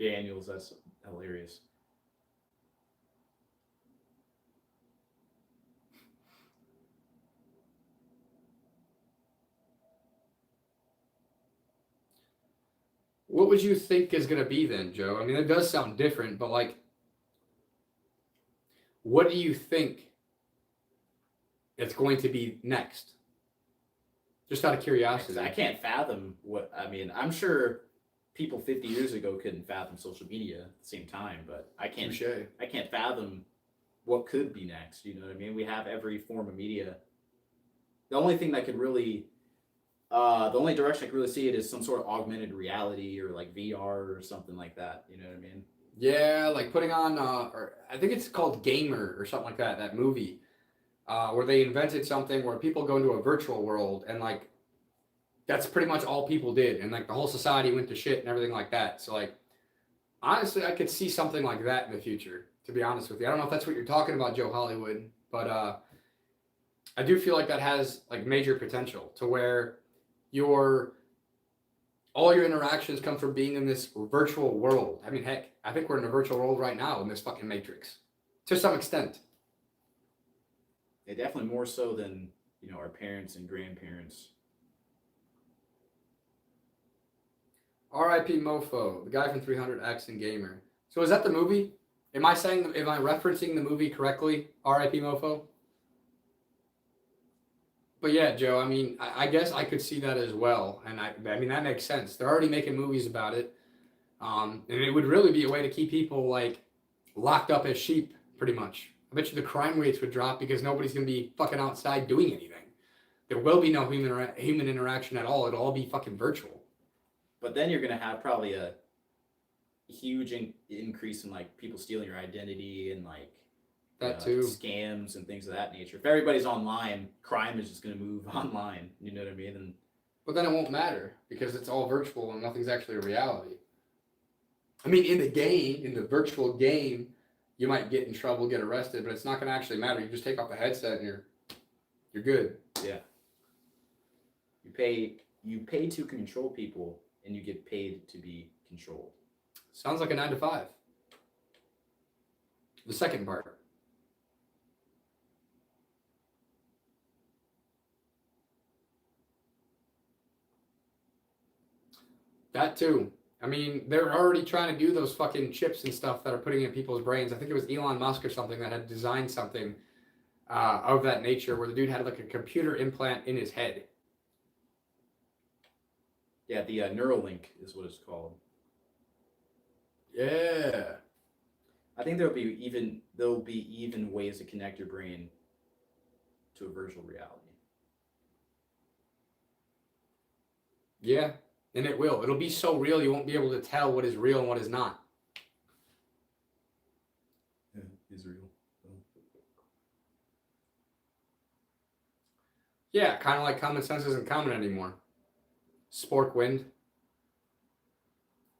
Speaker 2: Daniels, that's hilarious.
Speaker 1: What would you think is going to be then, Joe? I mean, it does sound different, but like, what do you think it's going to be next? Just out of curiosity.
Speaker 2: I can't fathom what, I mean, I'm sure people 50 years ago couldn't fathom social media at the same time, but I can't fathom what could be next. You know what I mean? We have every form of media. The only thing that could really, the only direction I could really see it is some sort of augmented reality or like VR or something like that. You know what I mean?
Speaker 1: Yeah, like putting on, or I think it's called Gamer or something like that, that movie, where they invented something where people go into a virtual world and like, that's pretty much all people did. And like the whole society went to shit and everything like that. So like, honestly, I could see something like that in the future, to be honest with you. I don't know if that's what you're talking about, Joe Hollywood, but I do feel like that has like major potential to where all your interactions come from being in this virtual world. I mean, heck, I think we're in a virtual world right now in this fucking Matrix, to some extent.
Speaker 2: Yeah, definitely more so than, you know, our parents and grandparents.
Speaker 1: R.I.P. Mofo, the guy from 300X and Gamer. So is that the movie? Am I referencing the movie correctly? R.I.P. Mofo? But yeah, Joe, I mean, I guess I could see that as well. And I mean, that makes sense. They're already making movies about it. And it would really be a way to keep people like locked up as sheep, pretty much. I bet you the crime rates would drop because nobody's going to be fucking outside doing anything. There will be no human interaction at all. It'll all be fucking virtual.
Speaker 2: But then you're going to have probably a huge increase in like people stealing your identity and like
Speaker 1: that too,
Speaker 2: scams and things of that nature. If everybody's online, crime is just going to move online. You know what I mean?
Speaker 1: But then it won't matter because it's all virtual and nothing's actually a reality. I mean, in the virtual game, you might get in trouble, get arrested, but it's not going to actually matter. You just take off the headset and you're good.
Speaker 2: Yeah. You pay to control people, and you get paid to be controlled.
Speaker 1: Sounds like a 9 to 5. The second part. That too. I mean, they're already trying to do those fucking chips and stuff that are putting in people's brains. I think it was Elon Musk or something that had designed something of that nature where the dude had like a computer implant in his head.
Speaker 2: Yeah, the Neuralink is what it's called.
Speaker 1: Yeah.
Speaker 2: I think there'll be even ways to connect your brain to a virtual reality.
Speaker 1: Yeah, and it will. It'll be so real you won't be able to tell what is real and what is not.
Speaker 2: Yeah, is real.
Speaker 1: Yeah, kind of like common sense isn't common anymore. Spork wind.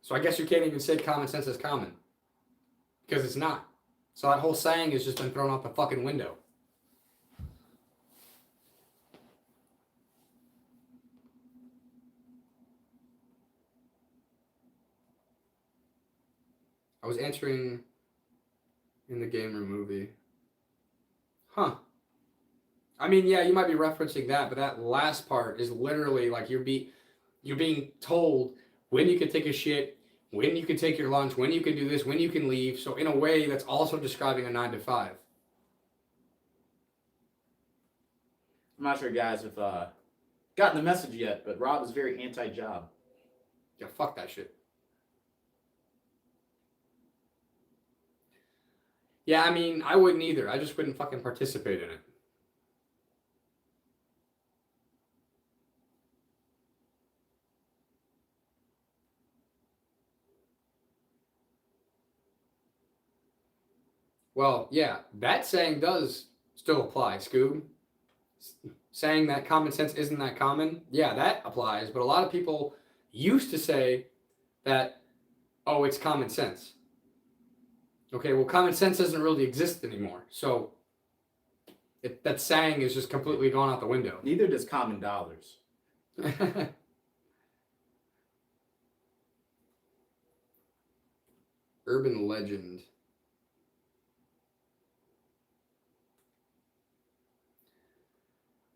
Speaker 1: So I guess you can't even say common sense is common. Because it's not. So that whole saying has just been thrown out the fucking window. I was answering in the Gamer movie. Huh. I mean, yeah, you might be referencing that, but that last part is literally like you're being told when you can take a shit, when you can take your lunch, when you can do this, when you can leave. So in a way, that's also describing a 9 to 5.
Speaker 2: I'm not sure, guys, if gotten the message yet, but Rob is very anti-job.
Speaker 1: Yeah, fuck that shit. Yeah, I mean, I wouldn't either. I just wouldn't fucking participate in it. Well, yeah, that saying does still apply, Scoob. Saying that common sense isn't that common, yeah, that applies. But a lot of people used to say that, oh, it's common sense. Okay, well, common sense doesn't really exist anymore. So that saying is just completely gone out the window.
Speaker 2: Neither does common dollars.
Speaker 1: Urban legend.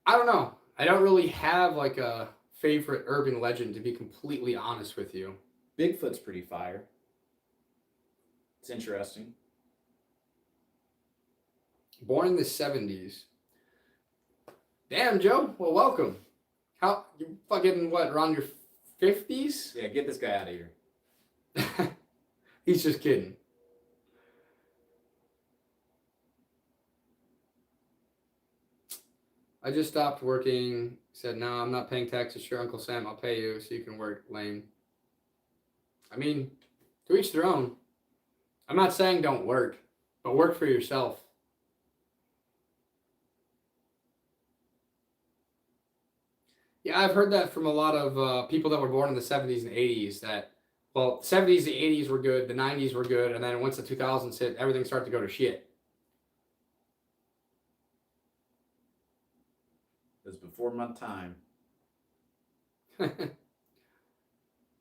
Speaker 1: I don't know. I don't really have like a favorite urban legend, to be completely honest with you.
Speaker 2: Bigfoot's pretty fire. It's interesting.
Speaker 1: Born in the 70s. Damn, Joe. Well, welcome. How you fucking what? Around your 50s?
Speaker 2: Yeah, get this guy out of here.
Speaker 1: He's just kidding. I just stopped working. Said, no, I'm not paying taxes. Sure, Uncle Sam, I'll pay you so you can work. Lame. I mean, to each their own. I'm not saying don't work, but work for yourself. Yeah, I've heard that from a lot of people that were born in the 70s and 80s that, well, 70s, the 80s were good, the 90s were good, and then once the 2000s hit, everything started to go to shit.
Speaker 2: It was before my time.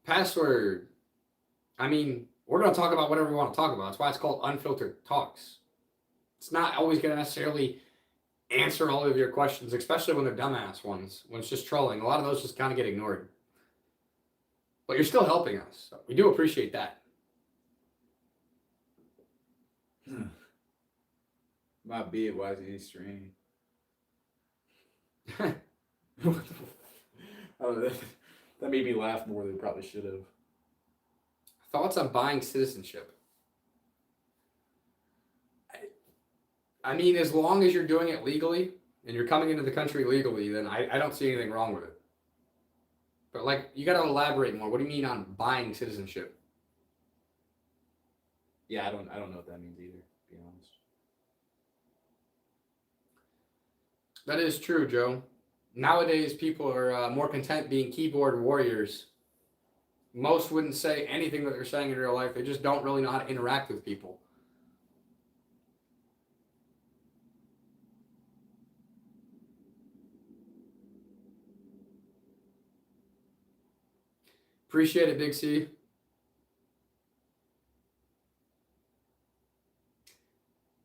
Speaker 1: Password. I mean, we're going to talk about whatever we want to talk about. That's why it's called Unfiltered Talks. It's not always going to necessarily answer all of your questions, especially when they're dumbass ones, when it's just trolling. A lot of those just kind of get ignored. But you're still helping us. So we do appreciate that.
Speaker 2: My beard was extreme. Oh, that made me laugh more than it probably should have.
Speaker 1: Thoughts on buying citizenship? I mean, as long as you're doing it legally and you're coming into the country legally, then I don't see anything wrong with it. But like, you got to elaborate more. What do you mean on buying citizenship?
Speaker 2: Yeah, I don't know what that means either, to be honest.
Speaker 1: That is true, Joe. Nowadays, people are more content being keyboard warriors. Most wouldn't say anything that they're saying in real life. They just don't really know how to interact with people. Appreciate it, Big C.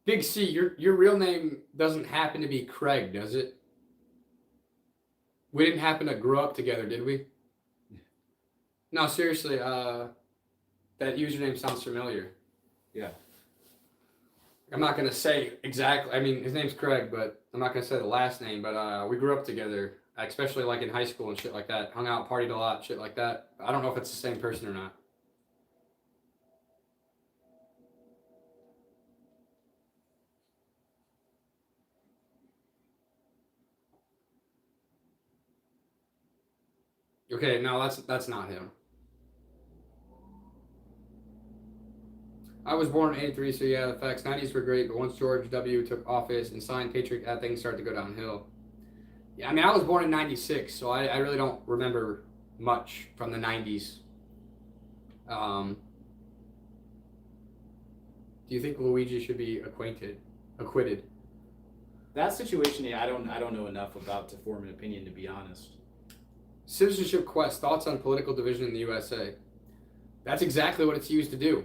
Speaker 1: Big C, your real name doesn't happen to be Craig, does it? We didn't happen to grow up together, did we? No, seriously, that username sounds familiar.
Speaker 2: Yeah.
Speaker 1: I'm not going to say exactly, I mean, his name's Craig, but I'm not going to say the last name, but we grew up together, especially like in high school and shit like that. Hung out, partied a lot, shit like that. I don't know if it's the same person or not. Okay, no, that's not him. I was born in 83, so yeah, the facts. 90s were great, but once George W. took office and signed Patriot Act, things started to go downhill. Yeah, I mean, I was born in 96, so I really don't remember much from the 90s. Do you think Luigi should be acquitted?
Speaker 2: That situation, yeah, I don't know enough about to form an opinion, to be honest.
Speaker 1: Citizenship Quest, thoughts on political division in the USA. That's exactly what it's used to do.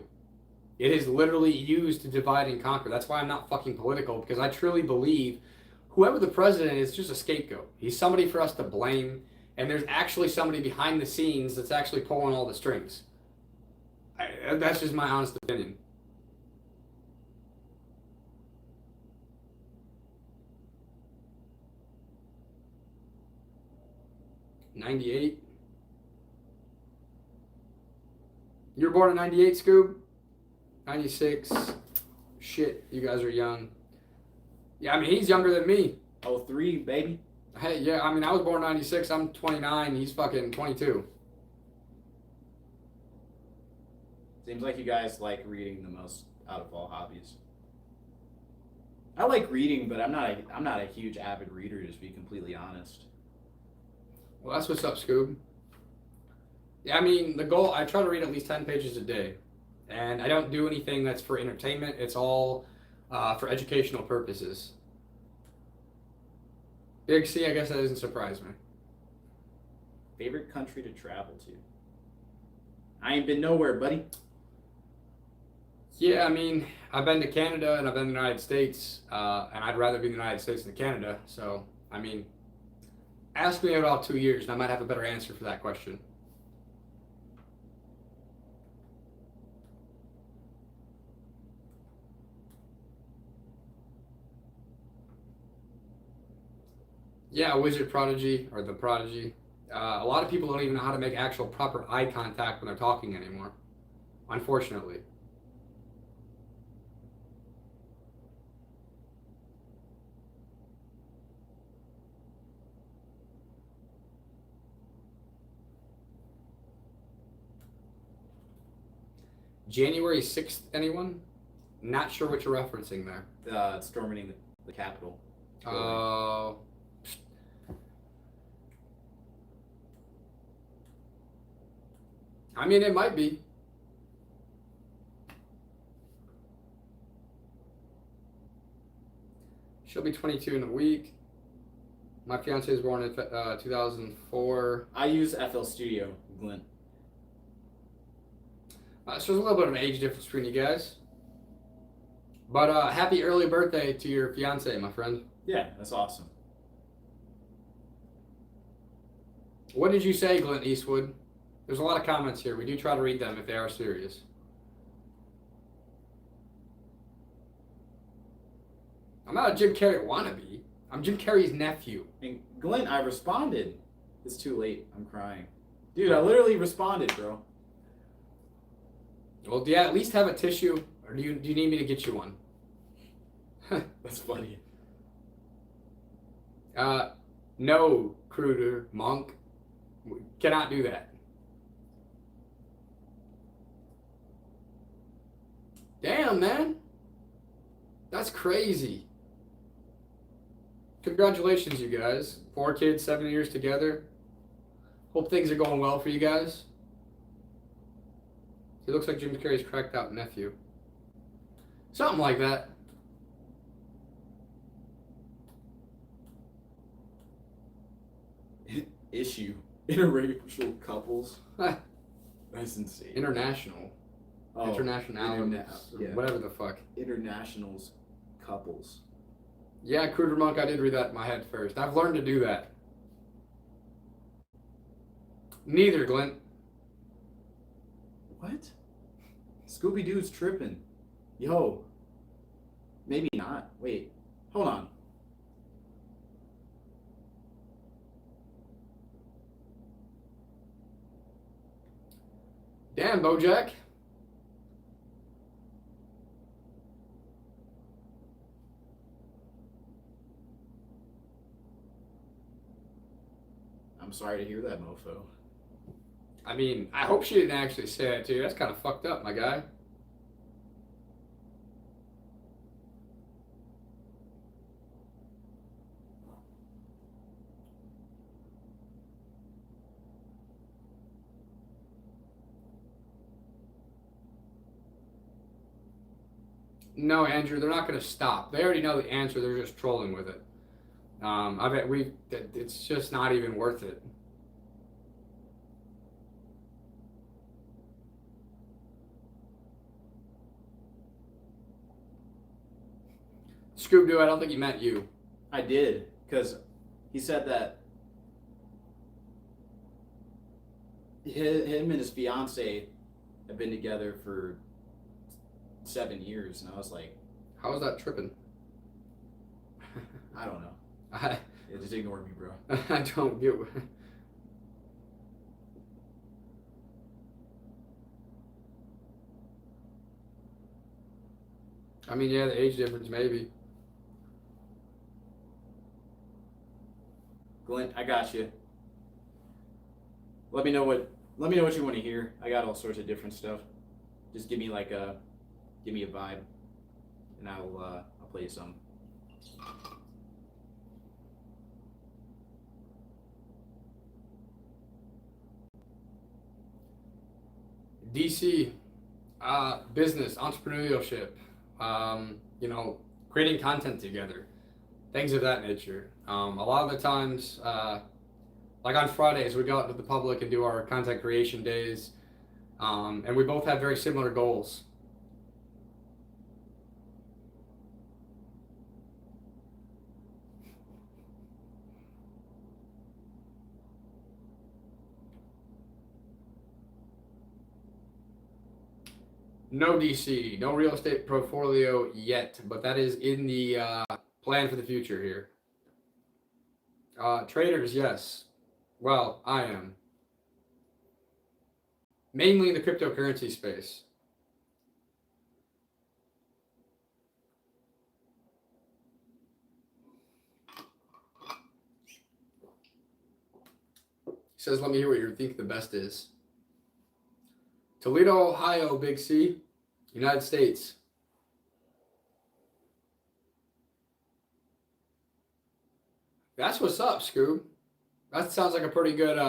Speaker 1: It is literally used to divide and conquer. That's why I'm not fucking political, because I truly believe whoever the president is just a scapegoat. He's somebody for us to blame, and there's actually somebody behind the scenes that's actually pulling all the strings. That's just my honest opinion. '98. You were born in '98, Scoob? 96. Shit, you guys are young. Yeah, I mean, he's younger than me.
Speaker 2: 03, baby.
Speaker 1: Hey, yeah, I mean, I was born in 96. I'm 29. He's fucking 22.
Speaker 2: Seems like you guys like reading the most out of all hobbies. I like reading, but I'm not a huge avid reader, to be completely honest.
Speaker 1: Well, that's what's up, Scoob. Yeah, I mean, the goal, I try to read at least 10 pages a day. And I don't do anything that's for entertainment. It's all for educational purposes. Big C, I guess that doesn't surprise me.
Speaker 2: Favorite country to travel to? I ain't been nowhere, buddy.
Speaker 1: Yeah, I mean, I've been to Canada and I've been to the United States, and I'd rather be in the United States than Canada. So, I mean, ask me in about 2 years and I might have a better answer for that question. Yeah, Wizard Prodigy or the Prodigy. A lot of people don't even know how to make actual proper eye contact when they're talking anymore. Unfortunately. January 6th, anyone? Not sure what you're referencing there.
Speaker 2: Storming the Capitol.
Speaker 1: Uh, I mean, it might be. She'll be 22 in a week. My fiance was born in 2004.
Speaker 2: I use FL Studio, Glenn.
Speaker 1: So there's a little bit of an age difference between you guys. But happy early birthday to your fiance, my friend.
Speaker 2: Yeah, that's awesome.
Speaker 1: What did you say, Clint Eastwood? There's a lot of comments here. We do try to read them if they are serious. I'm not a Jim Carrey wannabe. I'm Jim Carrey's nephew.
Speaker 2: And Glenn, I responded. It's too late. I'm crying. Dude, I literally responded, bro.
Speaker 1: Well, do you at least have a tissue, or do you need me to get you one?
Speaker 2: That's funny.
Speaker 1: No, Cruder, Monk. We cannot do that. Damn, man. That's crazy. Congratulations, you guys. 4 kids, 7 years together. Hope things are going well for you guys. He looks like Jim Carrey's cracked out nephew. Something like that.
Speaker 2: Issue. Interracial couples. That's insane.
Speaker 1: International.
Speaker 2: Oh,
Speaker 1: International.
Speaker 2: yeah.
Speaker 1: Whatever the fuck.
Speaker 2: Internationals couples.
Speaker 1: Yeah, Cruder Monk, I did read that in my head first. I've learned to do that. Neither, Glenn.
Speaker 2: What? Scooby-Doo's tripping. Yo. Maybe not. Wait. Hold on.
Speaker 1: Damn, Bojack.
Speaker 2: I'm sorry to hear that, mofo.
Speaker 1: I mean, I hope she didn't actually say that to you. That's kind of fucked up, my guy. No, Andrew, they're not going to stop. They already know the answer. They're just trolling with it. I bet it's just not even worth it. Scoob-Doo, I don't think he meant you.
Speaker 2: I did, because he said that him and his fiance have been together for 7 years, and I was like,
Speaker 1: How is that tripping?
Speaker 2: I don't know.
Speaker 1: I
Speaker 2: Yeah, just ignore me, bro.
Speaker 1: don't get. I mean, yeah, the age difference maybe.
Speaker 2: Glenn, I got you. Let me know what you want to hear. I got all sorts of different stuff. Just give me a vibe, and I'll play you some.
Speaker 1: DC, business, entrepreneurship, creating content together, things of that nature. A lot of the times, like on Fridays, we go out to the public and do our content creation days, and we both have very similar goals. No DC, no real estate portfolio yet, but that is in the plan for the future here. Traders, yes. Well, I am. Mainly in the cryptocurrency space. He says, let me hear what you think the best is. Toledo, Ohio, Big C, United States. That's what's up, Scoob. That sounds like a pretty good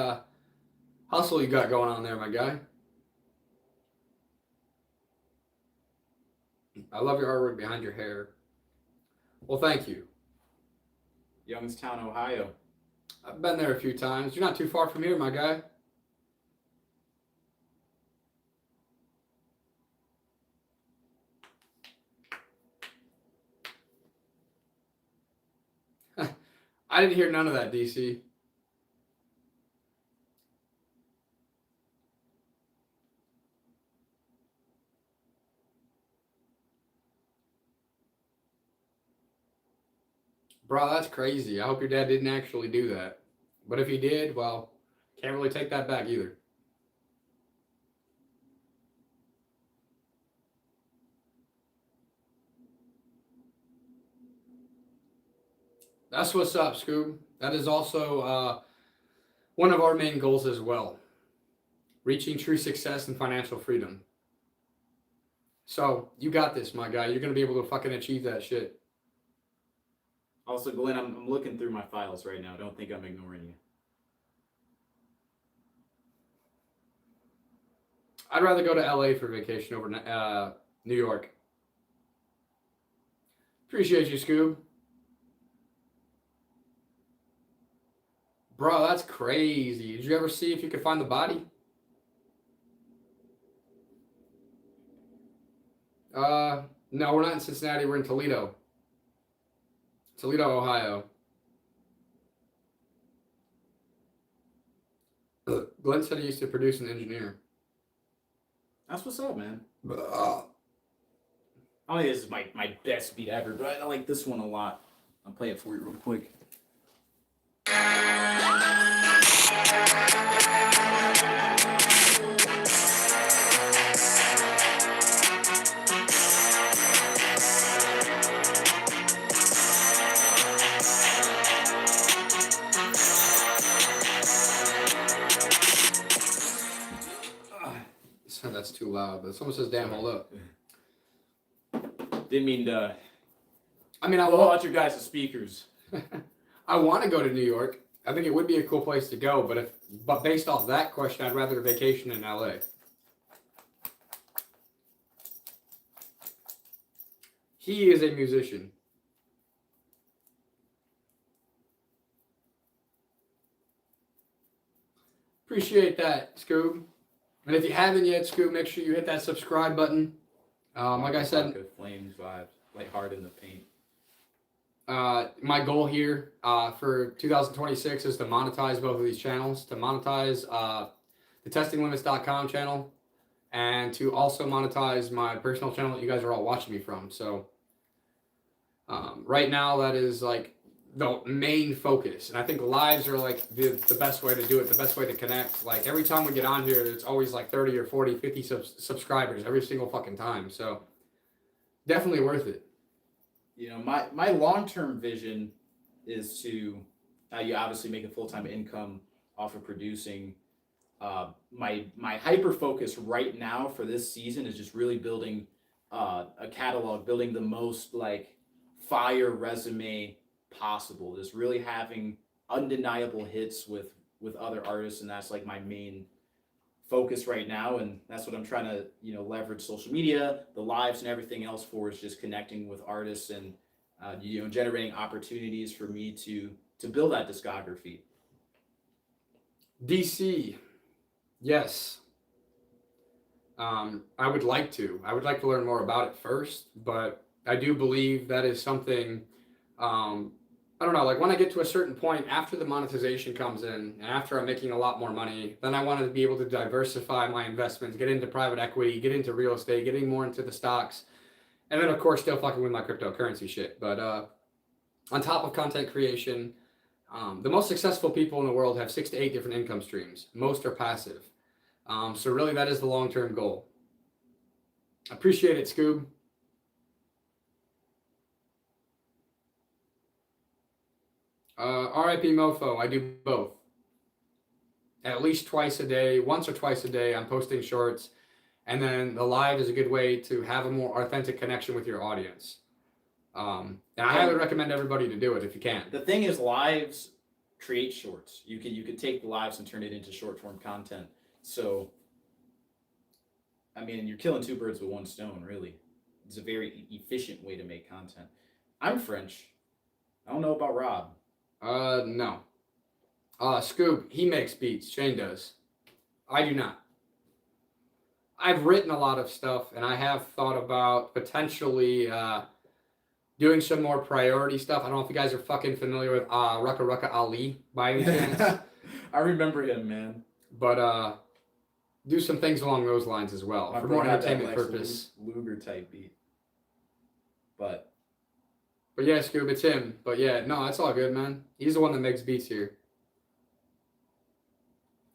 Speaker 1: hustle you got going on there, my guy. I love your artwork behind your hair. Well, thank you.
Speaker 2: Youngstown, Ohio.
Speaker 1: I've been there a few times. You're not too far from here, my guy. I didn't hear none of that, DC. Bro, that's crazy. I hope your dad didn't actually do that. But if he did, well, can't really take that back either. That's what's up, Scoob. That is also one of our main goals as well. Reaching true success and financial freedom. So, you got this, my guy. You're going to be able to fucking achieve that shit.
Speaker 2: Also, Glenn, I'm looking through my files right now. Don't think I'm ignoring you.
Speaker 1: I'd rather go to LA for vacation over New York. Appreciate you, Scoob. Bro, that's crazy. Did you ever see if you could find the body? No, we're not in Cincinnati. We're in Toledo. Toledo, Ohio. Glenn said he used to produce and engineer.
Speaker 2: That's what's up, man. I don't think this is my best beat ever, but I like this one a lot. I'll play it for you real quick.
Speaker 1: That's too loud, but someone says, damn, hold up.
Speaker 2: Didn't mean to.
Speaker 1: I mean, I
Speaker 2: blow
Speaker 1: want
Speaker 2: out your guys' speakers.
Speaker 1: I want to go to New York. I think it would be a cool place to go, but based off that question, I'd rather vacation in LA. He is a musician. Appreciate that, Scoob. And if you haven't yet, Scoob, make sure you hit that subscribe button. Like I said,
Speaker 2: Flames vibes, like hard in the paint.
Speaker 1: My goal here for 2026 is to monetize both of these channels, to monetize the testinglimits.com channel, and to also monetize my personal channel that you guys are all watching me from. So right now, that is like the main focus. And I think lives are like the best way to do it, the best way to connect. Like every time we get on here, it's always like 30 or 40, 50 subscribers every single fucking time. So definitely worth it.
Speaker 2: You know, my long-term vision is to, you obviously make a full-time income off of producing. My hyper focus right now for this season is just really building a catalog, building the most like fire resume possible. Just really having undeniable hits with other artists, and that's like my main focus right now, and that's what I'm trying to leverage social media, the lives, and everything else for, is just connecting with artists and generating opportunities for me to build that discography.
Speaker 1: DC, yes. I would like to learn more about it first, but I do believe that is something. I don't know, like when I get to a certain point after the monetization comes in and after I'm making a lot more money, then I wanted to be able to diversify my investments, get into private equity, get into real estate, getting more into the stocks, and then of course still fucking with my cryptocurrency shit. But on top of content creation, The most successful people in the world have 6 to 8 different income streams. Most are passive. So really, that is the long-term goal. Appreciate it, Scoob. RIP Mofo, I do both. At least twice a day, once or twice a day, I'm posting shorts. And then the live is a good way to have a more authentic connection with your audience. And I highly recommend everybody to do it if you can.
Speaker 2: The thing is, lives create shorts. You could take the lives and turn it into short form content. So, I mean, you're killing two birds with one stone, really. It's a very efficient way to make content. I'm French. I don't know about Rob.
Speaker 1: No. Scoob, he makes beats. Shane does. I do not. I've written a lot of stuff, and I have thought about potentially doing some more priority stuff. I don't know if you guys are fucking familiar with Rucka Rucka Ali by any chance.
Speaker 2: I remember him, man.
Speaker 1: But do some things along those lines as well for more entertainment purpose.
Speaker 2: Luger type beat. But
Speaker 1: yeah, Scoob, it's him. But yeah, no, that's all good, man. He's the one that makes beats here.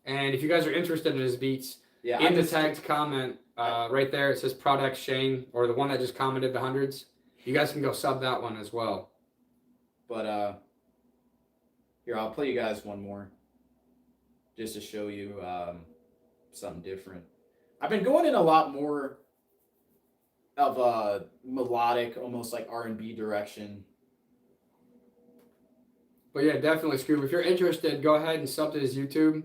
Speaker 1: And if you guys are interested in his beats, in the tagged comment right there, it says Product Shane, or the one that just commented the hundreds. You guys can go sub that one as well.
Speaker 2: But here, I'll play you guys one more, just to show you something different. I've been going in a lot more of a melodic, almost like R&B direction.
Speaker 1: But yeah, definitely, Scoob. If you're interested, go ahead and sub to his YouTube.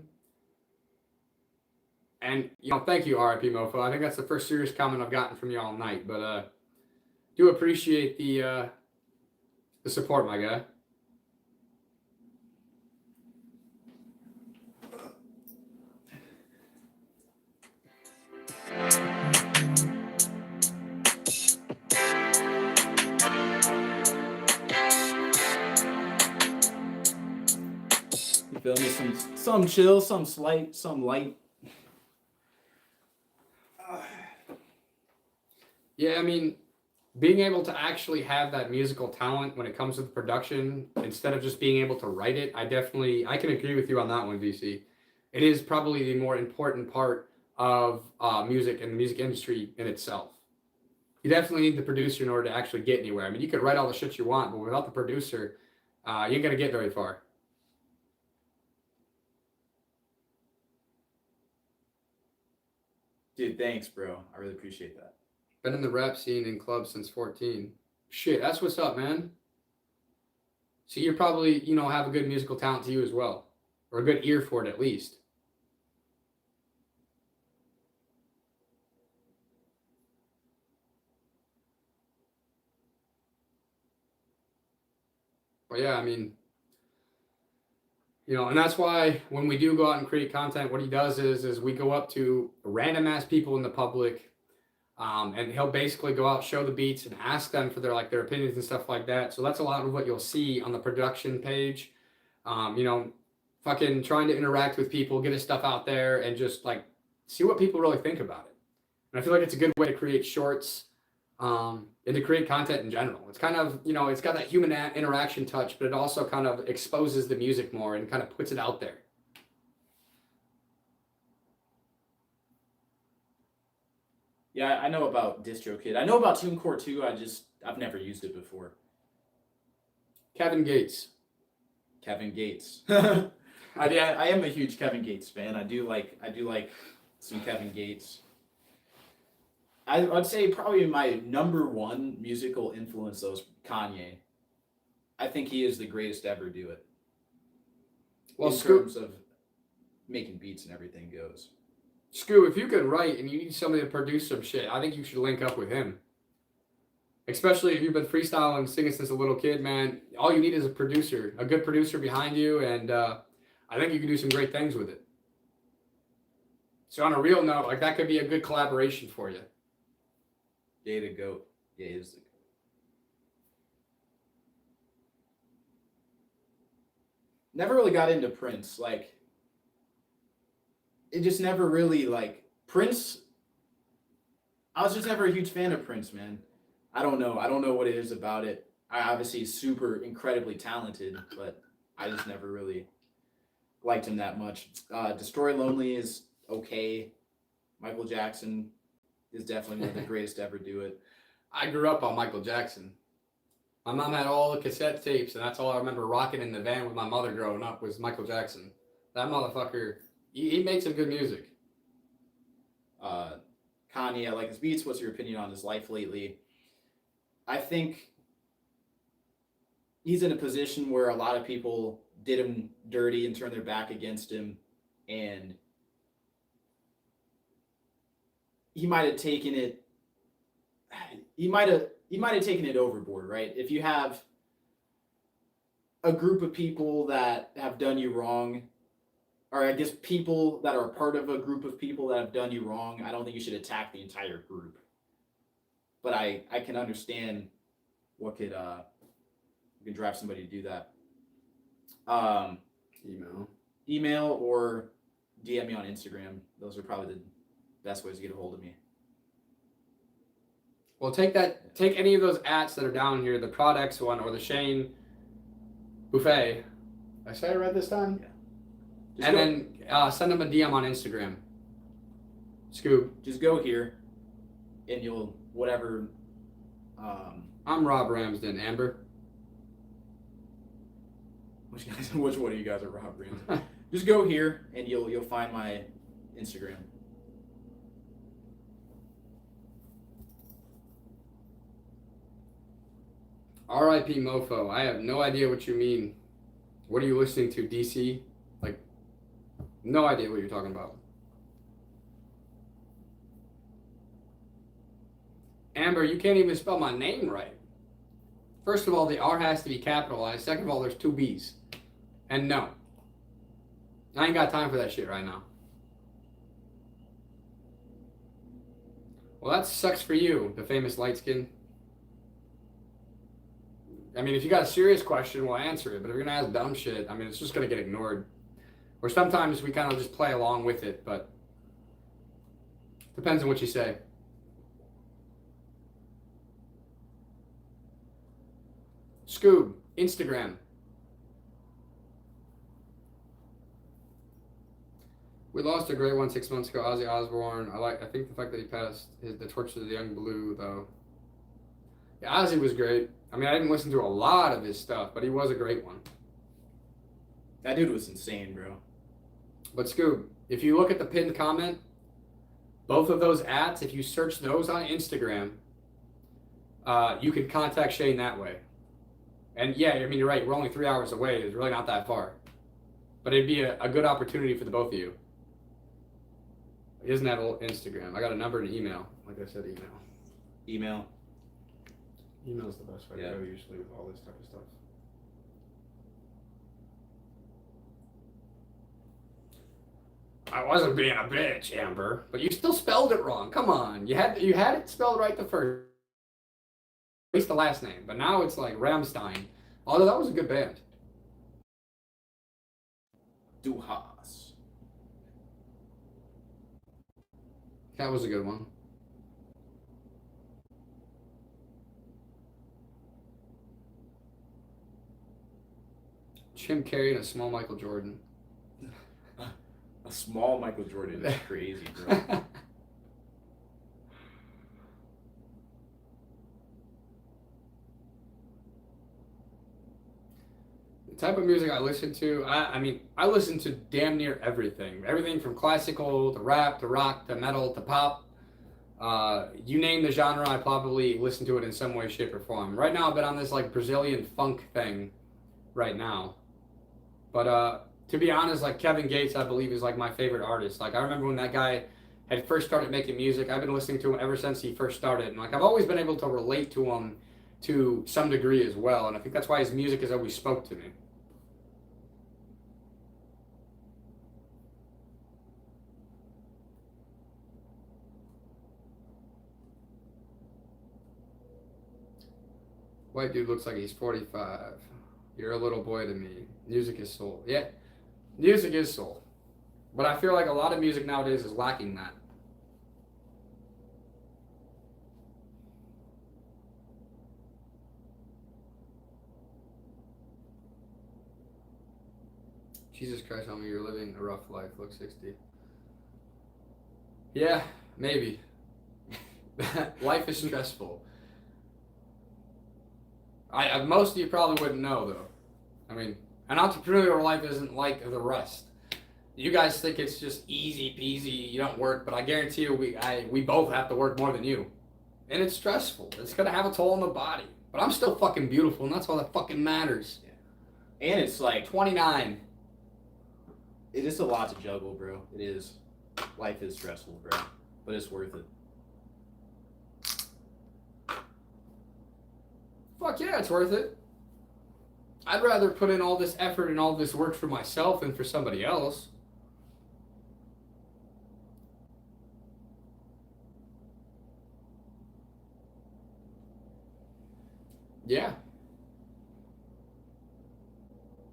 Speaker 1: And, thank you, RIP Mofo. I think that's the first serious comment I've gotten from you all night. But do appreciate the support, my guy.
Speaker 2: You feel me? Some chill, some slight, some light.
Speaker 1: Yeah, I mean, being able to actually have that musical talent when it comes to the production, instead of just being able to write it, I can agree with you on that one, VC. It is probably the more important part of music and the music industry in itself. You definitely need the producer in order to actually get anywhere. I mean, you could write all the shit you want, but without the producer, you ain't gonna get very far.
Speaker 2: Dude, thanks, bro. I really appreciate that.
Speaker 1: Been in the rap scene in clubs since 14. Shit, that's what's up, man. So you probably, have a good musical talent to you as well. Or a good ear for it, at least. But yeah, I mean, and that's why when we do go out and create content, what he does is we go up to random ass people in the public, and he'll basically go out, show the beats, and ask them for their opinions and stuff like that. So that's a lot of what you'll see on the production page. Fucking trying to interact with people, get his stuff out there, and just see what people really think about it. And I feel like it's a good way to create shorts, and to create content in general. It's kind of, it's got that human interaction touch, but it also kind of exposes the music more and kind of puts it out there.
Speaker 2: Yeah, I know about DistroKid. I know about TuneCore too. I've never used it before.
Speaker 1: Kevin Gates.
Speaker 2: I am a huge Kevin Gates fan. I do like some Kevin Gates. I'd say probably my number one musical influence though is Kanye. I think he is the greatest to ever do it. Well, in terms of making beats and everything goes.
Speaker 1: Scoo, if you could write and you need somebody to produce some shit, I think you should link up with him. Especially if you've been freestyling, singing since a little kid, man. All you need is a producer, a good producer behind you, and I think you can do some great things with it. So on a real note, that could be a good collaboration for you.
Speaker 2: Yeah, the GOAT. Yeah, he is the GOAT. Never really got into Prince. It just never really, Prince, I was just never a huge fan of Prince, man. I don't know what it is about it. I obviously he's super incredibly talented, but I just never really liked him that much. Destroy Lonely is okay. Michael Jackson is definitely one of the greatest to ever do it.
Speaker 1: I grew up on Michael Jackson. My mom had all the cassette tapes, and that's all I remember rocking in the van with my mother growing up was Michael Jackson. That motherfucker, he made some good music.
Speaker 2: Kanye, I like his beats. What's your opinion on his life lately? I think he's in a position where a lot of people did him dirty and turned their back against him, and he might have taken it. He might have taken it overboard, right? If you have a group of people that have done you wrong, or I guess people that are a part of a group of people that have done you wrong, I don't think you should attack the entire group. But I can understand what could drive somebody to do that. Email or DM me on Instagram. Those are probably the best ways to get a hold of me.
Speaker 1: Well, take any of those ats that are down here, the Prodex one or the Shane Buffet. Did I say it right this time?
Speaker 2: Yeah.
Speaker 1: Then send them a DM on Instagram. Scoob.
Speaker 2: Just go here, and you'll whatever.
Speaker 1: I'm Rob Ramsden. Amber.
Speaker 2: Which one of you guys are Rob Ramsden? Just go here, and you'll find my Instagram.
Speaker 1: R.I.P. Mofo. I have no idea what you mean. What are you listening to, DC? Like, no idea what you're talking about. Amber, you can't even spell my name right. First of all, the R has to be capitalized. Second of all, there's two B's. And no. I ain't got time for that shit right now. Well, that sucks for you, the famous light skin. I mean, if you got a serious question, we'll answer it. But if you're going to ask dumb shit, I mean, it's just going to get ignored. Or sometimes we kind of just play along with it, but depends on what you say. Scoob, Instagram. We lost a great one 6 months ago, Ozzy Osbourne. I think the fact that he passed the torch to the young blue, though. Yeah, Ozzy was great. I mean, I didn't listen to a lot of his stuff, but he was a great one.
Speaker 2: That dude was insane, bro.
Speaker 1: But Scoob, if you look at the pinned comment, both of those ads, if you search those on Instagram, you can contact Shane that way. And yeah, I mean, you're right. We're only 3 hours away. It's really not that far. But it'd be a good opportunity for the both of you. He doesn't have Instagram. I got a number and an email. Like I said, email. Email's the best way to go usually with all this type of stuff. I wasn't being a bitch, Amber, but you still spelled it wrong. Come on, you had it spelled right the first, at least the last name, but now it's like Rammstein. Although that was a good band.
Speaker 2: Du hast.
Speaker 1: That was a good one. Jim Carrey and a small Michael Jordan.
Speaker 2: A small Michael Jordan is crazy, bro.
Speaker 1: The type of music I listen to, I mean, I listen to damn near everything. Everything from classical to rap to rock to metal to pop. You name the genre, I probably listen to it in some way, shape, or form. Right now, I've been on this like Brazilian funk thing right now. But to be honest, like Kevin Gates, I believe, is like my favorite artist. Like I remember when that guy had first started making music. I've been listening to him ever since he first started, and like I've always been able to relate to him to some degree as well. And I think that's why his music has always spoke to me. White dude looks like he's 45. You're a little boy to me. Music is soul. Yeah, music is soul. But I feel like a lot of music nowadays is lacking that. Jesus Christ, homie, you're living a rough life. Look 60. Yeah, maybe. Life is stressful. Most of you probably wouldn't know, though. I mean, an entrepreneurial life isn't like the rest. You guys think it's just easy peasy, you don't work, but I guarantee you we both have to work more than you. And it's stressful. It's going to have a toll on the body. But I'm still fucking beautiful, and that's all that fucking matters.
Speaker 2: Yeah. And it's like
Speaker 1: 29.
Speaker 2: It is a lot to juggle, bro. It is. Life is stressful, bro. But it's worth it.
Speaker 1: Fuck yeah, it's worth it. I'd rather put in all this effort and all this work for myself than for somebody else. Yeah.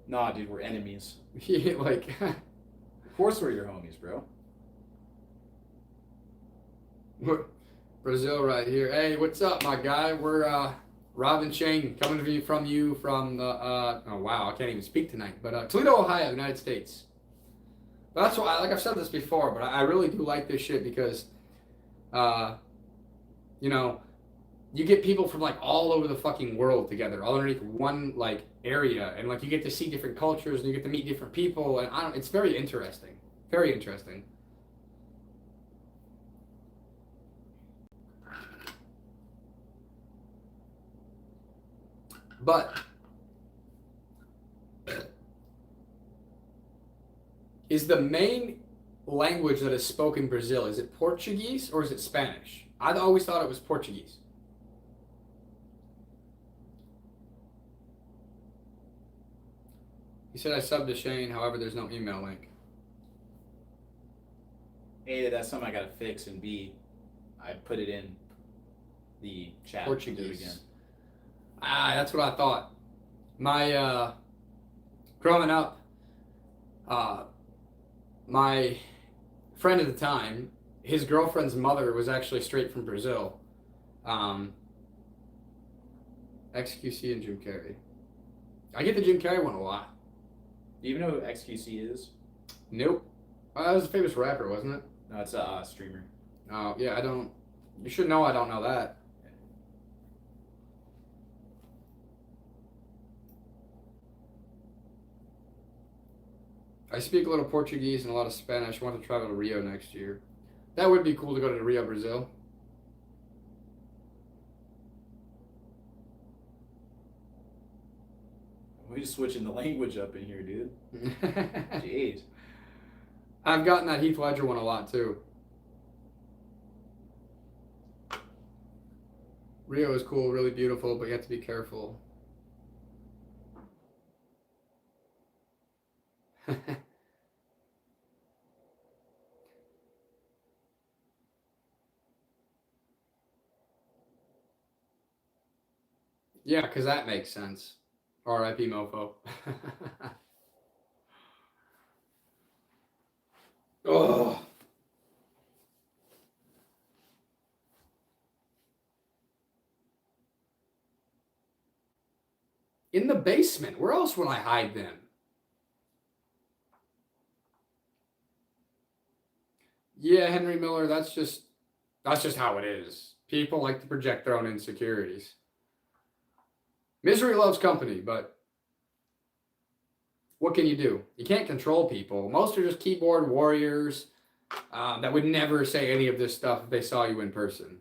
Speaker 2: Nah, dude, we're enemies.
Speaker 1: Yeah, like...
Speaker 2: Of course we're your homies, bro.
Speaker 1: Brazil right here. Hey, what's up, my guy? We're Robb and Shane coming to you from the oh wow, I can't even speak tonight. But Toledo, Ohio, United States. But that's why, like I've said this before, but I really do like this shit because, you know, you get people from like all over the fucking world together, all underneath one like area, and like you get to see different cultures and you get to meet different people, and it's very interesting, very interesting. But is the main language that is spoken in Brazil, is it Portuguese or is it Spanish? I always thought it was Portuguese. He said I subbed to Shane, however there's no email link.
Speaker 2: A, that's something I gotta fix, and B, I put it in the chat.
Speaker 1: Portuguese.
Speaker 2: Do it again.
Speaker 1: That's what I thought. My, growing up, my friend at the time, his girlfriend's mother was actually straight from Brazil. XQC and Jim Carrey. I get the Jim Carrey one a lot.
Speaker 2: Do you even know who XQC is?
Speaker 1: Nope. That was a famous rapper, wasn't it?
Speaker 2: No, it's a streamer.
Speaker 1: Oh, yeah, I don't... You should know I don't know that. I speak a little Portuguese and a lot of Spanish. I want to travel to Rio next year. That would be cool to go to Rio, Brazil.
Speaker 2: We're just switching the language up in here, dude. Jeez.
Speaker 1: I've gotten that Heath Ledger one a lot, too. Rio is cool, really beautiful, but you have to be careful. Yeah, because that makes sense. R.I.P. mofo. Oh. In the basement. Where else would I hide them? Yeah, Henry Miller, that's just how it is. People like to project their own insecurities. Misery loves company, but what can you do? You can't control people. Most are just keyboard warriors that would never say any of this stuff if they saw you in person.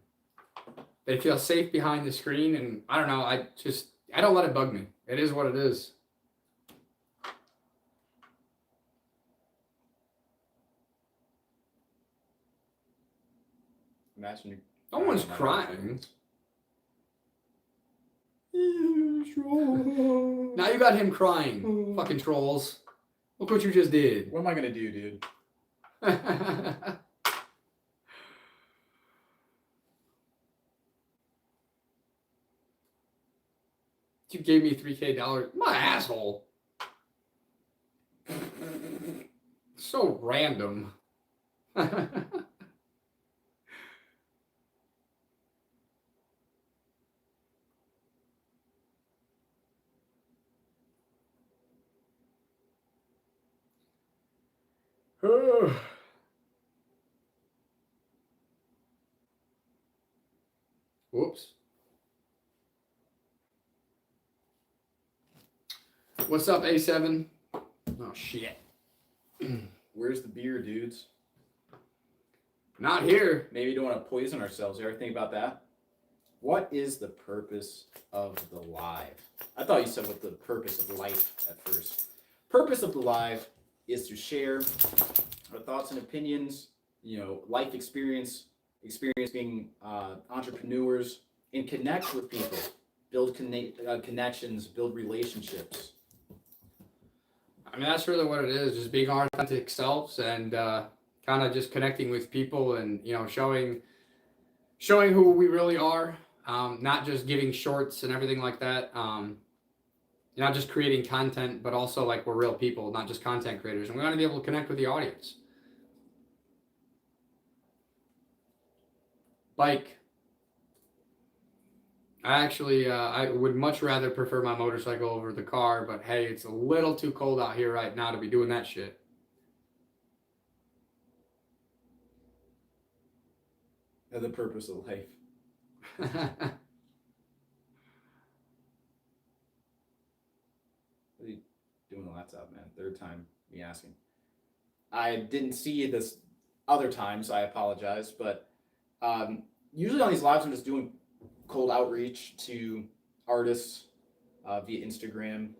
Speaker 1: They feel safe behind the screen, and I don't know, I don't let it bug me. It is what it is.
Speaker 2: Imagine.
Speaker 1: No one's crying. Now you got him crying. Fucking trolls. Look what you just did.
Speaker 2: What am I gonna do, dude?
Speaker 1: You gave me $3,000. My asshole. So random. Whoops. What's up, A7? Oh, shit.
Speaker 2: Where's the beer, dudes?
Speaker 1: Not here.
Speaker 2: Maybe we don't want to poison ourselves. You ever think about that? What is the purpose of the live? I thought you said what the purpose of life at first. Purpose of the live is to share our thoughts and opinions, life experience being entrepreneurs, and connect with people, build connections, build relationships.
Speaker 1: I mean, that's really what it is, just being our authentic selves and kind of just connecting with people and, showing who we really are, not just giving shorts and everything like that. Not just creating content, but also like we're real people, not just content creators. And we want to be able to connect with the audience. Bike. I would much rather prefer my motorcycle over the car, but hey, it's a little too cold out here right now to be doing that shit.
Speaker 2: And the purpose of life. What are you doing the laptop, man? Third time me asking. I didn't see this other time, so I apologize. But usually on these lives, I'm just doing cold outreach to artists via Instagram,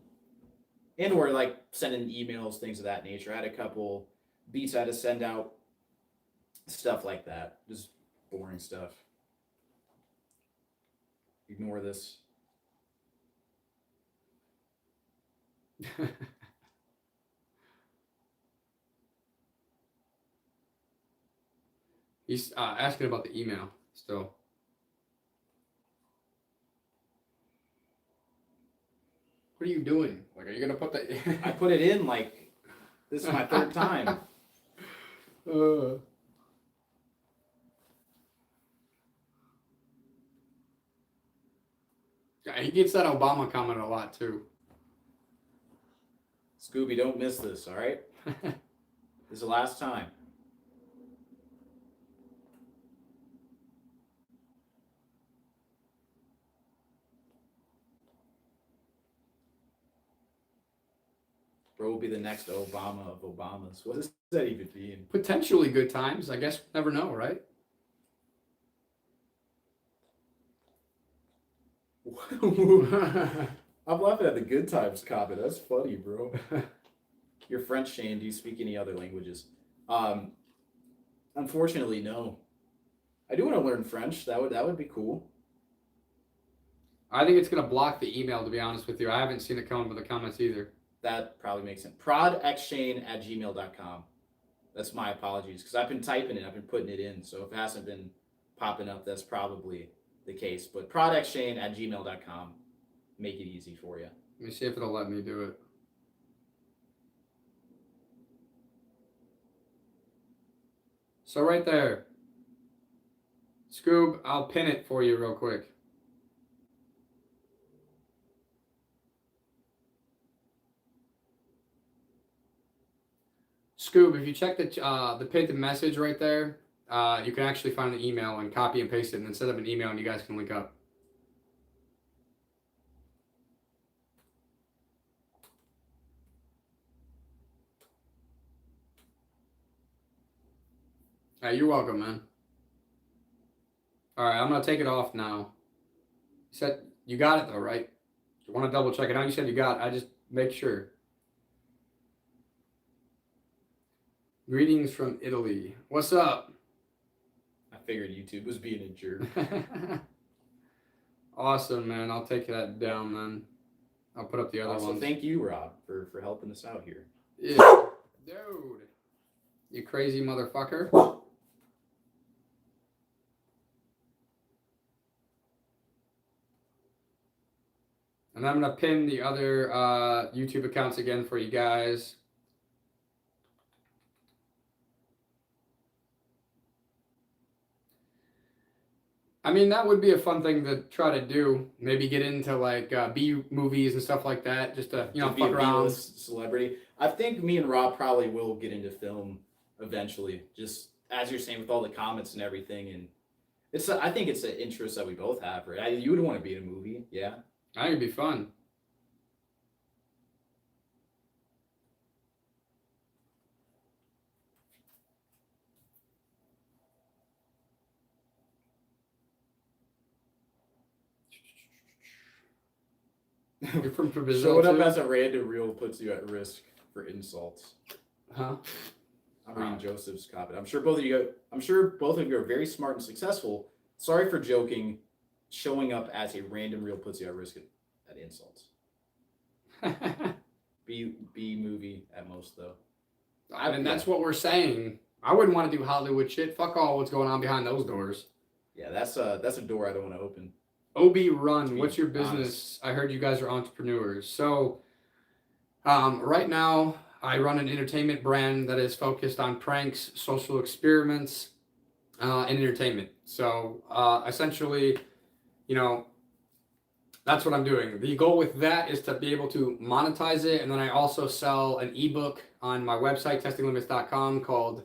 Speaker 2: and or like sending emails, things of that nature. I had a couple beats I had to send out, stuff like that. Just boring stuff. Ignore this.
Speaker 1: He's asking about the email still. What are you doing? Like, are you gonna put that?
Speaker 2: I put it in like this is my third time.
Speaker 1: Yeah, he gets that Obama comment a lot too.
Speaker 2: Scooby, don't miss this, all right? This is the last time. Bro will be the next Obama of Obamas. What does that even mean?
Speaker 1: Potentially good times, I guess. Never know, right?
Speaker 2: I'm laughing at the good times comment. That's funny, bro. You're French, Shane. Do you speak any other languages? Unfortunately, no. I do want to learn French. That would be cool.
Speaker 1: I think it's gonna block the email, to be honest with you. I haven't seen it come up with the comments either.
Speaker 2: That probably makes sense. prodxshane@gmail.com. That's my apologies, because I've been typing it. I've been putting it in. So if it hasn't been popping up, that's probably the case. But prodxshane@gmail.com. Make it easy for you.
Speaker 1: Let me see if it'll let me do it. So right there. Scoob, I'll pin it for you real quick. Scoob, if you check the pinned message right there, you can actually find the email and copy and paste it and then set up an email and you guys can link up. Hey, you're welcome, man. All right, I'm gonna take it off now. You said you got it though, right? You want to double check it out? You said you got it. I just make sure. Greetings from Italy. What's up?
Speaker 2: I figured YouTube was being a jerk.
Speaker 1: Awesome, man. I'll take that down then. I'll put up the other
Speaker 2: Also,
Speaker 1: ones.
Speaker 2: thank you, Rob, for helping us out here.
Speaker 1: Yeah. Dude. You crazy motherfucker. And I'm going to pin the other YouTube accounts again for you guys. I mean, that would be a fun thing to try to do. Maybe get into like B movies and stuff like that, just to
Speaker 2: To be
Speaker 1: fuck
Speaker 2: a
Speaker 1: around.
Speaker 2: B-list celebrity. I think me and Rob probably will get into film eventually. Just as you're saying with all the comments and everything, and I think it's an interest that we both have, right? You would want to be in a movie, yeah.
Speaker 1: I think it'd be fun. You're from Brazil.
Speaker 2: Showing up as a random reel puts you at risk for insults.
Speaker 1: Huh?
Speaker 2: I'm reading Joseph's comment. I'm sure both of you are very smart and successful. Sorry for joking. Showing up as a random reel puts you at risk at insults. B movie at most though.
Speaker 1: And that's what we're saying. I wouldn't want to do Hollywood shit. Fuck all what's going on behind those doors.
Speaker 2: Yeah, that's a door I don't want to open.
Speaker 1: OB Run, what's your business? I heard you guys are entrepreneurs. So, right now, I run an entertainment brand that is focused on pranks, social experiments, and entertainment. So, essentially, you know, that's what I'm doing. The goal with that is to be able to monetize it. And then I also sell an ebook on my website, testinglimits.com, called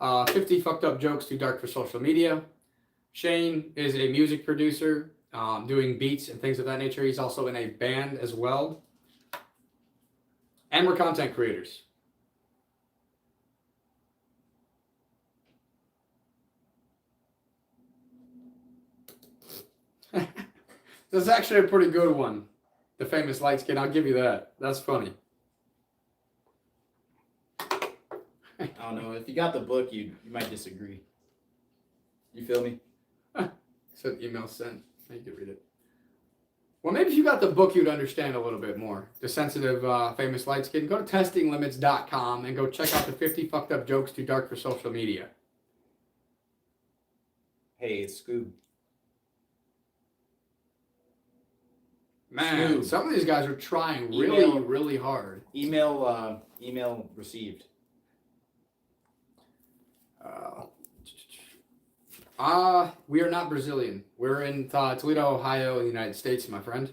Speaker 1: 50 Fucked Up Jokes Too Dark for Social Media. Shane is a music producer, doing beats and things of that nature. He's also in a band as well. And we're content creators. This is actually a pretty good one. The famous light skin, I'll give you that. That's funny.
Speaker 2: I don't know. If you got the book, you might disagree. You feel me?
Speaker 1: Said email sent. You can read it. Well, maybe if you got the book, you'd understand a little bit more. The sensitive, famous light skin. Go to testinglimits.com and go check out the 50 Fucked Up Jokes Too Dark for Social Media.
Speaker 2: Hey, it's Scoob.
Speaker 1: Man, some of these guys are trying really hard.
Speaker 2: Email received.
Speaker 1: We are not Brazilian. We're in Toledo, Ohio, in the United States, my friend.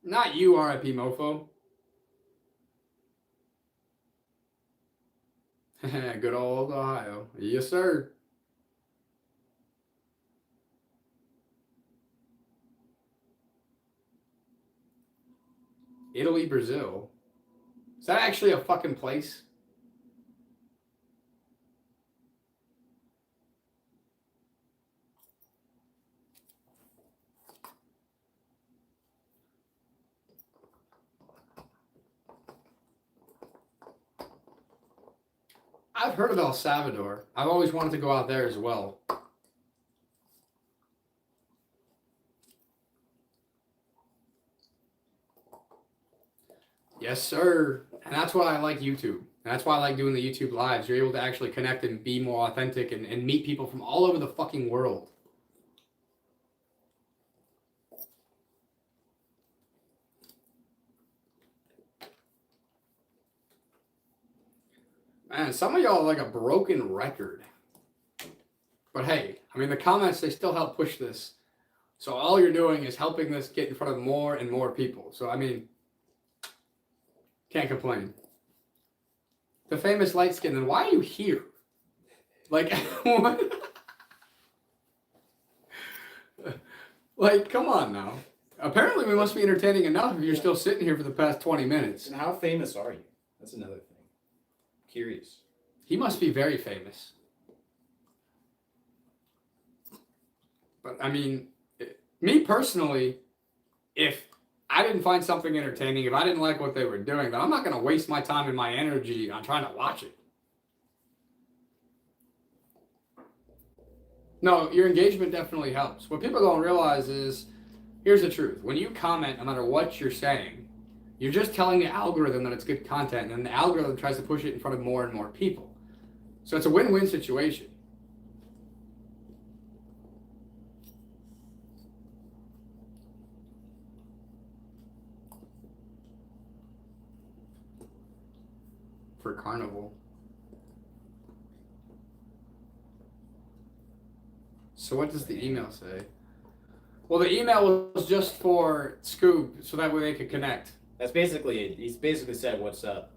Speaker 1: Not you, R.I.P. Mofo. Good old Ohio. Yes, sir. Italy, Brazil. Is that actually a fucking place? I've heard of El Salvador. I've always wanted to go out there as well. Yes, sir. And that's why I like YouTube. And that's why I like doing the YouTube lives. You're able to actually connect and be more authentic and meet people from all over the fucking world. Man, some of y'all are like a broken record. But hey, I mean, the comments, they still help push this. So all you're doing is helping this get in front of more and more people. So, I mean, can't complain. The famous light skin, then why are you here? Like, what? Like, come on now. Apparently we must be entertaining enough if you're still sitting here for the past 20 minutes.
Speaker 2: And how famous are you? That's another thing. Curious.
Speaker 1: He must be very famous. But, I mean, me personally, if I didn't find something entertaining, if I didn't like what they were doing, then I'm not going to waste my time and my energy on trying to watch it. No, your engagement definitely helps. What people don't realize is, here's the truth. When you comment, no matter what you're saying, you're just telling the algorithm that it's good content, and the algorithm tries to push it in front of more and more people. So it's a win-win situation. For Carnival. So what does the email say? Well, the email was just for Scoob, so that way they could connect.
Speaker 2: That's basically it. He's basically said what's up.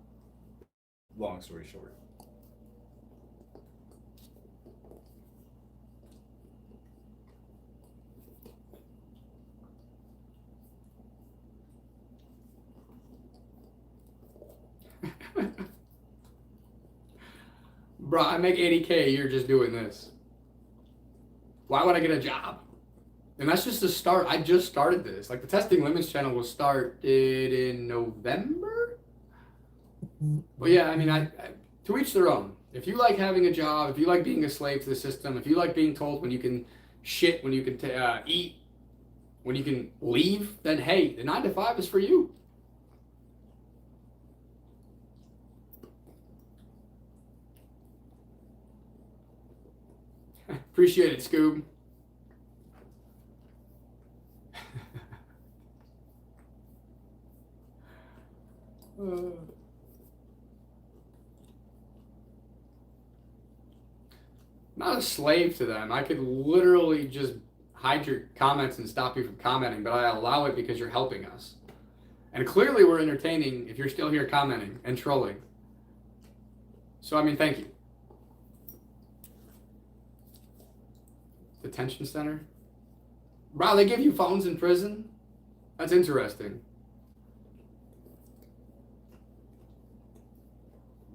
Speaker 2: Long story short.
Speaker 1: Bro, I make 80K a year just doing this. Why would I get a job? And that's just the start. I just started this. Like the Testing Limits channel was started in November. But yeah, I mean, I to each their own. If you like having a job, if you like being a slave to the system, if you like being told when you can shit, when you can eat, when you can leave, then hey, the 9 to 5 is for you. Appreciate it, Scoob. Not a slave to them. I could literally just hide your comments and stop you from commenting, but I allow it because you're helping us. And clearly we're entertaining if you're still here commenting and trolling. So, I mean, thank you. Detention center? Wow, they give you phones in prison? That's interesting.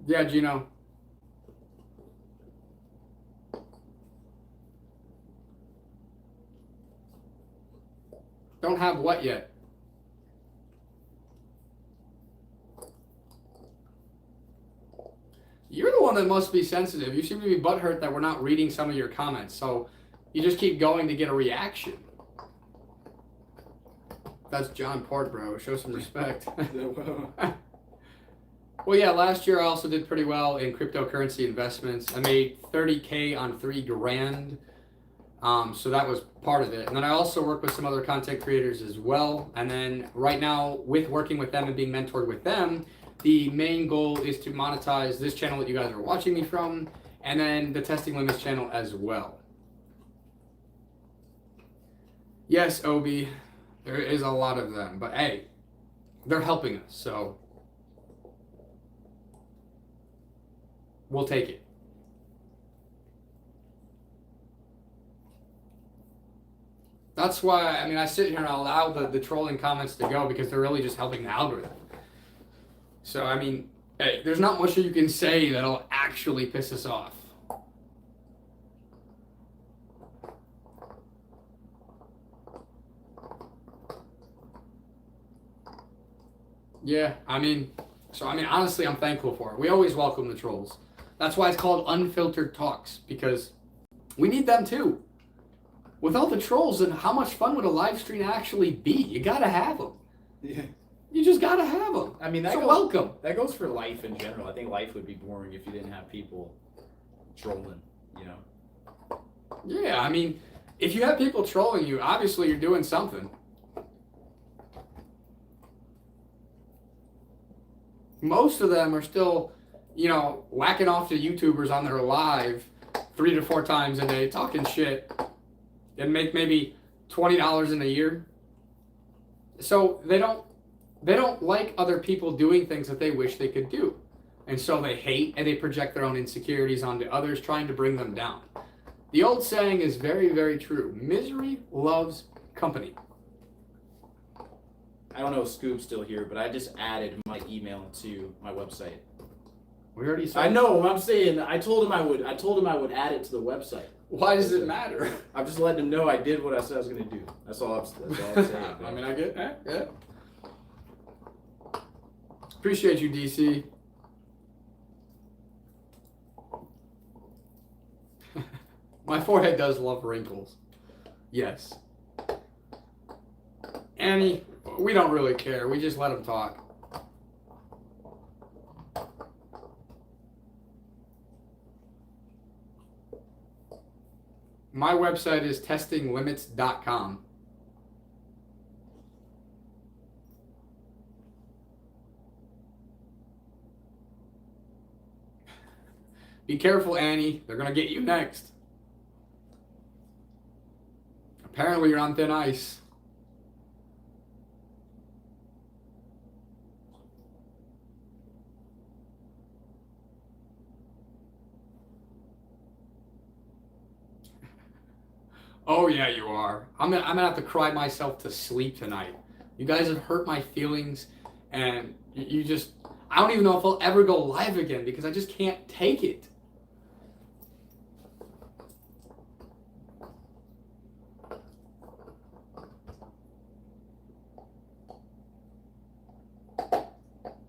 Speaker 1: Yeah, Gino. Don't have what yet? You're the one that must be sensitive. You seem to be butthurt that we're not reading some of your comments, so you just keep going to get a reaction. That's John Port, bro. Show some respect. Well, yeah, last year I also did pretty well in cryptocurrency investments. I made 30K on 3 grand. So that was part of it. And then I also work with some other content creators as well. And then right now, with working with them and being mentored with them, the main goal is to monetize this channel that you guys are watching me from, and then the Testing Limits channel as well. Yes, Obi, there is a lot of them, but hey, they're helping us, so we'll take it. That's why, I mean, I sit here and I allow the trolling comments to go because they're really just helping the algorithm. So, I mean, hey, there's not much you can say that'll actually piss us off. Yeah, I mean, honestly, I'm thankful for it. We always welcome the trolls. That's why it's called Unfiltered Talks, because we need them too. With all the trolls, then how much fun would a live stream actually be? You gotta have them.
Speaker 2: Yeah.
Speaker 1: You just gotta have them.
Speaker 2: I mean,
Speaker 1: welcome.
Speaker 2: That goes for life in general. I think life would be boring if you didn't have people trolling, you know?
Speaker 1: Yeah, I mean, if you have people trolling you, obviously you're doing something. Most of them are still, you know, whacking off to YouTubers on their live 3 to 4 times a day, talking shit, and make maybe $20 in a year. So they don't like other people doing things that they wish they could do. And so they hate and they project their own insecurities onto others, trying to bring them down. The old saying is very, very true. Misery loves company.
Speaker 2: I don't know if Scoop's still here, but I just added my email to my website.
Speaker 1: We already said
Speaker 2: I know, I'm saying I told him I would add it to the website.
Speaker 1: Why does it matter?
Speaker 2: I'm just letting him know I did what I said I was gonna do. That's all I'm saying.
Speaker 1: I mean, I get that. Yeah. Appreciate you, DC. My forehead does love wrinkles. Yes. Annie, we don't really care. We just let them talk. My website is testinglimits.com. Be careful, Annie. They're going to get you next. Apparently you're on thin ice. Oh yeah, you are. I'm gonna have to cry myself to sleep tonight. You guys have hurt my feelings, and you just. I don't even know if I'll ever go live again because I just can't take it.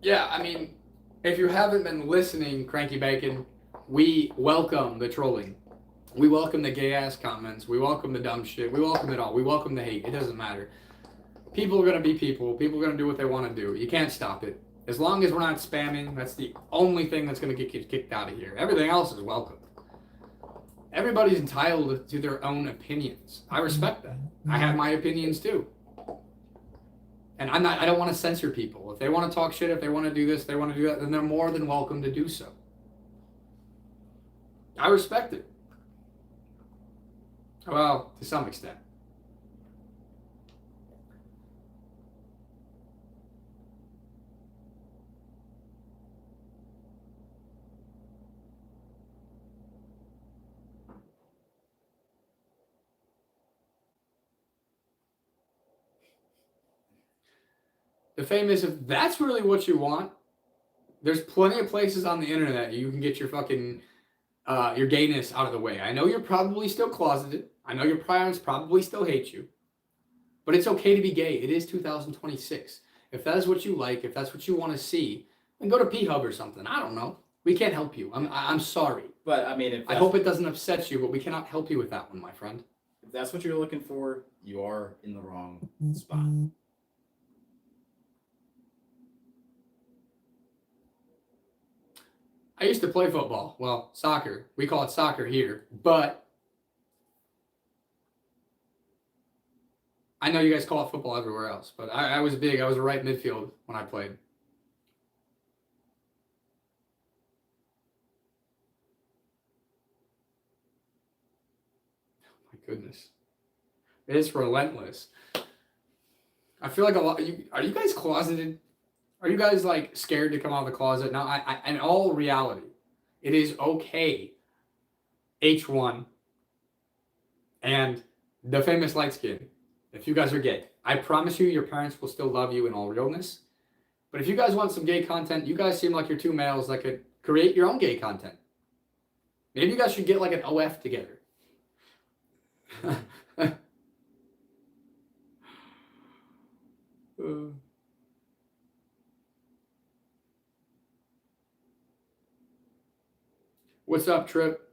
Speaker 1: Yeah, I mean, if you haven't been listening, Cranky Bacon, we welcome the trolling. We welcome the gay ass comments. We welcome the dumb shit. We welcome it all. We welcome the hate. It doesn't matter. People are going to be people. People are going to do what they want to do. You can't stop it. As long as we're not spamming, that's the only thing that's going to get you kicked out of here. Everything else is welcome. Everybody's entitled to their own opinions. I respect that. I have my opinions too. And I don't want to censor people. If they want to talk shit, if they want to do this, they want to do that, then they're more than welcome to do so. I respect it. Well, to some extent. The famous, if that's really what you want, there's plenty of places on the internet you can get your fucking, your gayness out of the way. I know you're probably still closeted. I know your parents probably still hate you. But it's okay to be gay. It is 2026. If that is what you like, if that's what you want to see, then go to P-Hub or something. I don't know. We can't help you. I'm sorry.
Speaker 2: But I mean,
Speaker 1: I hope it doesn't upset you, but we cannot help you with that one, my friend.
Speaker 2: If that's what you're looking for, you are in the wrong spot.
Speaker 1: I used to play football. Well, soccer. We call it soccer here. But I know you guys call it football everywhere else. But I was big. I was a right midfield when I played. Oh my goodness. It's relentless. I feel like a lot. Are you guys closeted? Are you guys like scared to come out of the closet? Now, in all reality, it is okay. H1 and the famous light skin. If you guys are gay, I promise you, your parents will still love you in all realness. But if you guys want some gay content, you guys seem like you're two males that could create your own gay content. Maybe you guys should get like an OF together. What's up, Trip?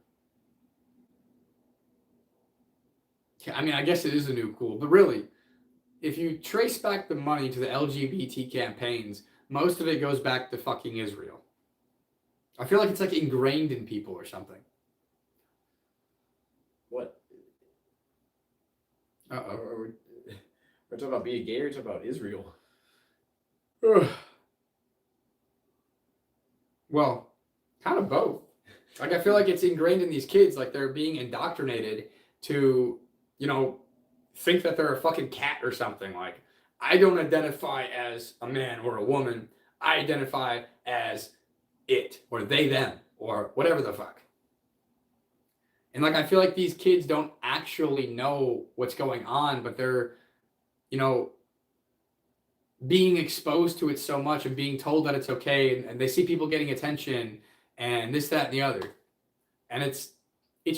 Speaker 1: I mean, I guess it is a new cool, but really, if you trace back the money to the LGBT campaigns, most of it goes back to fucking Israel. I feel like it's like ingrained in people or something.
Speaker 2: What?
Speaker 1: Uh-oh.
Speaker 2: We're talking about being gay or talking about Israel?
Speaker 1: Well, kind of both. Like, I feel like it's ingrained in these kids, like they're being indoctrinated to, think that they're a fucking cat or something. Like, I don't identify as a man or a woman. I identify as it, or they, them, or whatever the fuck. And like, I feel like these kids don't actually know what's going on, but they're, being exposed to it so much and being told that it's okay. And they see people getting attention and this, that, and the other. And it's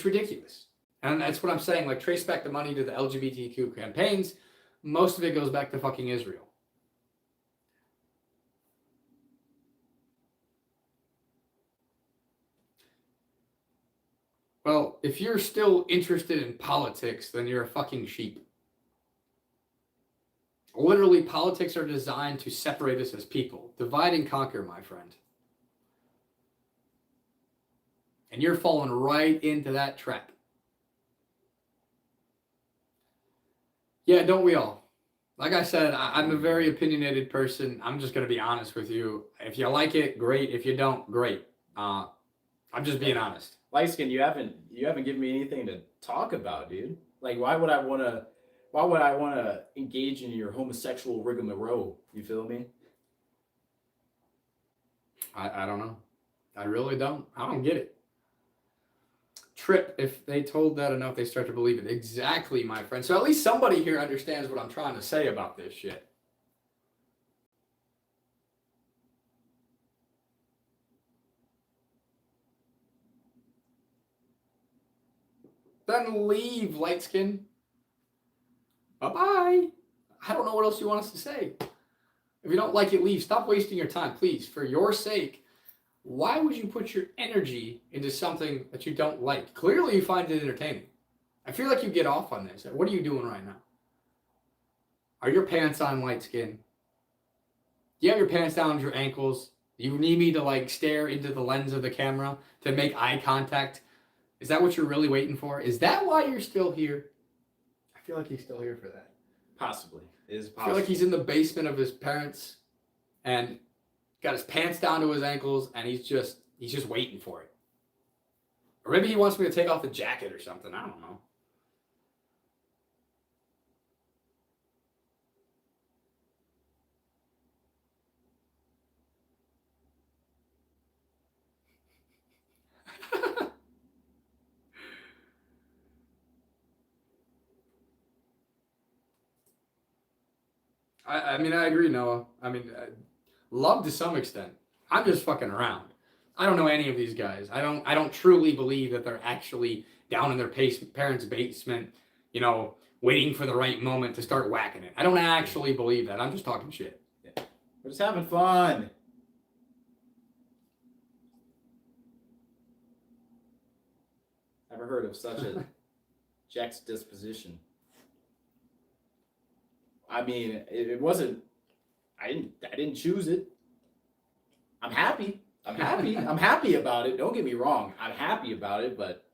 Speaker 1: ridiculous. And that's what I'm saying. Like, trace back the money to the LGBTQ campaigns. Most of it goes back to fucking Israel. Well, if you're still interested in politics, then you're a fucking sheep. Literally, politics are designed to separate us as people. Divide and conquer, my friend. And you're falling right into that trap. Yeah, don't we all? Like I said, I'm a very opinionated person. I'm just going to be honest with you. If you like it, great. If you don't, great. I'm just being honest.
Speaker 2: Lightskin, you haven't given me anything to talk about, dude. Like, why would I want to Why would I want to engage in your homosexual rigmarole? You feel me?
Speaker 1: I don't know. I really don't. I don't get it. Trip, if they told that enough, they start to believe it. Exactly, my friend. So at least somebody here understands what I'm trying to say about this shit. Then leave, light skin. Bye-bye. I don't know what else you want us to say. If you don't like it, leave. Stop wasting your time, please. For your sake, why would you put your energy into something that you don't like? Clearly, you find it entertaining. I feel like you get off on this. What are you doing right now? Are your pants on, light skin? Do you have your pants down to your ankles? Do you need me to like stare into the lens of the camera to make eye contact? Is that what you're really waiting for? Is that why you're still here? I feel like he's still here for that.
Speaker 2: Possibly. It is possible.
Speaker 1: I feel like he's in the basement of his parents and got his pants down to his ankles and he's just waiting for it. Or maybe he wants me to take off the jacket or something. I don't know. I mean, I agree, Noah. I mean, love to some extent. I'm just fucking around. I don't know any of these guys. I don't truly believe that they're actually down in their parents' basement, you know, waiting for the right moment to start whacking it. I don't actually believe that. I'm just talking shit.
Speaker 2: Yeah. We're just having fun. Never heard of such a juxtaposition. I mean, it wasn't. I didn't choose it. I'm happy. I'm happy about it. Don't get me wrong. I'm happy about it, but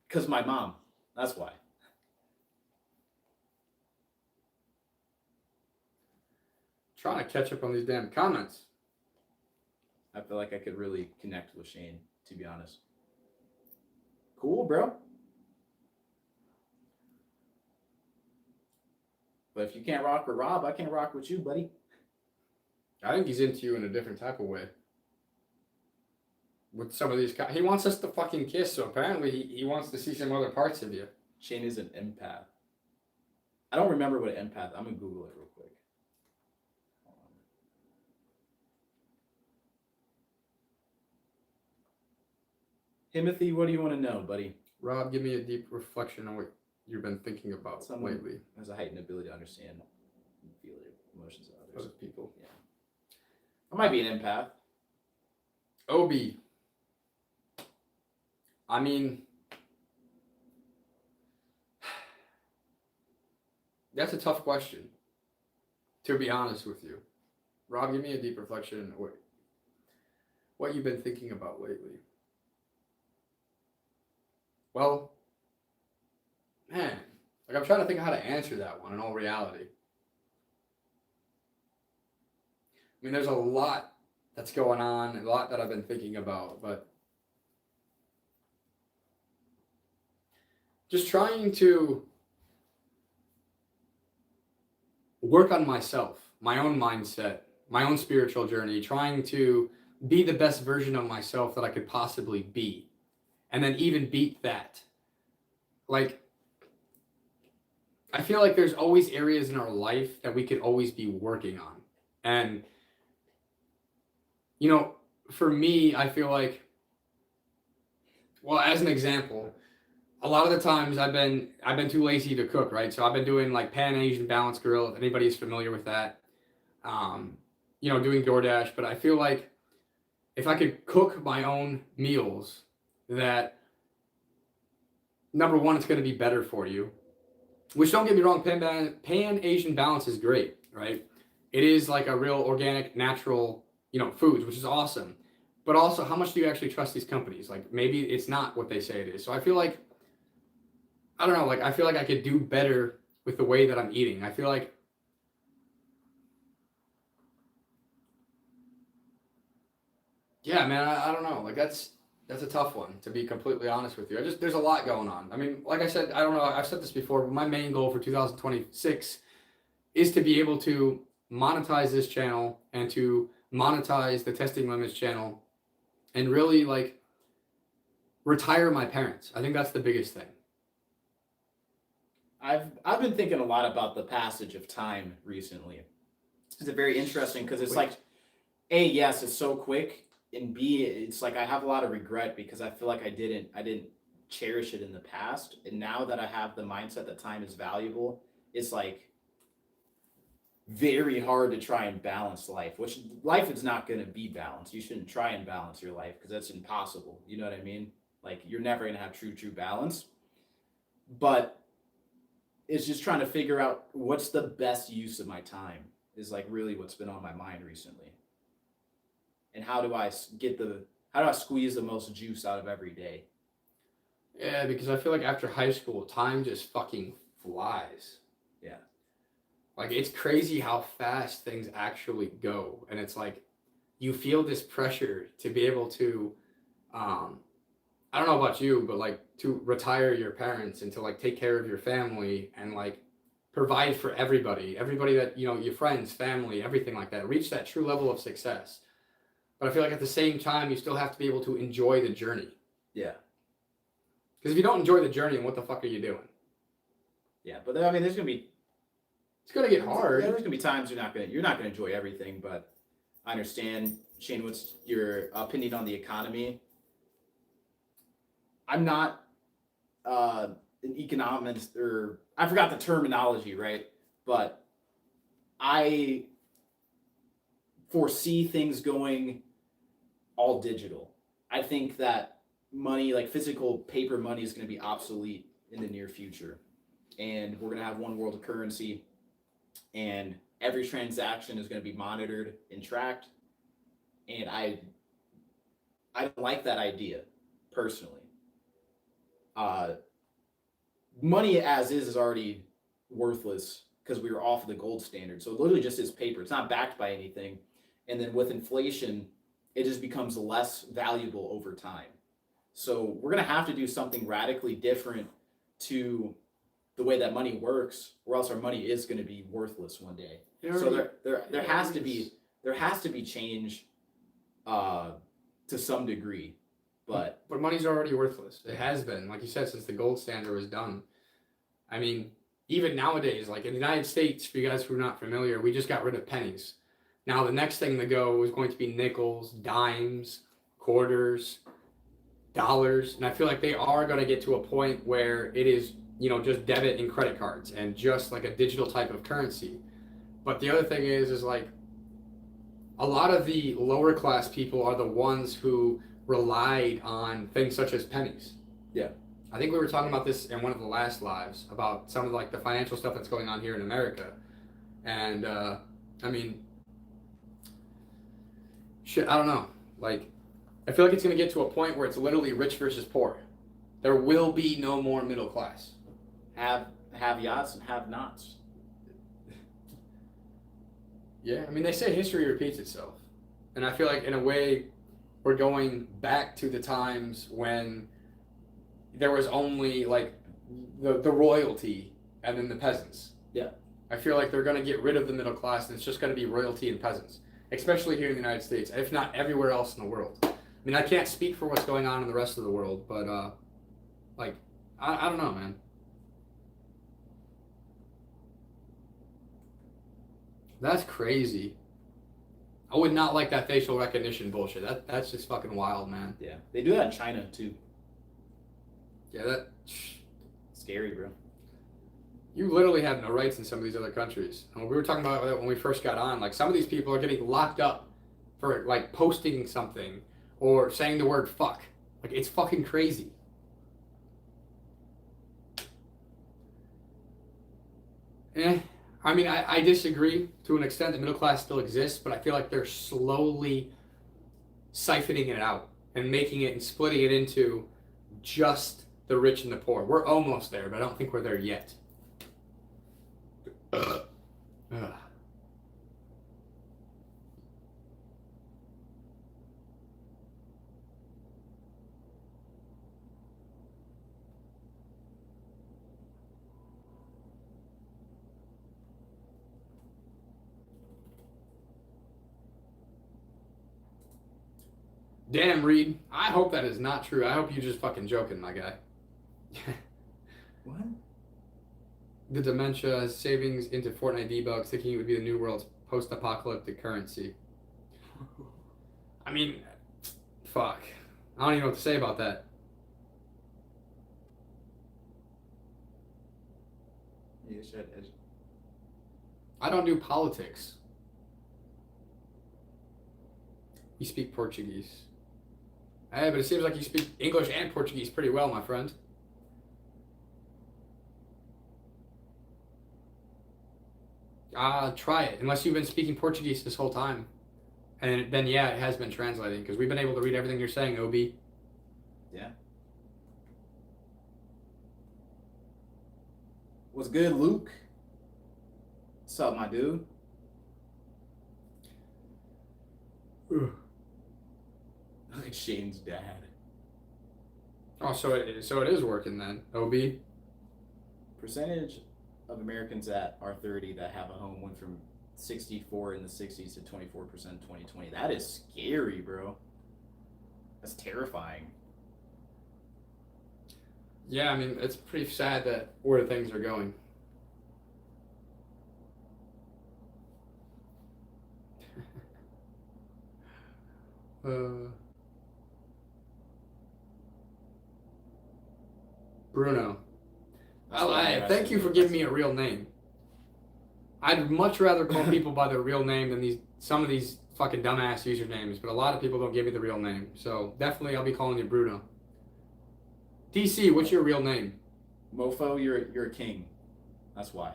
Speaker 2: because my mom. That's why.
Speaker 1: Trying to catch up on these damn comments.
Speaker 2: I feel like I could really connect with Shane, to be honest. Cool, bro. But if you can't rock with Rob, I can't rock with you, buddy.
Speaker 1: I think he's into you in a different type of way. With some of these guys. He wants us to fucking kiss, so apparently he wants to see some other parts of you.
Speaker 2: Shane is an empath. I don't remember what an empath. I'm going to Google it real quick. Timothy, what do you want to know, buddy?
Speaker 1: Rob, give me a deep reflection on what you've been thinking about lately.
Speaker 2: Has a heightened ability to understand and feel the emotions of others.
Speaker 1: Other people.
Speaker 2: Yeah. I might be an empath.
Speaker 1: Obi. I mean, that's a tough question, to be honest with you. Rob, give me a deep reflection on what you've been thinking about lately. Well, man, like I'm trying to think of how to answer that one in all reality. I mean, there's a lot that's going on, a lot that I've been thinking about, but just trying to work on myself, my own mindset, my own spiritual journey, trying to be the best version of myself that I could possibly be, and then even beat that. Like, I feel like there's always areas in our life that we could always be working on. And, you know, for me, I feel like, well, as an example, a lot of the times I've been too lazy to cook, right? So I've been doing like Pan Asian balanced grill, if anybody's familiar with that. You know, doing DoorDash, but I feel like if I could cook my own meals, that number one, it's going to be better for you. Which, don't get me wrong, Pan Asian balance is great, right? It is like a real organic, natural, you know, foods, which is awesome. But also, how much do you actually trust these companies? Like, maybe it's not what they say it is. So I feel like, I don't know, like, I feel like I could do better with the way that I'm eating. I feel like, yeah, man, I don't know. Like, that's That's a tough one, to be completely honest with you. There's a lot going on. I mean, like I said, I don't know, I've said this before, but my main goal for 2026 is to be able to monetize this channel and to monetize the Testing Limits channel and really like retire my parents. I think that's the biggest thing.
Speaker 2: I've been thinking a lot about the passage of time recently. It's very interesting because it's like, A, yes, it's so quick, and B, it's like I have a lot of regret because I feel like I didn't cherish it in the past, and now that I have the mindset that time is valuable, it's like very hard to try and balance life, which life is not going to be balanced. You shouldn't try and balance your life because that's impossible. You know what I mean? Like, you're never going to have true balance. But it's just trying to figure out what's the best use of my time is like really what's been on my mind recently. And how do I squeeze the most juice out of every day?
Speaker 1: Yeah, because I feel like after high school, time just fucking flies.
Speaker 2: Yeah.
Speaker 1: Like, it's crazy how fast things actually go. And it's like, you feel this pressure to be able to, I don't know about you, but like to retire your parents and to like take care of your family and like provide for everybody that, you know, your friends, family, everything like that, reach that true level of success. But I feel like at the same time, you still have to be able to enjoy the journey.
Speaker 2: Yeah.
Speaker 1: Because if you don't enjoy the journey, then what the fuck are you doing?
Speaker 2: Yeah, but I mean, it's
Speaker 1: gonna get hard.
Speaker 2: There's gonna be times you're not gonna enjoy everything, but I understand. Shane, what's your opinion on the economy? I'm not an economist, or I forgot the terminology, right? But I foresee things going all digital. I think that money, like physical paper money, is going to be obsolete in the near future. And we're going to have one world currency, and every transaction is going to be monitored and tracked. And I don't like that idea, personally. Money as is already worthless because we were off of the gold standard. So it literally just is paper. It's not backed by anything. And then with inflation, it just becomes less valuable over time. So we're going to have to do something radically different to the way that money works, or else our money is going to be worthless one day. So there has to be change to some degree. But
Speaker 1: money's already worthless. It has been, like you said, since the gold standard was done. I mean, even nowadays, like in the United States, for you guys who are not familiar, we just got rid of pennies. Now the next thing to go is going to be nickels, dimes, quarters, dollars, and I feel like they are going to get to a point where it is, you know, just debit and credit cards and just like a digital type of currency. But the other thing is like a lot of the lower class people are the ones who relied on things such as pennies.
Speaker 2: Yeah.
Speaker 1: I think we were talking about this in one of the last lives about some of like the financial stuff that's going on here in America. And I mean, shit, I don't know. Like, I feel like it's going to get to a point where it's literally rich versus poor. There will be no more middle class.
Speaker 2: Have-yachts and have-nots.
Speaker 1: Yeah, I mean, they say history repeats itself. And I feel like in a way, we're going back to the times when there was only like the royalty and then the peasants.
Speaker 2: Yeah.
Speaker 1: I feel like they're going to get rid of the middle class and it's just going to be royalty and peasants, especially here in the United States, if not everywhere else in the world. I mean, I can't speak for what's going on in the rest of the world, but like, I don't know, man. That's crazy. I would not like that facial recognition bullshit. That's just fucking wild, man.
Speaker 2: Yeah. They do that in China, too.
Speaker 1: Yeah,
Speaker 2: Scary, bro.
Speaker 1: You literally have no rights in some of these other countries. And we were talking about that when we first got on. Like, some of these people are getting locked up for, like, posting something or saying the word fuck. Like, it's fucking crazy. I mean, I disagree to an extent. The middle class still exists, but I feel like they're slowly siphoning it out and making it and splitting it into just the rich and the poor. We're almost there, but I don't think we're there yet. Damn, Reed. I hope that is not true. I hope you're just fucking joking, my guy.
Speaker 2: What?
Speaker 1: The dementia savings into Fortnite V-Bucks, thinking it would be the new world's post-apocalyptic currency. I mean, fuck. I don't even know what to say about that.
Speaker 2: You said
Speaker 1: I don't do politics. You speak Portuguese. Hey, but it seems like you speak English and Portuguese pretty well, my friend. Try it. Unless you've been speaking Portuguese this whole time. And then, yeah, it has been translating, because we've been able to read everything you're saying, OB.
Speaker 2: Yeah. What's good, Luke? What's up, my dude? Look at Shane's dad.
Speaker 1: Oh, so it is working then, OB.
Speaker 2: Percentage of Americans that are 30 that have a home went from 64 in the 60s to 24% in 2020. That is scary, bro. That's terrifying.
Speaker 1: Yeah, I mean, it's pretty sad that where things are going. Bruno. Thank you for giving me a real name. I'd much rather call people by their real name than some of these fucking dumbass usernames, but a lot of people don't give me the real name. So definitely I'll be calling you Bruno. DC, what's your real name?
Speaker 2: Mofo, you're a king. That's why.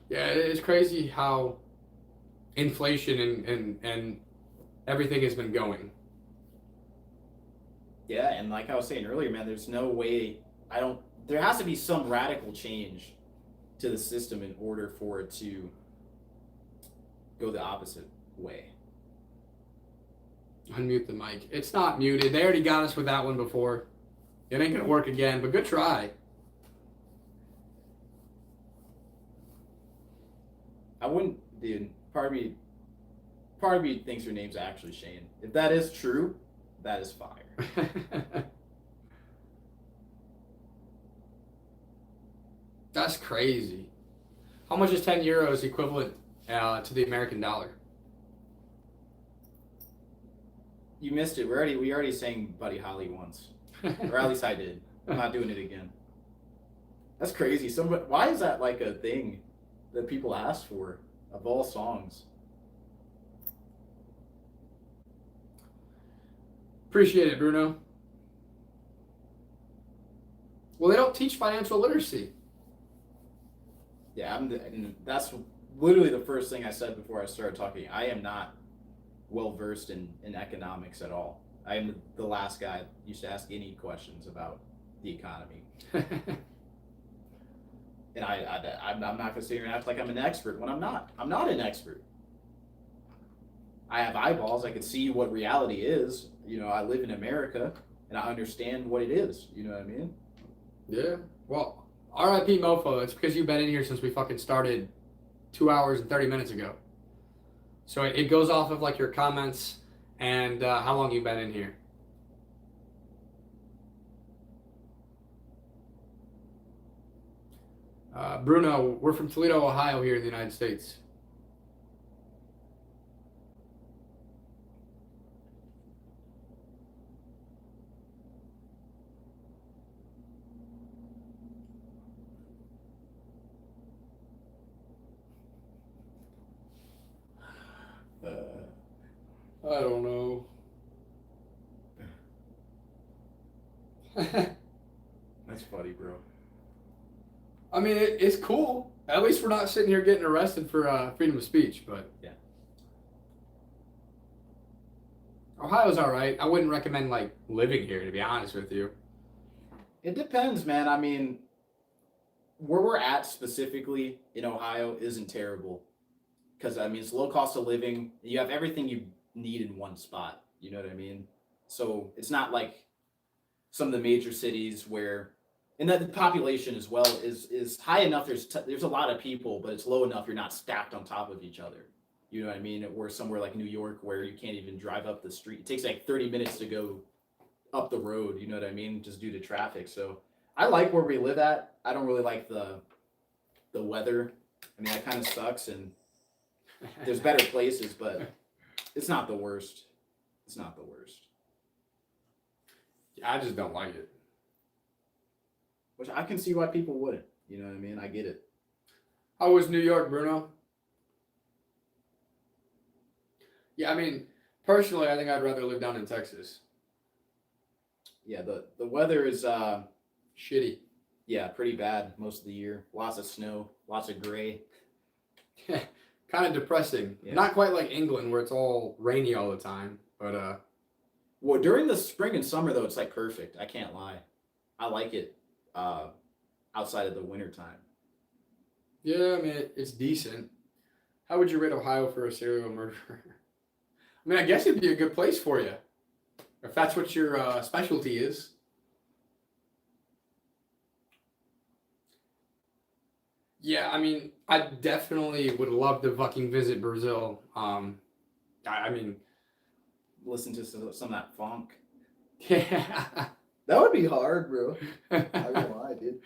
Speaker 1: Yeah, it's crazy how inflation and everything has been going.
Speaker 2: Yeah, and like I was saying earlier, man, there's no way there has to be some radical change to the system in order for it to go the opposite way.
Speaker 1: Unmute the mic. It's not muted. They already got us with that one before. It ain't gonna work again, but good try.
Speaker 2: I wouldn't, dude. Part of me thinks your name's actually Shane. If that is true, that is fire.
Speaker 1: That's crazy. How much is 10 euros equivalent to the American dollar?
Speaker 2: You missed it. We already sang Buddy Holly once, or at least I did. I'm not doing it again. That's crazy. Why is that like a thing that people ask for of all songs?
Speaker 1: Appreciate it, Bruno. Well, they don't teach financial literacy.
Speaker 2: Yeah, and that's literally the first thing I said before I started talking. I am not well versed in economics at all. I am the last guy that used to ask any questions about the economy. And I'm not going to sit here and act like I'm an expert when I'm not. I'm not an expert. I have eyeballs. I can see what reality is. You know, I live in America, and I understand what it is. You know what I mean?
Speaker 1: Yeah. Well, RIP Mofo. It's because you've been in here since we fucking started 2 hours and 30 minutes ago. So it goes off of like your comments and how long you've been in here. Bruno, we're from Toledo, Ohio here in the United States. I don't know.
Speaker 2: That's funny, bro.
Speaker 1: I mean, it's cool. At least we're not sitting here getting arrested for freedom of speech, but
Speaker 2: yeah.
Speaker 1: Ohio's all right. I wouldn't recommend like living here, to be honest with you.
Speaker 2: It depends, man. I mean, where we're at specifically in Ohio isn't terrible because I mean it's low cost of living. You have everything you need in one spot. You know what I mean? So it's not like some of the major cities where And that the population as well is high enough. There's a lot of people, but it's low enough you're not stacked on top of each other. You know what I mean? Or somewhere like New York where you can't even drive up the street. It takes like 30 minutes to go up the road. You know what I mean? Just due to traffic. So I like where we live at. I don't really like the weather. I mean, that kind of sucks. And there's better places, but it's not the worst. It's not the worst.
Speaker 1: I just don't like it.
Speaker 2: Which I can see why people wouldn't. You know what I mean? I get it.
Speaker 1: How was New York, Bruno? Yeah, I mean, personally, I think I'd rather live down in Texas.
Speaker 2: Yeah, the weather is
Speaker 1: Shitty.
Speaker 2: yeah, pretty bad most of the year. Lots of snow, lots of gray.
Speaker 1: Kind of depressing.
Speaker 2: Yeah.
Speaker 1: Not quite like England where it's all rainy all the time, but
Speaker 2: Well, during the spring and summer though, it's like perfect. I can't lie. I like it outside of the winter time.
Speaker 1: yeah, I mean, it's decent. How would you rate Ohio for a serial murderer? I mean, I guess it'd be a good place for you. If that's what your specialty is. Yeah, I mean, I definitely would love to fucking visit Brazil. I mean,
Speaker 2: Listen to some of that funk.
Speaker 1: yeah.
Speaker 2: That would be hard, bro. I don't lie, dude.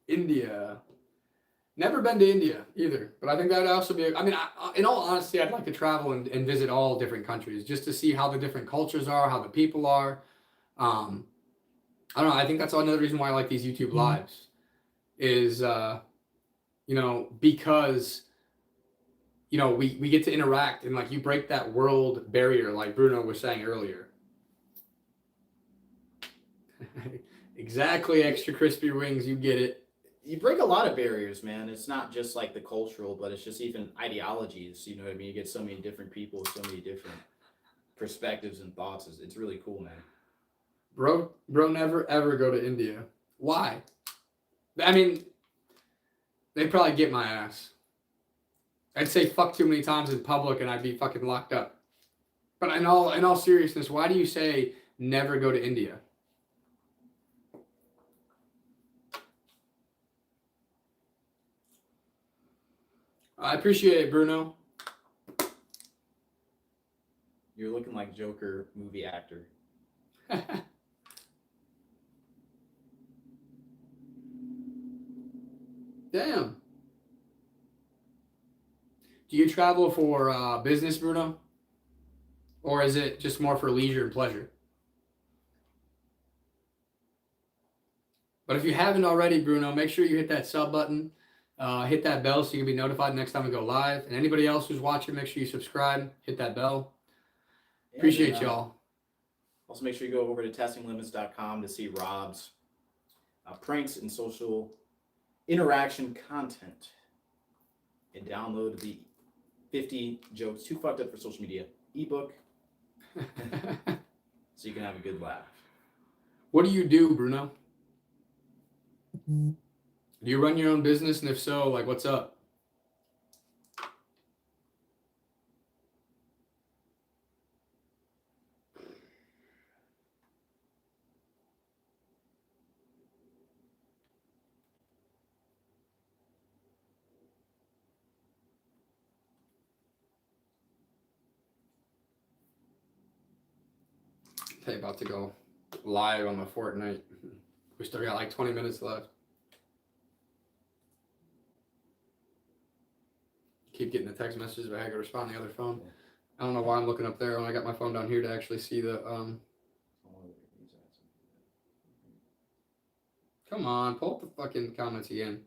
Speaker 1: India. Never been to India either, but I think that'd also be. I mean, in all honesty, I'd like to travel and visit all different countries just to see how the different cultures are, how the people are. I don't know. I think that's another reason why I like these YouTube lives, is because we get to interact and like you break that world barrier, like Bruno was saying earlier. Exactly, extra crispy wings. You get it.
Speaker 2: You break a lot of barriers, man. It's not just like the cultural, but it's just even ideologies. You know what I mean? You get so many different people, so many different perspectives and thoughts. It's really cool, man.
Speaker 1: Bro, never ever go to India. Why? I mean, they'd probably get my ass. I'd say fuck too many times in public and I'd be fucking locked up. But in all seriousness, why do you say never go to India? I appreciate it, Bruno.
Speaker 2: You're looking like Joker movie actor.
Speaker 1: Damn. Do you travel for business, Bruno? Or is it just more for leisure and pleasure? But if you haven't already, Bruno, make sure you hit that sub button. Hit that bell so you can be notified next time we go live. And anybody else who's watching, make sure you subscribe. Hit that bell. Appreciate y'all.
Speaker 2: Also, make sure you go over to testinglimits.com to see Robb's pranks and social interaction content. And download the 50 Jokes Too Fucked Up for Social Media ebook so you can have a good laugh.
Speaker 1: What do you do, Bruno? Do you run your own business? And if so, like, what's up? Okay, about to go live on the Fortnite. We still got like 20 minutes left. Keep getting the text messages, but I gotta respond on the other phone. I don't know why I'm looking up there when I got my phone down here to actually see the Come on, pull up the fucking comments again.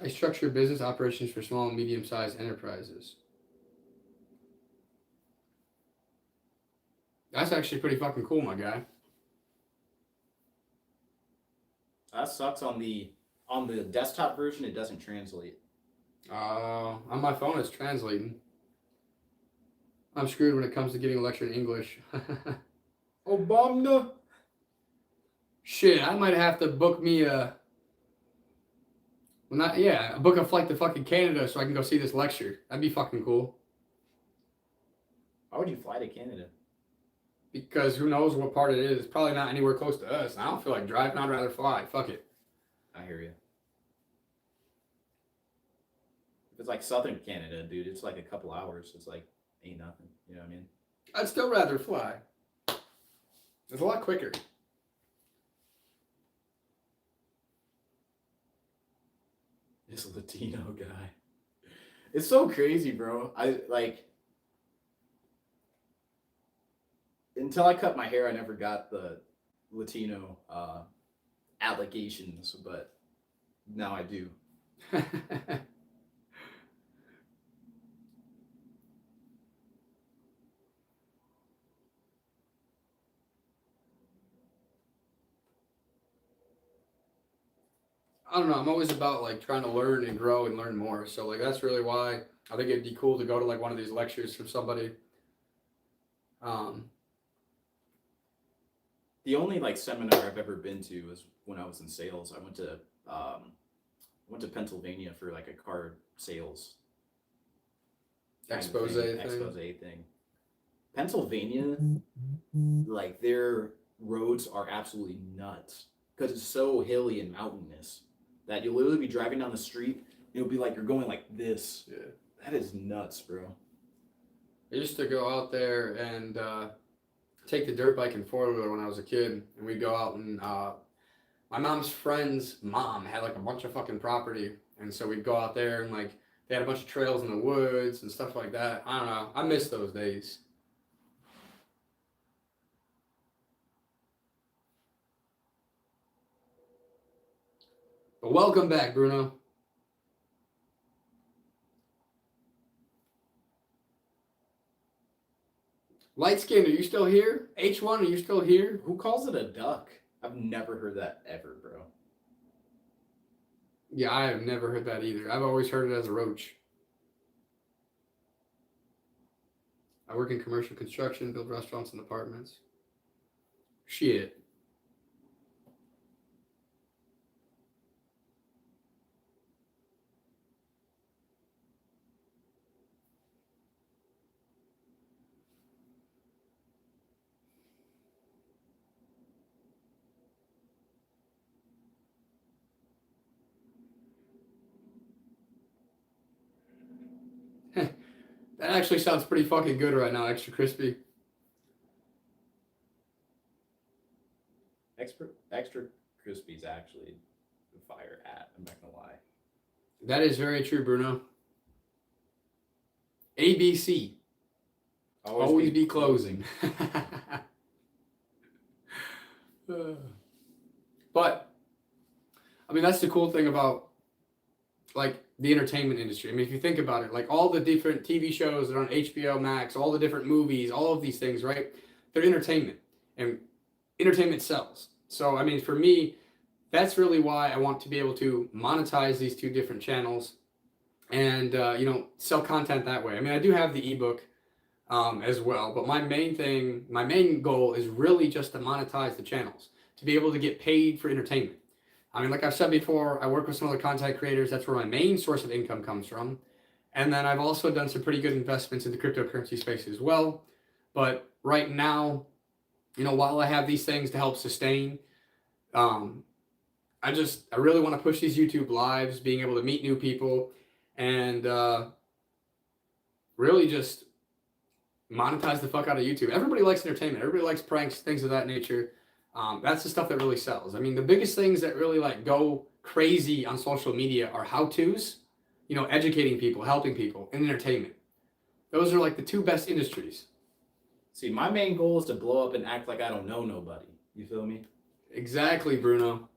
Speaker 1: I structure business operations for small and medium-sized enterprises. That's actually pretty fucking cool, my guy.
Speaker 2: That sucks on the desktop version. It doesn't translate.
Speaker 1: On my phone, it's translating. I'm screwed when it comes to getting a lecture in English.
Speaker 2: Obama.
Speaker 1: Shit, I might have to book me a. Well, not yeah, book a flight to fucking Canada so I can go see this lecture. That'd be fucking cool.
Speaker 2: Why would you fly to Canada?
Speaker 1: Because who knows what part it is? It's probably not anywhere close to us. I don't feel like driving. I'd rather fly. Fuck it.
Speaker 2: I hear you. If it's like southern Canada, dude, it's like a couple hours. It's like ain't nothing. You know what I mean?
Speaker 1: I'd still rather fly. It's a lot quicker.
Speaker 2: This Latino guy. It's so crazy, bro. I like until I cut my hair, I never got the Latino allegations, but now I do.
Speaker 1: I don't know. I'm always about like trying to learn and grow and learn more. So like that's really why I think it'd be cool to go to like one of these lectures from somebody.
Speaker 2: The only like seminar I've ever been to was when I was in sales. I went to Pennsylvania for like a car sales
Speaker 1: Expose
Speaker 2: thing. Pennsylvania, like their roads are absolutely nuts because it's so hilly and mountainous that you'll literally be driving down the street and it'll be like you're going like this.
Speaker 1: Yeah.
Speaker 2: That is nuts, bro.
Speaker 1: I used to go out there and take the dirt bike and four-wheeler when I was a kid, and we'd go out and my mom's friend's mom had like a bunch of fucking property, and so we'd go out there and like they had a bunch of trails in the woods and stuff like that. I don't know. I miss those days. But welcome back, Bruno. Light skin, are you still here? H1, are you still here?
Speaker 2: Who calls it a duck? I've never heard that ever, bro.
Speaker 1: Yeah, I have never heard that either. I've always heard it as a roach. I work in commercial construction, build restaurants and apartments. Shit. That actually sounds pretty fucking good right now, extra crispy.
Speaker 2: Extra crispy's actually fire at. I'm not gonna lie.
Speaker 1: That is very true, Bruno. ABC. Always be closing. But, I mean, that's the cool thing about, like, the entertainment industry. I mean, if you think about it, like, all the different TV shows that are on HBO Max, all the different movies, all of these things, right? They're entertainment. And entertainment sells. So, I mean, for me, that's really why I want to be able to monetize these two different channels and, sell content that way. I mean, I do have the ebook as well, but my main goal is really just to monetize the channels, to be able to get paid for entertainment. I mean, like I've said before, I work with some other content creators. That's where my main source of income comes from. And then I've also done some pretty good investments in the cryptocurrency space as well. But right now, while I have these things to help sustain, I really want to push these YouTube lives, being able to meet new people, and really just monetize the fuck out of YouTube. Everybody likes entertainment. Everybody likes pranks, things of that nature. That's the stuff that really sells. I mean, the biggest things that really like go crazy on social media are how-tos, educating people, helping people, and entertainment. Those are like the two best industries.
Speaker 2: See, my main goal is to blow up and act like I don't know nobody. You feel me?
Speaker 1: Exactly, Bruno.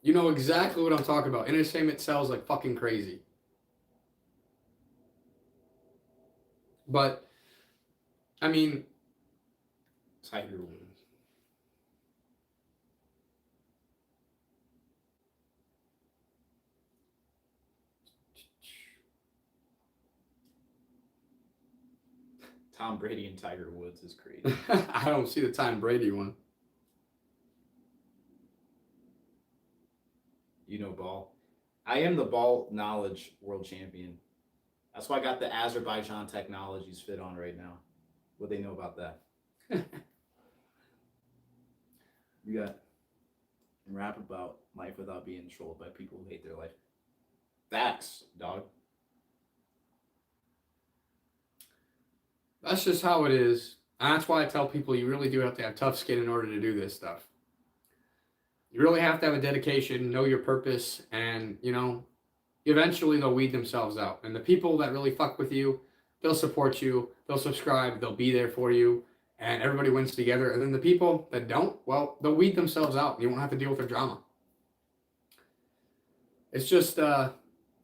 Speaker 1: You know exactly what I'm talking about. Entertainment sells like fucking crazy. But, I mean...
Speaker 2: Tiger Woods. Tom Brady and Tiger Woods is crazy.
Speaker 1: I don't see the Tom Brady one.
Speaker 2: ball. I am the ball knowledge world champion. That's why I got the Azerbaijan Technologies fit on right now. What they know about that? You got rap about life without being trolled by people who hate their life. Facts, dog.
Speaker 1: That's just how it is. And that's why I tell people you really do have to have tough skin in order to do this stuff. You really have to have a dedication, know your purpose, and, you know, eventually they'll weed themselves out. And the people that really fuck with you, they'll support you, they'll subscribe, they'll be there for you, and everybody wins together. And then the people that don't, well, they'll weed themselves out. You won't have to deal with their drama. It's just, all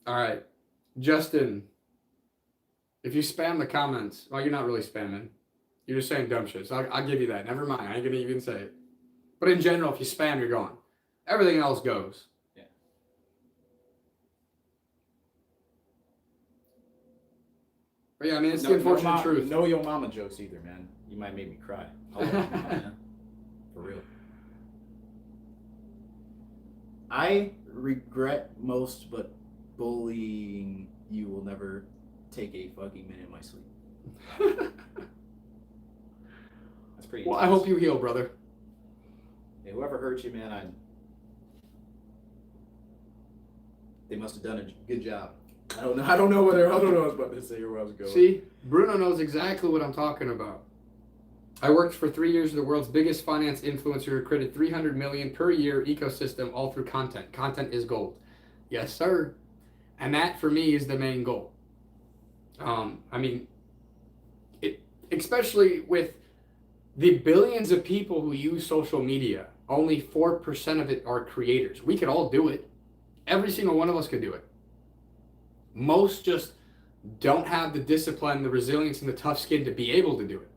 Speaker 1: right, Justin, if you spam the comments, well, you're not really spamming. You're just saying dumb shit. So I'll give you that. Never mind. I ain't going to even say it. But in general, if you spam, you're gone. Everything else goes.
Speaker 2: Yeah.
Speaker 1: But yeah, I mean, it's the unfortunate truth.
Speaker 2: No yo mama jokes either, man. You might make me cry. I love my mama, man. For real. I regret most, but bullying you will never take a fucking minute of my sleep. That's pretty intense.
Speaker 1: Well, I hope you heal, brother.
Speaker 2: Hey, whoever hurt you, man, they must have done a good job. I don't know what I was about to say or where I was going.
Speaker 1: See, Bruno knows exactly what I'm talking about. I worked for 3 years as the world's biggest finance influencer who created 300 million per year ecosystem all through content. Content is gold. Yes, sir. And that for me is the main goal. I mean, especially with the billions of people who use social media, only 4% of it are creators. We could all do it. Every single one of us could do it. Most just don't have the discipline, the resilience, and the tough skin to be able to do it.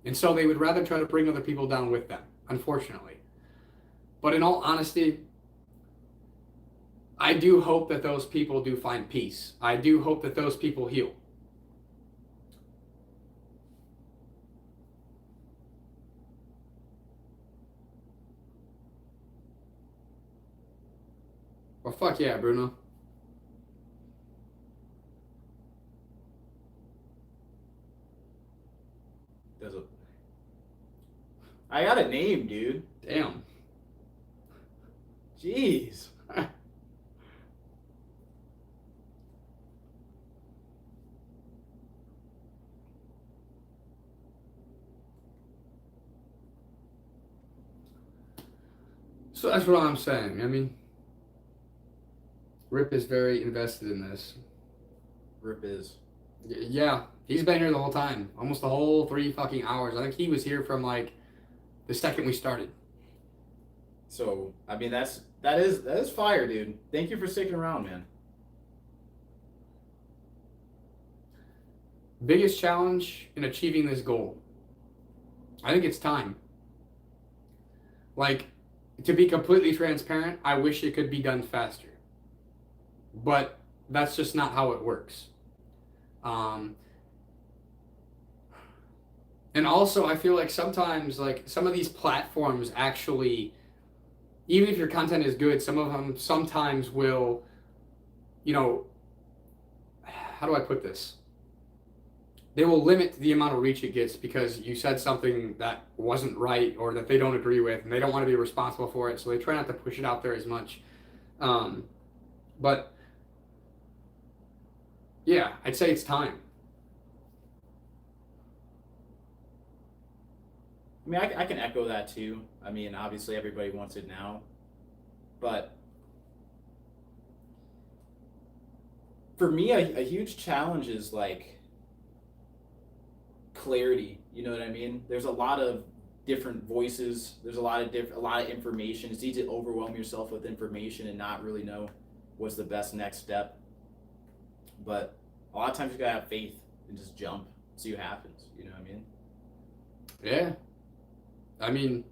Speaker 1: And so they would rather try to bring other people down with them, unfortunately. But in all honesty, I do hope that those people do find peace. I do hope that those people heal. Well, fuck yeah, Bruno.
Speaker 2: I got a name, dude.
Speaker 1: Damn.
Speaker 2: Jeez.
Speaker 1: So that's what I'm saying. I mean, Rip is very invested in this.
Speaker 2: Rip is.
Speaker 1: Yeah, he's been here the whole time. Almost the whole 3 fucking hours. I think he was here from like the second we started.
Speaker 2: So, I mean, that is fire, dude. Thank you for sticking around, man.
Speaker 1: Biggest challenge in achieving this goal. I think it's time. Like, to be completely transparent, I wish it could be done faster. But that's just not how it works. And also, I feel like sometimes, like, some of these platforms actually, even if your content is good, some of them sometimes will, you know, how do I put this? They will limit the amount of reach it gets because you said something that wasn't right or that they don't agree with, and they don't want to be responsible for it, so they try not to push it out there as much. But, yeah, I'd say it's time.
Speaker 2: I mean, I can echo that too. I mean, obviously everybody wants it now, but for me, a huge challenge is like clarity. You know what I mean? There's a lot of different voices. There's a lot of information. It's easy to overwhelm yourself with information and not really know what's the best next step. But a lot of times you gotta have faith and just jump, see what happens. You know what I mean?
Speaker 1: Yeah. I mean,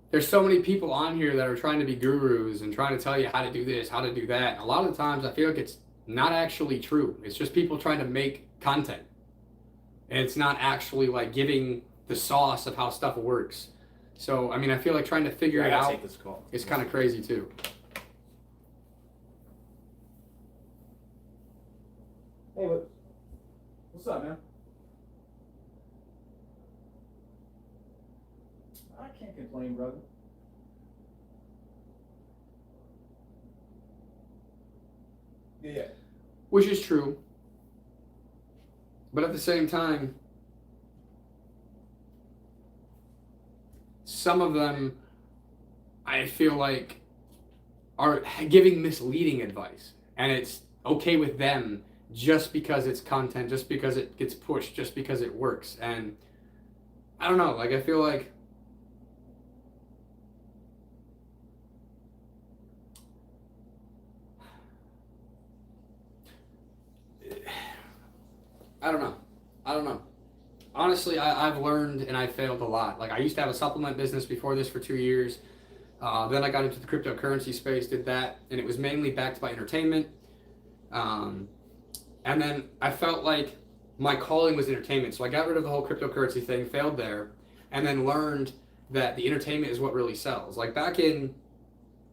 Speaker 1: there's so many people on here that are trying to be gurus and trying to tell you how to do this, how to do that. And a lot of the times I feel like it's not actually true. It's just people trying to make content. And it's not actually like giving the sauce of how stuff works. So, I mean, I feel like trying to figure it out is kind of crazy too.
Speaker 2: Hey, what's up, man? I can't complain, brother. Yeah.
Speaker 1: Which is true. But at the same time, some of them, I feel like, are giving misleading advice. And it's okay with them just because it's content, just because it gets pushed, just because it works. And I don't know, like, I feel like I don't know. I don't know. Honestly, I've learned and I failed a lot. Like, I used to have a supplement business before this for 2 years. Then I got into the cryptocurrency space, did that, and it was mainly backed by entertainment. And then I felt like my calling was entertainment. So I got rid of the whole cryptocurrency thing, failed there, and then learned that the entertainment is what really sells. Like back in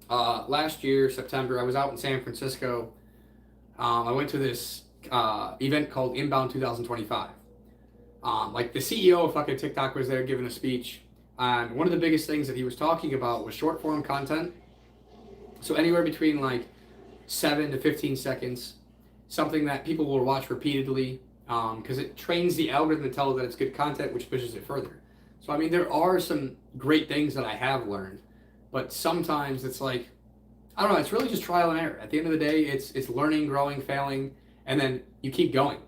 Speaker 1: last year, September, I was out in San Francisco. I went to this event called Inbound 2025. Like the CEO of fucking TikTok was there giving a speech. And one of the biggest things that he was talking about was short form content. So anywhere between like 7 to 15 seconds, something that people will watch repeatedly, because it trains the algorithm to tell that it's good content, which pushes it further. So I mean, there are some great things that I have learned, but sometimes it's like, I don't know, it's really just trial and error. At the end of the day, it's learning, growing, failing, and then you keep going.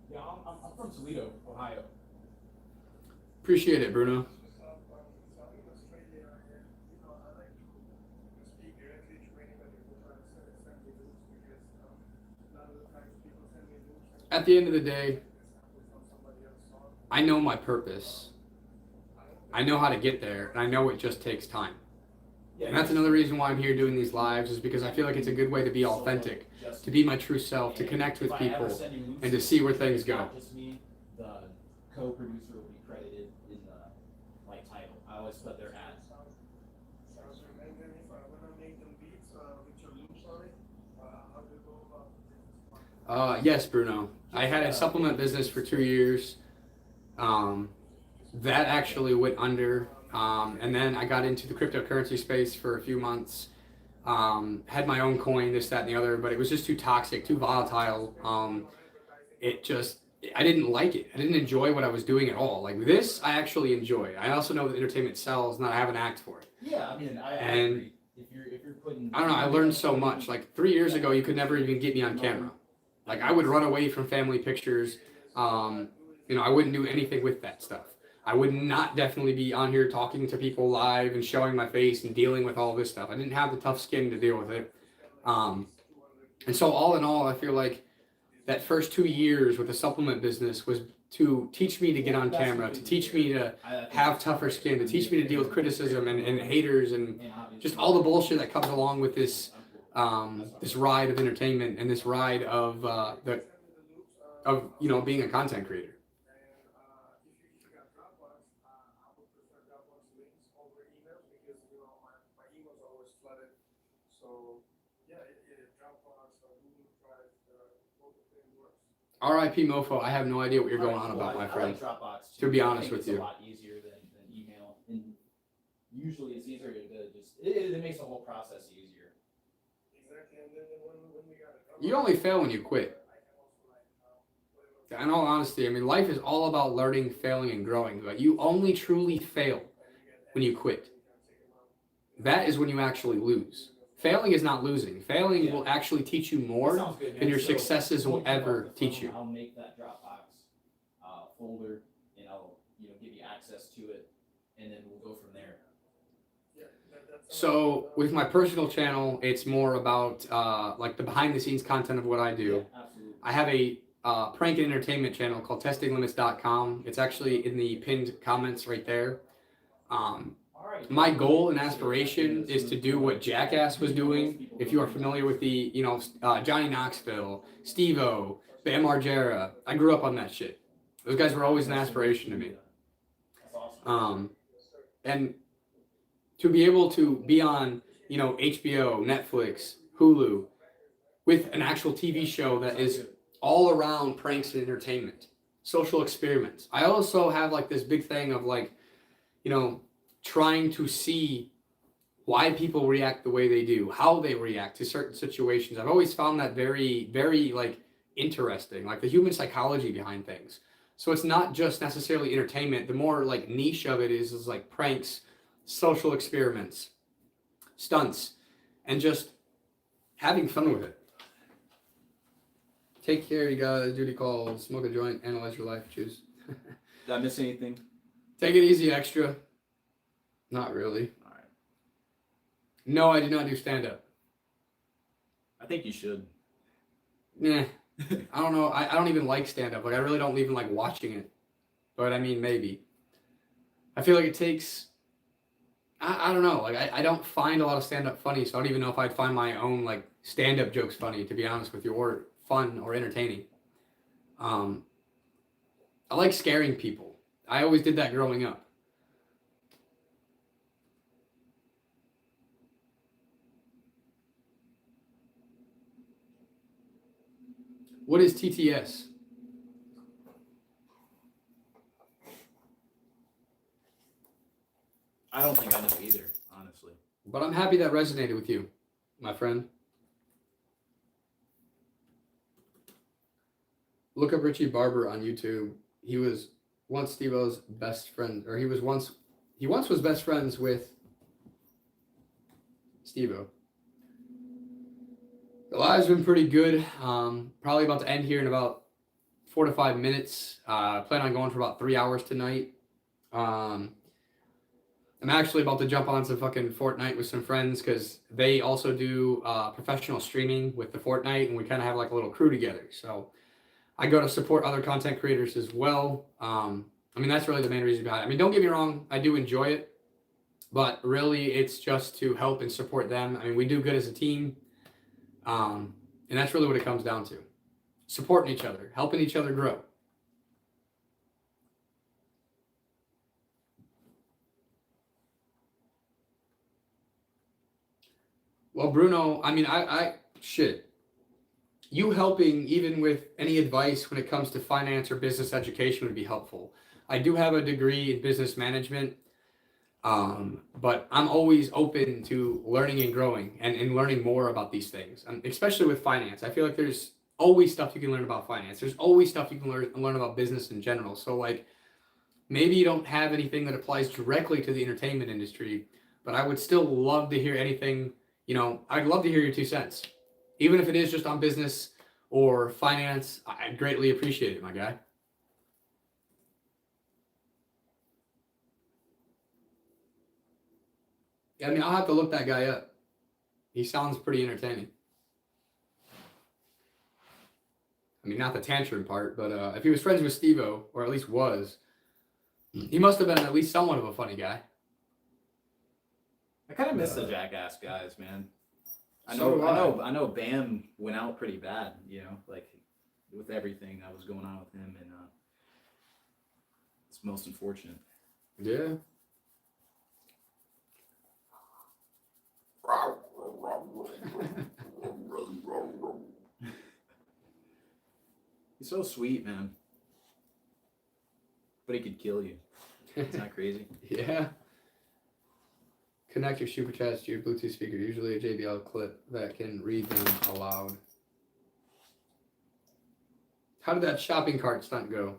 Speaker 2: Yeah, I'm from Toledo, Ohio.
Speaker 1: Appreciate it, Bruno. At the end of the day, I know my purpose. I know how to get there, and I know it just takes time. And that's another reason why I'm here doing these lives, is because I feel like it's a good way to be authentic, to be my true self, to connect with people, and to see where things go.
Speaker 2: Just me, the co-producer will be credited in the like title. I always put their ads.
Speaker 1: Yes, Bruno. I had a supplement business for 2 years. That actually went under. And then I got into the cryptocurrency space for a few months. Had my own coin, this, that, and the other, but it was just too toxic, too volatile. I didn't like it. I didn't enjoy what I was doing at all. Like this, I actually enjoy. I also know that entertainment sells, and that I have an act for it.
Speaker 2: Yeah, I mean, I agree. If you're putting,
Speaker 1: I don't know. I learned so much. Like 3 years ago, you could never even get me on camera. Like I would run away from family pictures. I wouldn't do anything with that stuff. I would not definitely be on here talking to people live and showing my face and dealing with all this stuff. I didn't have the tough skin to deal with it. And so all in all, I feel like that first 2 years with the supplement business was to teach me to get on camera, to teach me to have tougher skin, to teach me to deal with criticism and haters and just all the bullshit that comes along with this this ride of entertainment and this ride of being a content creator. R.I.P. Mofo, I have no idea what you're going on about, my friend.
Speaker 2: I like Dropbox
Speaker 1: To be honest with you.
Speaker 2: It's a lot easier than email. And usually it's easier to just, it makes the whole process easier.
Speaker 1: You only fail when you quit. In all honesty, I mean, life is all about learning, failing, and growing. But you only truly fail when you quit. That is when you actually lose. Failing is not losing. Failing will actually teach you more than your successes will ever teach you.
Speaker 2: I'll make that Dropbox folder, and I'll give you access to it, and then we'll go from there.
Speaker 1: So with my personal channel, it's more about like the behind the scenes content of what I do.
Speaker 2: Yeah, absolutely.
Speaker 1: I have a prank and entertainment channel called testinglimits.com. It's actually in the pinned comments right there. My goal and aspiration is to do what Jackass was doing. If you are familiar with the, Johnny Knoxville, Steve-O, Bam Margera, I grew up on that shit. Those guys were always an aspiration to me.
Speaker 2: That's awesome.
Speaker 1: And to be able to be on, you know, HBO, Netflix, Hulu, with an actual TV show that is all around pranks and entertainment, social experiments. I also have like this big thing of like, you know, trying to see why people react the way they do, how they react to certain situations. I've always found that very, very like interesting, like the human psychology behind things. So it's not just necessarily entertainment. The more like niche of it is like pranks, social experiments, stunts, and just having fun with it. Take care, you guys. Duty calls. Smoke a joint. Analyze your life. Choose.
Speaker 2: Did I miss anything?
Speaker 1: Take it easy, extra. Not really.
Speaker 2: All right.
Speaker 1: No, I do not do stand-up.
Speaker 2: I think you should.
Speaker 1: Nah. I don't know. I don't even like stand-up. Like, I really don't even like watching it. But, I mean, maybe. I feel like it takes... I don't know. Like, I don't find a lot of stand-up funny, so I don't even know if I'd find my own, like, stand-up jokes funny, to be honest with you, or fun or entertaining. I like scaring people. I always did that growing up. What is TTS?
Speaker 2: I don't think I know either, honestly.
Speaker 1: But I'm happy that resonated with you, my friend. Look up Richie Barber on YouTube. He was once Steve-O's best friend, or he once was best friends with Steve-O. The live's been pretty good. Probably about to end here in about 4 to 5 minutes. Plan on going for about 3 hours tonight. I'm actually about to jump on some fucking Fortnite with some friends because they also do professional streaming with the Fortnite, and we kind of have like a little crew together. So I go to support other content creators as well. I mean, that's really the main reason behind it. I mean, don't get me wrong, I do enjoy it, but really it's just to help and support them. I mean, we do good as a team, and that's really what it comes down to. Supporting each other, helping each other grow. Well, Bruno, I mean, shit. You helping even with any advice when it comes to finance or business education would be helpful. I do have a degree in business management, but I'm always open to learning and growing and learning more about these things, especially with finance. I feel like there's always stuff you can learn about finance. There's always stuff you can learn about business in general. So like, maybe you don't have anything that applies directly to the entertainment industry, but I would still love to hear anything, you know, I'd love to hear your 2 cents. Even if it is just on business or finance, I'd greatly appreciate it, my guy. Yeah, I mean, I'll have to look that guy up. He sounds pretty entertaining. I mean, not the tantrum part, but if he was friends with Steve-O, or at least was, he must have been at least somewhat of a funny guy.
Speaker 2: I kind of miss the jackass guys, man. I
Speaker 1: So do
Speaker 2: know Bam went out pretty bad, you know, like with everything that was going on with him, and it's most unfortunate.
Speaker 1: Yeah.
Speaker 2: He's so sweet, man. But he could kill you. It's not crazy.
Speaker 1: Yeah. Connect your super chats to your Bluetooth speaker, usually a JBL clip that can read them aloud. How did that shopping cart stunt go?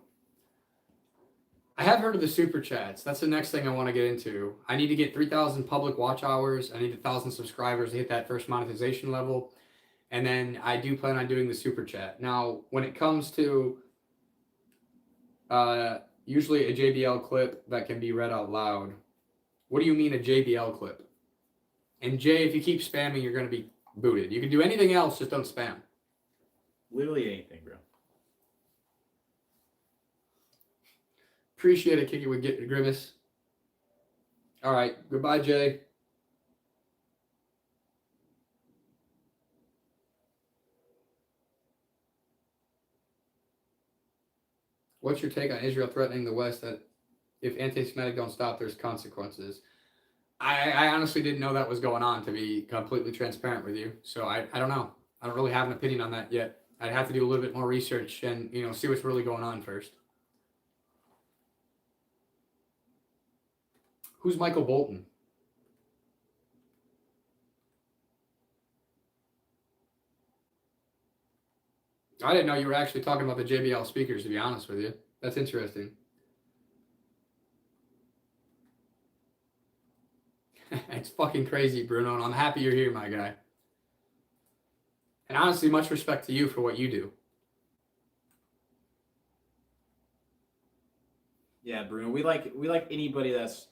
Speaker 1: I have heard of the super chats. That's the next thing I want to get into. I need to get 3,000 public watch hours. I need 1,000 subscribers to hit that first monetization level. And then I do plan on doing the super chat. Now, when it comes to usually a JBL clip that can be read out loud, what do you mean a JBL clip? And Jay, if you keep spamming, you're going to be booted. You can do anything else, just don't spam.
Speaker 2: Literally anything, bro.
Speaker 1: Appreciate it, Kick It with Grimace. All right, goodbye, Jay. What's your take on Israel threatening the West that if anti-Semitic don't stop, there's consequences? I honestly didn't know that was going on, to be completely transparent with you. So I don't know. I don't really have an opinion on that yet. I'd have to do a little bit more research and, see what's really going on first. Who's Michael Bolton? I didn't know you were actually talking about the JBL speakers, to be honest with you. That's interesting. It's fucking crazy, Bruno, and I'm happy you're here, my guy. And honestly, much respect to you for what you do.
Speaker 2: Yeah, Bruno, we like anybody that's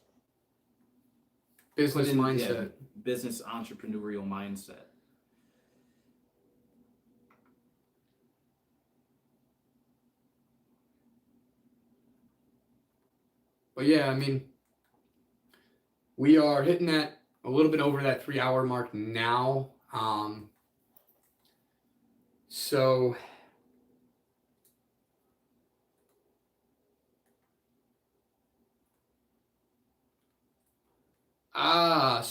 Speaker 1: Business mindset.
Speaker 2: Yeah, business entrepreneurial mindset.
Speaker 1: But yeah, I mean, we are hitting that a little bit over that 3-hour mark now. So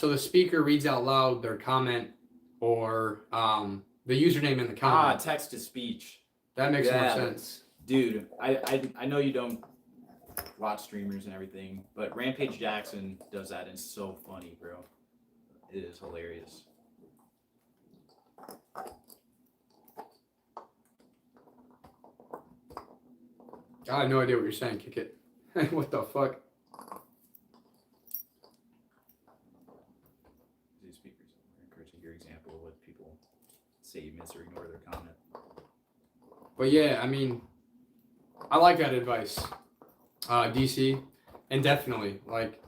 Speaker 1: the speaker reads out loud their comment or the username in the comment.
Speaker 2: Text to speech.
Speaker 1: That makes more sense.
Speaker 2: Dude, I know you don't watch streamers and everything, but Rampage Jackson does that and it's so funny, bro. It is hilarious.
Speaker 1: I have no idea what you're saying, kick it. What the fuck?
Speaker 2: These speakers are encouraging your example of what people say you miss or ignore their comment.
Speaker 1: But yeah, I mean, I like that advice, DC, and definitely, like,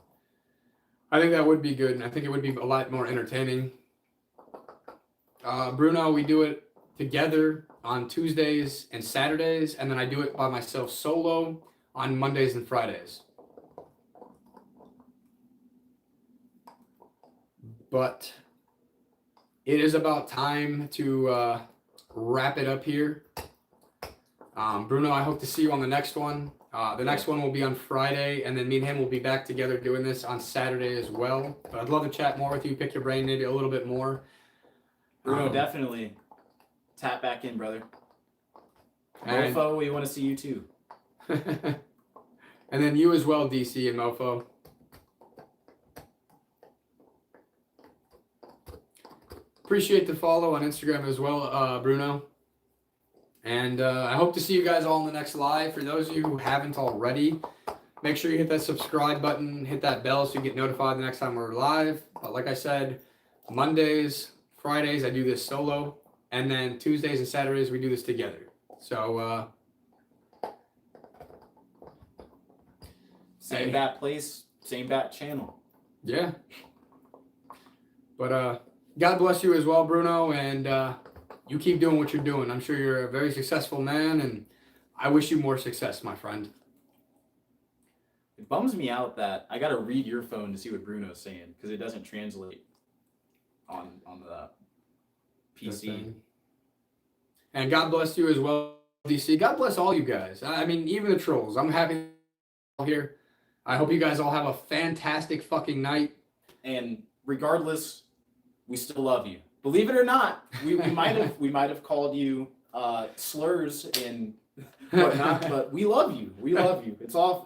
Speaker 1: I think that would be good, and I think it would be a lot more entertaining. Bruno, we do it together on Tuesdays and Saturdays, and then I do it by myself solo on Mondays and Fridays. But it is about time to wrap it up here. Bruno, I hope to see you on the next one. The next one will be on Friday, and then me and him will be back together doing this on Saturday as well. But I'd love to chat more with you, pick your brain maybe a little bit more.
Speaker 2: Bruno, definitely tap back in, brother. Mofo, we want to see you too.
Speaker 1: And then you as well, DC and Mofo. Appreciate the follow on Instagram as well, Bruno. And I hope to see you guys all in the next live. For those of you who haven't already, make sure you hit that subscribe button, hit that bell so you get notified the next time we're live. But like I said, Mondays, Fridays, I do this solo. And then Tuesdays and Saturdays, we do this together. So,
Speaker 2: same bat place, same bat channel.
Speaker 1: Yeah. But God bless you as well, Bruno, and you keep doing what you're doing. I'm sure you're a very successful man, and I wish you more success, my friend.
Speaker 2: It bums me out that I got to read your phone to see what Bruno's saying because it doesn't translate on the PC.
Speaker 1: And God bless you as well, DC. God bless all you guys. I mean, even the trolls. I'm happy here. I hope you guys all have a fantastic fucking night.
Speaker 2: And regardless, we still love you. Believe it or not, we might have called you slurs and whatnot, but we love you. We love you. It's all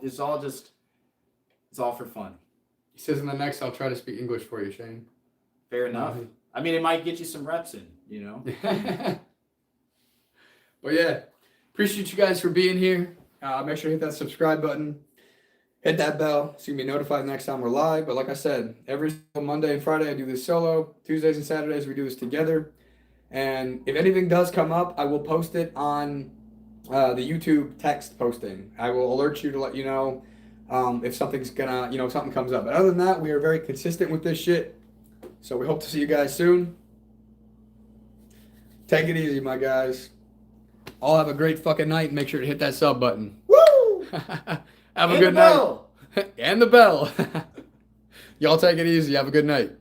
Speaker 2: for fun.
Speaker 1: He says in the next, I'll try to speak English for you, Shane.
Speaker 2: Fair enough. I mean, it might get you some reps in, you know.
Speaker 1: But yeah, appreciate you guys for being here. Make sure to hit that subscribe button. Hit that bell so you can be notified next time we're live. But like I said, every Monday and Friday I do this solo. Tuesdays and Saturdays we do this together. And if anything does come up, I will post it on the YouTube text posting. I will alert you to let you know if something's gonna, something comes up. But other than that, we are very consistent with this shit. So we hope to see you guys soon. Take it easy, my guys. All have a great fucking night and make sure to hit that sub button.
Speaker 2: Woo!
Speaker 1: Have a good night. And the bell. Y'all take it easy. Have a good night.